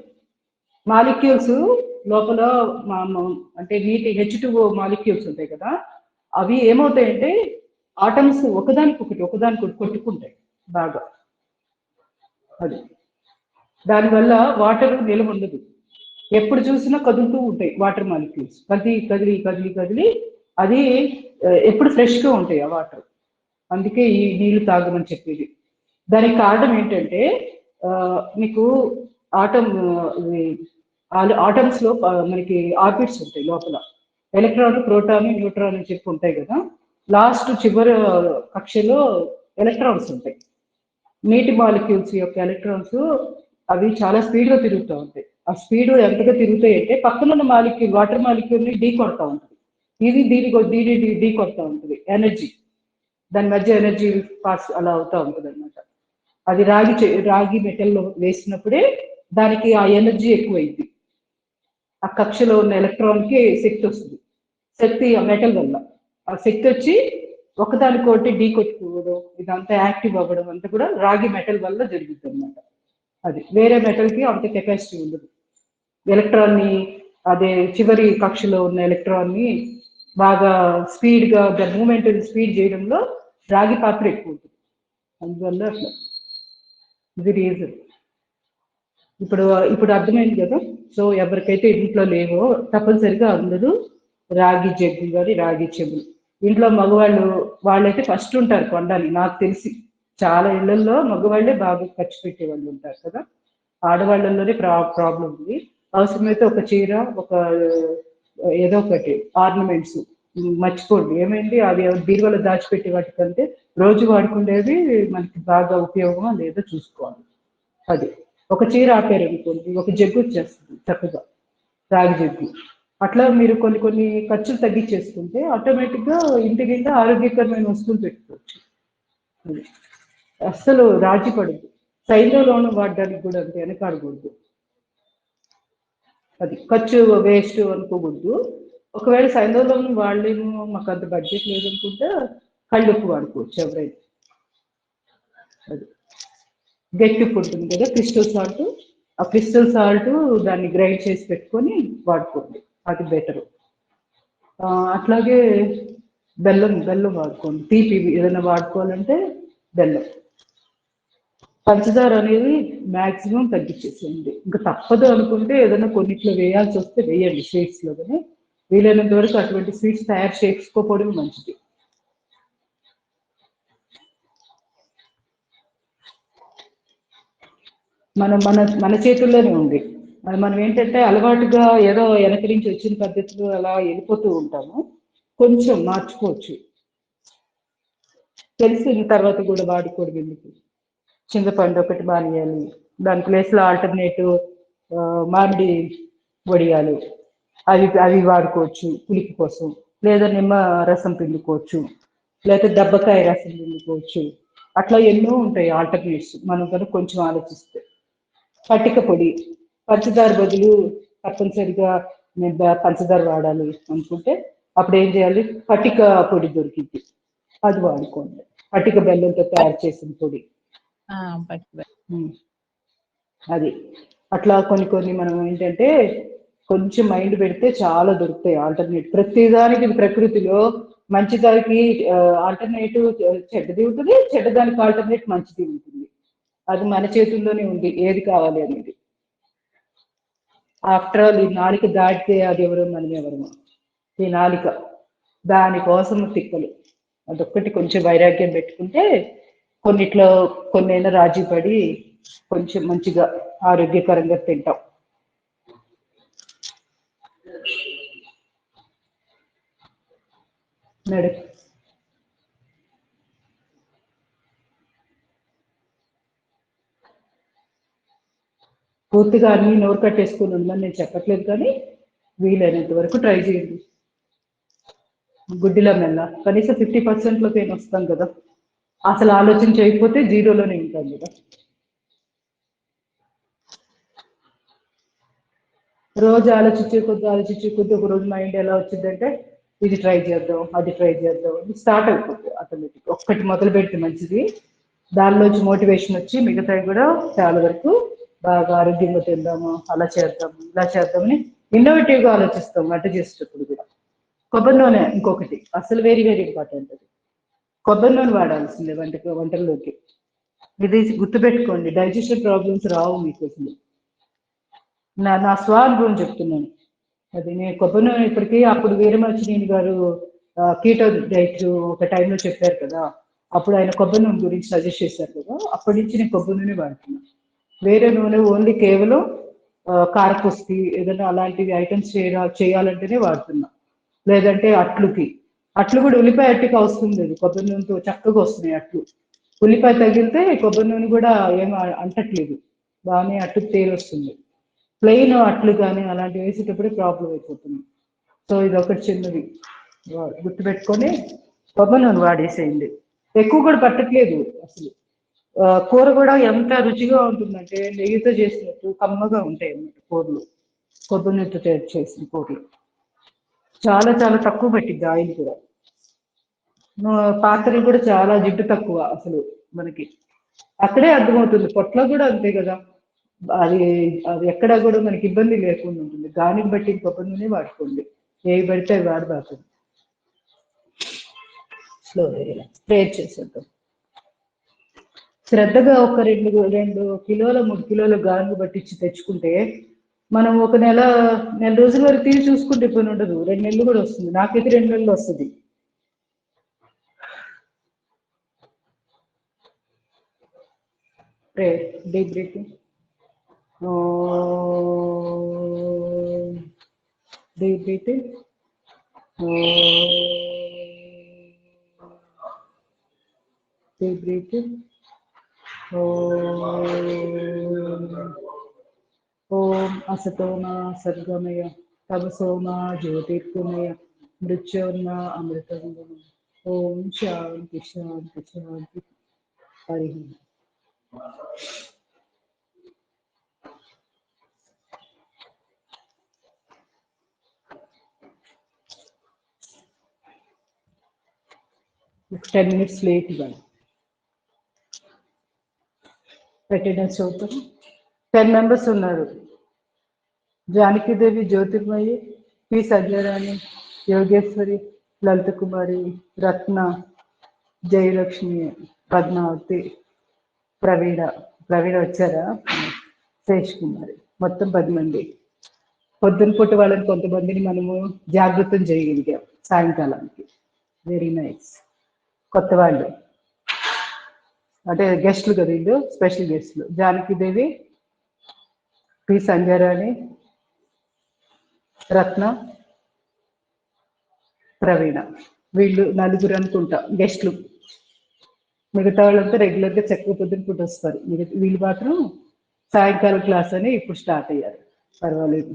మాలిక్యూల్స్ లోపల, అంటే నీటి H2O మాలిక్యూల్స్ ఉంటాయి కదా, అవి ఏమవుతాయంటే ఆటమ్స్ ఒకదానికొకటి కొట్టుకుంటాయి బాగా. అది దానివల్ల వాటర్ నిల్వ ఉండదు, ఎప్పుడు చూసినా కదులుతూ ఉంటాయి వాటర్ మాలిక్యూల్స్, కదిలి అది ఎప్పుడు ఫ్రెష్గా ఉంటాయి ఆ వాటర్. అందుకే ఈ నీళ్లు తాగమని చెప్పేది. దానికి కారణం ఏంటంటే మీకు ఆటమ్స్ లో మనకి ఆర్బిట్స్ ఉంటాయి లోపల, ఎలక్ట్రాన్, ప్రోటాన్, న్యూట్రాన్ అని చెప్పి ఉంటాయి కదా. లాస్ట్ చివరి కక్షలో ఎలక్ట్రాన్స్ ఉంటాయి. నీటి మాలిక్యూల్స్ యొక్క ఎలక్ట్రాన్స్ అవి చాలా స్పీడ్ గా తిరుగుతూ ఉంటాయి. ఆ స్పీడ్ ఎంతగా తిరుగుతాయి అంటే పక్కనున్న మాలిక్యూల్, వాటర్ మాలిక్యూల్ ని ఢీ కొడతా ఉంటుంది, ఇది దీని ఢీ కొడతా ఉంటుంది. ఎనర్జీ, దాని మధ్య ఎనర్జీ పాస్ అలా అవుతూ ఉంటుంది అనమాట. అది రాగి మెటల్లో వేసినప్పుడే దానికి ఆ ఎనర్జీ ఎక్కువైంది. ఆ కక్షలో ఉన్న ఎలక్ట్రాన్ కి శక్తి వస్తుంది. శక్తి ఆ మెటల్ వల్ల ఆ శక్తి వచ్చి ఒకదానికోటి ఢీ కొట్టుకోవడం, ఇదంతా యాక్టివ్ అవ్వడం అంతా కూడా రాగి మెటల్ వల్ల జరుగుతుంది అనమాట. అది వేరే మెటల్ కి అంత కెపాసిటీ ఉండదు. ఎలక్ట్రాన్ ని, అదే చివరి కక్షలో ఉన్న ఎలక్ట్రాన్ ని బాగా స్పీడ్ గా దాని మూమెంట్ స్పీడ్ చేయడంలో రాగి పాత్ర ఎక్కువ ఉంటుంది. అందువల్ల అట్లా ఇది రీజన్. ఇప్పుడు ఇప్పుడు అర్థమైంది కదా. సో ఎవరికైతే ఇంట్లో లేవో తప్పనిసరిగా అందరూ రాగి జగ్గు కానీ రాగి చెంబు. ఇంట్లో మగవాళ్ళు వాళ్ళైతే ఫస్ట్ ఉంటారు కొండాలి. నాకు తెలిసి చాలా ఇళ్లలో మగవాళ్ళే బాగా ఖర్చు పెట్టే వాళ్ళు ఉంటారు కదా. ఆడవాళ్ళలోనే ప్రాబ్లం ఉంది. అవసరమైతే ఒక చీర, ఒక ఏదో ఒకటి ఆర్నమెంట్స్ మర్చిపోండి. ఏమైంది అది బీరువాలో దాచిపెట్టే వాటికంటే రోజు వాడుకునేది మనకి బాగా ఉపయోగమా లేదో చూసుకోవాలి. అది ఒక చీర ఆపారు అనుకోండి, ఒక జగ్గు వచ్చేస్తుంది చక్కగా, రాగి జగ్గు. అట్లా మీరు కొన్ని కొన్ని ఖర్చులు తగ్గించేసుకుంటే ఆటోమేటిక్గా ఇంటి నిండా ఆరోగ్యకరమైన వస్తువులు పెట్టుకోవచ్చు. అది అస్సలు రాజీ పడదు. సైన్యంలోనూ వాడడానికి కూడా అంతే వెనకాడకూడదు. అది ఖర్చు వేస్ట్ అనుకోకూడదు. ఒకవేళ సైన్యంలోనూ వాళ్ళేమో మాకు అంత బడ్జెట్ లేదనుకుంటే కళ్ళుప్పు వాడుకోవచ్చు ఎవరైనా. అది గట్టి ఉప్పు ఉంటుంది కదా, క్రిస్టల్ సాల్ట్. ఆ క్రిస్టల్ సాల్ట్ దాన్ని గ్రైండ్ చేసి పెట్టుకొని వాడుకోండి, అది బెటరు. అట్లాగే బెల్లం వాడుకోండి. తీపి ఏదైనా వాడుకోవాలంటే బెల్లం. పంచదార అనేది మ్యాక్సిమం తగ్గించేసేయండి. ఇంకా తప్పదు అనుకుంటే ఏదైనా కొన్నిట్లో వేయాల్సి వస్తే వేయండి స్వీట్స్లో. కానీ వీలైనంత వరకు అటువంటి స్వీట్స్ తయారు చేసుకోకపోవడం మంచిది. మన చేతుల్లోనే ఉంది. మనం ఏంటంటే అలవాటుగా ఏదో వెనక నుంచి వచ్చిన పద్ధతిలో అలా వెళ్ళిపోతూ ఉంటాము. కొంచెం మార్చుకోవచ్చు. తెలిసిన తర్వాత కూడా వాడుకోవడం ఎందుకు. చింతపండు ఒకటి మానేయాలి, దాని ప్లేస్లో ఆల్టర్నేటివ్ మామిడి వడియాలు అవి వాడుకోవచ్చు పులుపు కోసం. లేదా నిమ్మ రసం పిండుకోవచ్చు, లేదా దబ్బకాయ రసం పిండుకోవచ్చు. అట్లా ఎన్నో ఉంటాయి ఆల్టర్నేట్స్ మనం కనుక కొంచెం ఆలోచిస్తే. పటిక పొడి, పంచదార బదులు తప్పనిసరిగా నేను పంచదార వాడాలి అనుకుంటే అప్పుడు ఏం చేయాలి, పటిక పొడి దొరికింది, అది వాడుకోండి. పటిక బెల్లంతో తయారు చేసిన పొడి. అది అట్లా కొన్ని కొన్ని మనం ఏంటంటే కొంచెం మైండ్ పెడితే చాలా దొరుకుతాయి ఆల్టర్నేట్. ప్రతిదానికి ప్రకృతిలో మంచిదానికి ఆల్టర్నేటివ్ చెడ్డది ఉంటుంది, చెడ్డదానికి ఆల్టర్నేట్ మంచిది ఉంటుంది. అది మన చేతుల్లోనే ఉంది ఏది కావాలి అనేది. ఆఫ్టర్ ఆల్ ఈ నాలిక దాటితే అది ఎవరో మనం ఎవరమో. ఈ నాలిక దానికోసం తిక్కలు. అదొక్కటి కొంచెం వైరాగ్యం పెట్టుకుంటే కొన్నిట్లో కొన్నైనా రాజీ పడి కొంచెం మంచిగా ఆరోగ్యకరంగా తింటాం. నడు పూర్తిగా అన్ని నోరు కట్టేసుకుని ఉందని నేను చెప్పట్లేదు, కానీ వీలైనంత వరకు ట్రై చేయండి. గుడ్డిలో మెల్ల కనీసం 50%లోకి వస్తాం కదా. అసలు ఆలోచన చేయకపోతే జీరోలోనే ఉంటాం కదా. రోజు ఆలోచించే కొద్ది ఒక రోజు మైండ్ ఎలా వచ్చిందంటే ఇది ట్రై చేద్దాం, అది ట్రై చేద్దాం, స్టార్ట్ అయిపోతుంది ఆటోమేటిక్. ఒక్కటి మొదలు పెడితే మంచిది, దానిలోంచి మోటివేషన్ వచ్చి మిగతావి కూడా చాలా వరకు బాగా ఆరోగ్యంగా తిందాము, అలా చేద్దాము, ఇలా చేద్దామని ఇన్నోవేటివ్గా ఆలోచిస్తాం వంట చేసేటప్పుడు కూడా. కొబ్బరి నూనె ఇంకొకటి అసలు వెరీ వెరీ ఇంపార్టెంట్. అది కొబ్బరి నూనె వాడాల్సిందే వంటల్లోకి. ఇది గుర్తుపెట్టుకోండి, డైజెషన్ ప్రాబ్లమ్స్ రావు మీకు అసలు. నా స్వానుభవం చెప్తున్నాను. అది నేను కొబ్బరి నూనె ఇప్పటికీ అప్పుడు వీరమచినేని గారు కీటో డైట్ ఒక టైంలో చెప్పారు కదా, అప్పుడు ఆయన కొబ్బరి నూనె గురించి సజెస్ట్ చేశారు కదా, అప్పటి నుంచి నేను కొబ్బరి నూనె వాడుతున్నాను. వేరే నూనె ఓన్లీ కేవలం కారపూసకి ఏదైనా అలాంటివి ఐటమ్స్ చేయాలంటేనే వాడుతున్నా. లేదంటే అట్లు కూడా ఉల్లిపాయ అట్టుకి వస్తుంది, అది కొబ్బరి నూనెతో చక్కగా వస్తున్నాయి అట్లు. ఉల్లిపాయ తగిలితే కొబ్బరి నూనె కూడా ఏమో అంటట్లేదు, బాగానే అట్టుకు తేలి వస్తుంది. ప్లెయిన్ అట్లు కానీ అలాంటివి వేసేటప్పుడే ప్రాబ్లం అయిపోతుంది. సో ఇది ఒకటి చిన్నది గుర్తుపెట్టుకొని కొబ్బరి నూనె వాడేసేయండి. ఎక్కువ కూడా పట్టట్లేదు అసలు. కూర కూడా ఎంత రుచిగా ఉంటుందంటే నెయ్యితో చేసినట్టు కమ్మగా ఉంటాయి అన్నమాట కూరలు. కొబ్బరి నూనెతో తయారు చేసిన కూరలు చాలా చాలా తక్కువ పట్టిద్ది ఆయిల్ కూడా. పాత్రలు కూడా చాలా జిడ్డు తక్కువ అసలు మనకి. అక్కడే అర్థమవుతుంది, పొట్లో కూడా అంతే కదా. అది అది ఎక్కడా కూడా మనకి ఇబ్బంది లేకుండా ఉంటుంది. దానికి బట్టి కొబ్బరి నూనె వాడుకోండి, ఏవి పడితే అవి వాడబాకండి. స్లో స్ప్రే చేసేద్దాం. శ్రద్ధగా ఒక 2 కిలోల 3 కిలోల గానుగ పట్టించి తెచ్చుకుంటే మనం ఒక నెల రోజుల వరకు తీసి చూసుకుంటే పని ఉండదు. 2 నెలలు కూడా వస్తుంది. నాకైతే 2 నెలలు వస్తుంది. Deep breathing. Deep breathing. Deep breathing. ఓం అసతోమ సద్గమయ తమసోమ జ్యోతిర్గమయ మృత్యోర్మ అమృతంగమ. ఓం శాంతి శాంతి శాంతి. హరి. ఒక 10 minutes లేట్ ఇవ్వాలి. అటెండెన్స్ అవుతారు. 10 members ఉన్నారు. జానకీదేవి, జ్యోతిర్మయి, పి సంజయరాణి, యోగేశ్వరి, లలిత కుమారి, రత్న, జయలక్ష్మి, పద్మావతి, ప్రవీణ వచ్చారా, శేష్ కుమారి, మొత్తం 10 మంది. పొద్దున పూట వాళ్ళని కొంతమందిని మనము జాగృతం చేయగలిగాం సాయంకాలానికి. Very nice. కొత్త వాళ్ళు అంటే గెస్ట్లు కదా, వీళ్ళు స్పెషల్ గెస్ట్లు. జానకీదేవి, పి సంజయరాణి, రత్న, ప్రవీణ, వీళ్ళు 4 అనుకుంటా గెస్ట్లు. మిగతా వాళ్ళంతా రెగ్యులర్గా చక్కగా పొద్దున పూట వస్తారు. వీళ్ళు మాత్రం సాయంకాలం క్లాస్ అని ఇప్పుడు స్టార్ట్ అయ్యారు. పర్వాలేదు,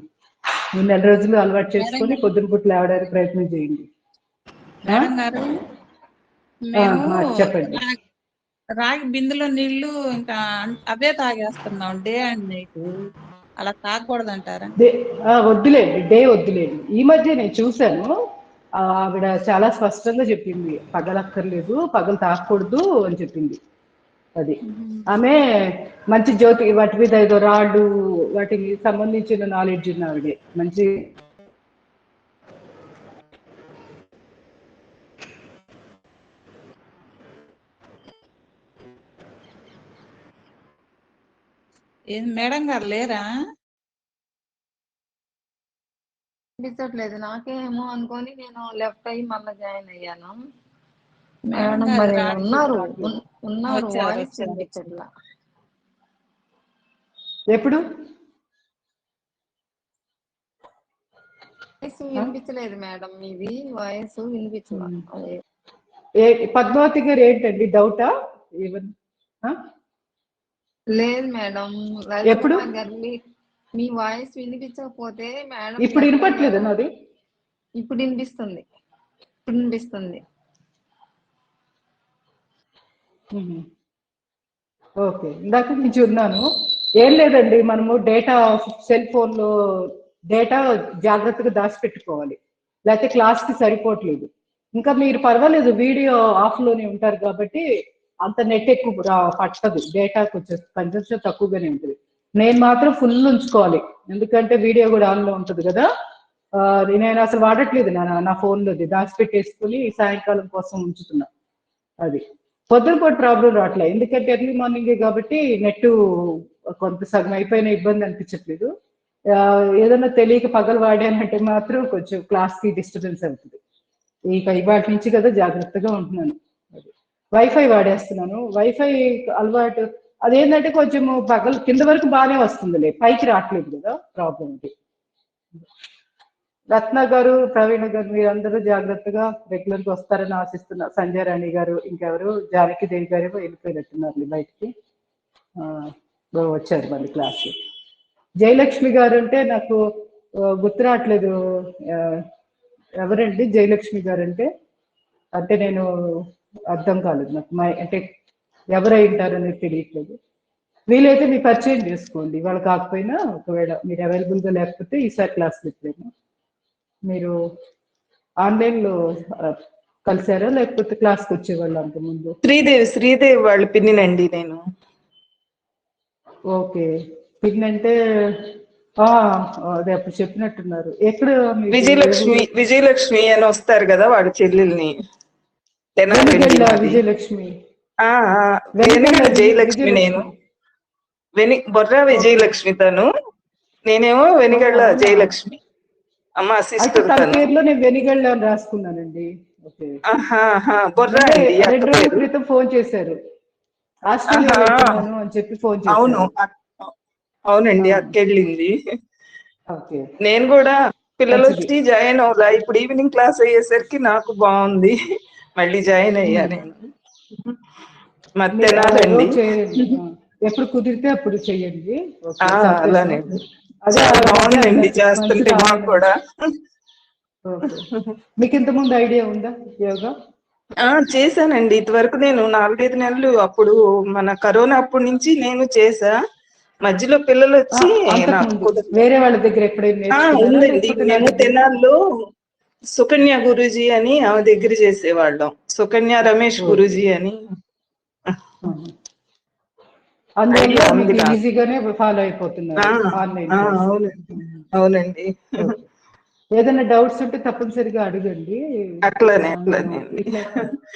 ఈ 4 రోజులు అలవాటు చేసుకొని పొద్దున పూట లేవడానికి ప్రయత్నం చేయండి. మేడం గారు, మేము చెప్పండి. రాగి బిందులో నీళ్లు ఇంకా అవే తాగేస్తున్నాం డే అండ్ నైట్. అలా తాగకూడదు అంటారా? వద్దులేండి, డే వద్దులేండి. ఈ మధ్య నేను చూశాను, ఆవిడ చాలా స్పష్టంగా చెప్పింది, పగలక్కర్లేదు, పగలు తాగకూడదు అని చెప్పింది. అది ఆమె మంచి జ్యోతి, వాటి మీద ఏదో రాళ్ళు, వాటికి సంబంధించిన నాలెడ్జ్ ఉన్న ఆవిడే. మంచి మేడం గారు లేరా? అనిపించట్లేదు నాకేమో అనుకొని నేను లెఫ్ట్ అయ్యి మళ్ళీ జాయిన్ అయ్యాను. మేడం మేడం గారు మరి రావట్లేదు. ఉన్నారు వచ్చారు, వాయిస్ వచ్చారు. వినిపించట్లా. ఎప్పుడు వాయిస్ వినిపించలేదు మేడం, మీది వాయిస్ వినిపించలా. అదే పద్మావతి గారు ఏంటండి డౌటా? లేదు మేడం, ఎప్పుడు? మీ వాయిస్ వినిపించకపోతే మేడం ఇప్పుడు వినపట్లేదు నాది. ఇప్పుడు వినిపిస్తుంది, ఇప్పుడు వినిపిస్తుంది. ఓకే, ఇందాక నుంచి ఉన్నాను. ఏం లేదండి, మనము డేటా సెల్ ఫోన్లో డేటా జాగ్రత్తగా దాచిపెట్టుకోవాలి, లేకపోతే క్లాస్కి సరిపోవట్లేదు. ఇంకా మీరు పర్వాలేదు, వీడియో ఆఫ్లోనే ఉంటారు కాబట్టి అంత నెట్ ఎక్కువ పట్టదు, డేటా కొంచెం కన్జంప్షన్ తక్కువగానే ఉంటుంది. నేను మాత్రం ఫుల్ ఉంచుకోవాలి, ఎందుకంటే వీడియో కూడా ఆన్లో ఉంటుంది కదా. నేను అసలు వాడట్లేదు, నా ఫోన్లోది దాచిపెట్టేసుకుని సాయంకాలం కోసం ఉంచుతున్నా. అది పొద్దున పూట ప్రాబ్లం రావట్లే, ఎందుకంటే ఎర్లీ మార్నింగే కాబట్టి నెట్ కొంత సగం అయిపోయిన ఇబ్బంది అనిపించట్లేదు. ఏదైనా తెలియక పగలు వాడానంటే మాత్రం కొంచెం క్లాస్కి డిస్టర్బెన్స్ అవుతుంది. ఇక ఇవాటి నుంచి కదా జాగ్రత్తగా ఉంటున్నాను. వైఫై వాడేస్తున్నాను. వైఫై అలవాటు అదేంటంటే కొంచెం పగలు కింద వరకు బాగానే వస్తుందిలే, పైకి రావట్లేదు కదా ప్రాబ్లం. ఇది రత్న గారు, ప్రవీణ గారు, మీరందరూ జాగ్రత్తగా రెగ్యులర్గా వస్తారని ఆశిస్తున్నా. సంజయ్ రాణి గారు, ఇంకెవరు, జానకీదేవి గారు వెళ్ళిపోయినట్టున్నారు బయటికి. వచ్చారు మళ్ళీ క్లాస్. జయలక్ష్మి గారు అంటే నాకు గుర్తు రావట్లేదు, ఎవరండి జయలక్ష్మి గారు అంటే? అంటే నేను అర్థం కాలేదు నాకు, అంటే ఎవరై ఉంటారనేది తెలియట్లేదు. వీలైతే మీ పరిచయం చేసుకోండి, వాళ్ళు కాకపోయినా ఒకవేళ మీరు అవైలబుల్గా లేకపోతే ఈసారి క్లాస్ పెట్టలేము. మీరు ఆన్లైన్లో కలిసారా లేకపోతే క్లాస్కి వచ్చేవాళ్ళు అంతకుముందు? శ్రీదేవి వాళ్ళు పిన్నినండి నేను. ఓకే, పిన్ని అంటే అదే అప్పుడు చెప్పినట్టున్నారు. ఎక్కడ? విజయలక్ష్మి అని వస్తారు కదా, వాడి చెల్లెల్ని. విజయలక్ష్మి ఆ, ఆ, వెనిగళ్ళ జయలక్ష్మి నేను. బొర్రా విజయలక్ష్మి తను, నేనేమో వెనిగళ్ళ అవునా? జయలక్ష్మి. అమ్మ అయితే సిస్టర్ తన తను. పేరులో నేను వెనిగళ్ళ అని రాసుకున్నానండి. ఓకే. బొర్రా అంటే అండి అక్క 2 రోజుల పేరు. క్రితం ఫోన్ చేశారు, ఆస్ట్రేలియా ఆహా, వెళ్తున్నాను అని చెప్పి ఫోన్ అవును చేశారు. అవునండి అక్క వెళ్ళింది. ఓకే, నేను కూడా పిల్లలు మంచిది. వచ్చి జాయిన్ అవులా, ఇప్పుడు ఈవినింగ్ క్లాస్ అయ్యేసరికి నాకు బాగుంది, మళ్ళీ జాయిన్ అయ్యా నేను. మరి మీరు తినాలండి. రోజు చేయండి, ఎప్పుడు కుదిరితే అప్పుడు చెయ్యండి. ఓకే, సంతోషం. అలానేండి. అదే చాలా అదే బాగుందండి అన్నారు, చేస్తుంటే మంచిది మాకు ఆనందం. కూడా. ఓకే, మీకు ఇంతకుముందు ఐడియా ఉందా యోగా? చేశానండి ఇదివరకు, నేను 4-5 నెలలు అప్పుడు మన కరోనా అప్పటి నుంచి నేను చేసా. మధ్యలో పిల్లలు వచ్చి అంతకు నాకు ముందు కుదరలేదు. వేరే వాళ్ళ దగ్గర ఎప్పుడైనా నేర్చుకున్నారా, ఉందండి, లేకపోతే నా మేము దగ్గర? తెనాల్లో సుకన్య గురూజీ అని ఆమె దగ్గర చేసేవాళ్ళం. సుకన్య రమేష్ ఓకే. గురూజీ అని. అందువల్ల ఐడియా ఉంది మీకు నాకు. ఈజీగానే ఫాలో అయిపోతున్నారు ఆన్లైన్ క్లాస్. అవునండి, అవునండి. ఓకే. ఏదైనా డౌట్స్ ఉంటే తప్పనిసరిగా అడగండి. అట్లానే నేను అండి. ఇట్లా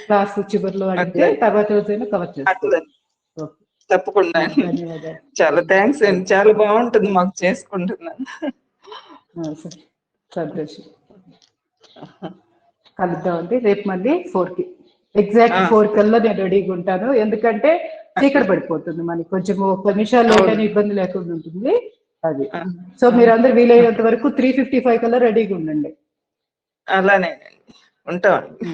క్లాస్ చివరిలో అడిగితే అట్లా తర్వాత రోజైనా కవర్ చేస్తాను. అట్లా ఓకే, తప్పకుండా అండి. ధన్యవాదాలు. చాలా థ్యాంక్స్ అండి, చాలా బాగుంటుంది మాకు చేసుకుంటున్నాను. సరే, సంతోషం. కలుద్దామండి రేపు మళ్ళీ 4కి, ఎగ్జాక్ట్ 4 కల్లా నేను రెడీగా ఉంటాను. ఎందుకంటే చీకటి పడిపోతుంది మనకి, కొంచెం 1 నిమిషాలు లేట్ అయినా ఇబ్బంది లేకుండా ఉంటుంది అది. సో మీరు అందరు వీలైనంత వరకు 3:55 కల్లా రెడీగా ఉండండి. అలానేనండి, ఉంటామండి.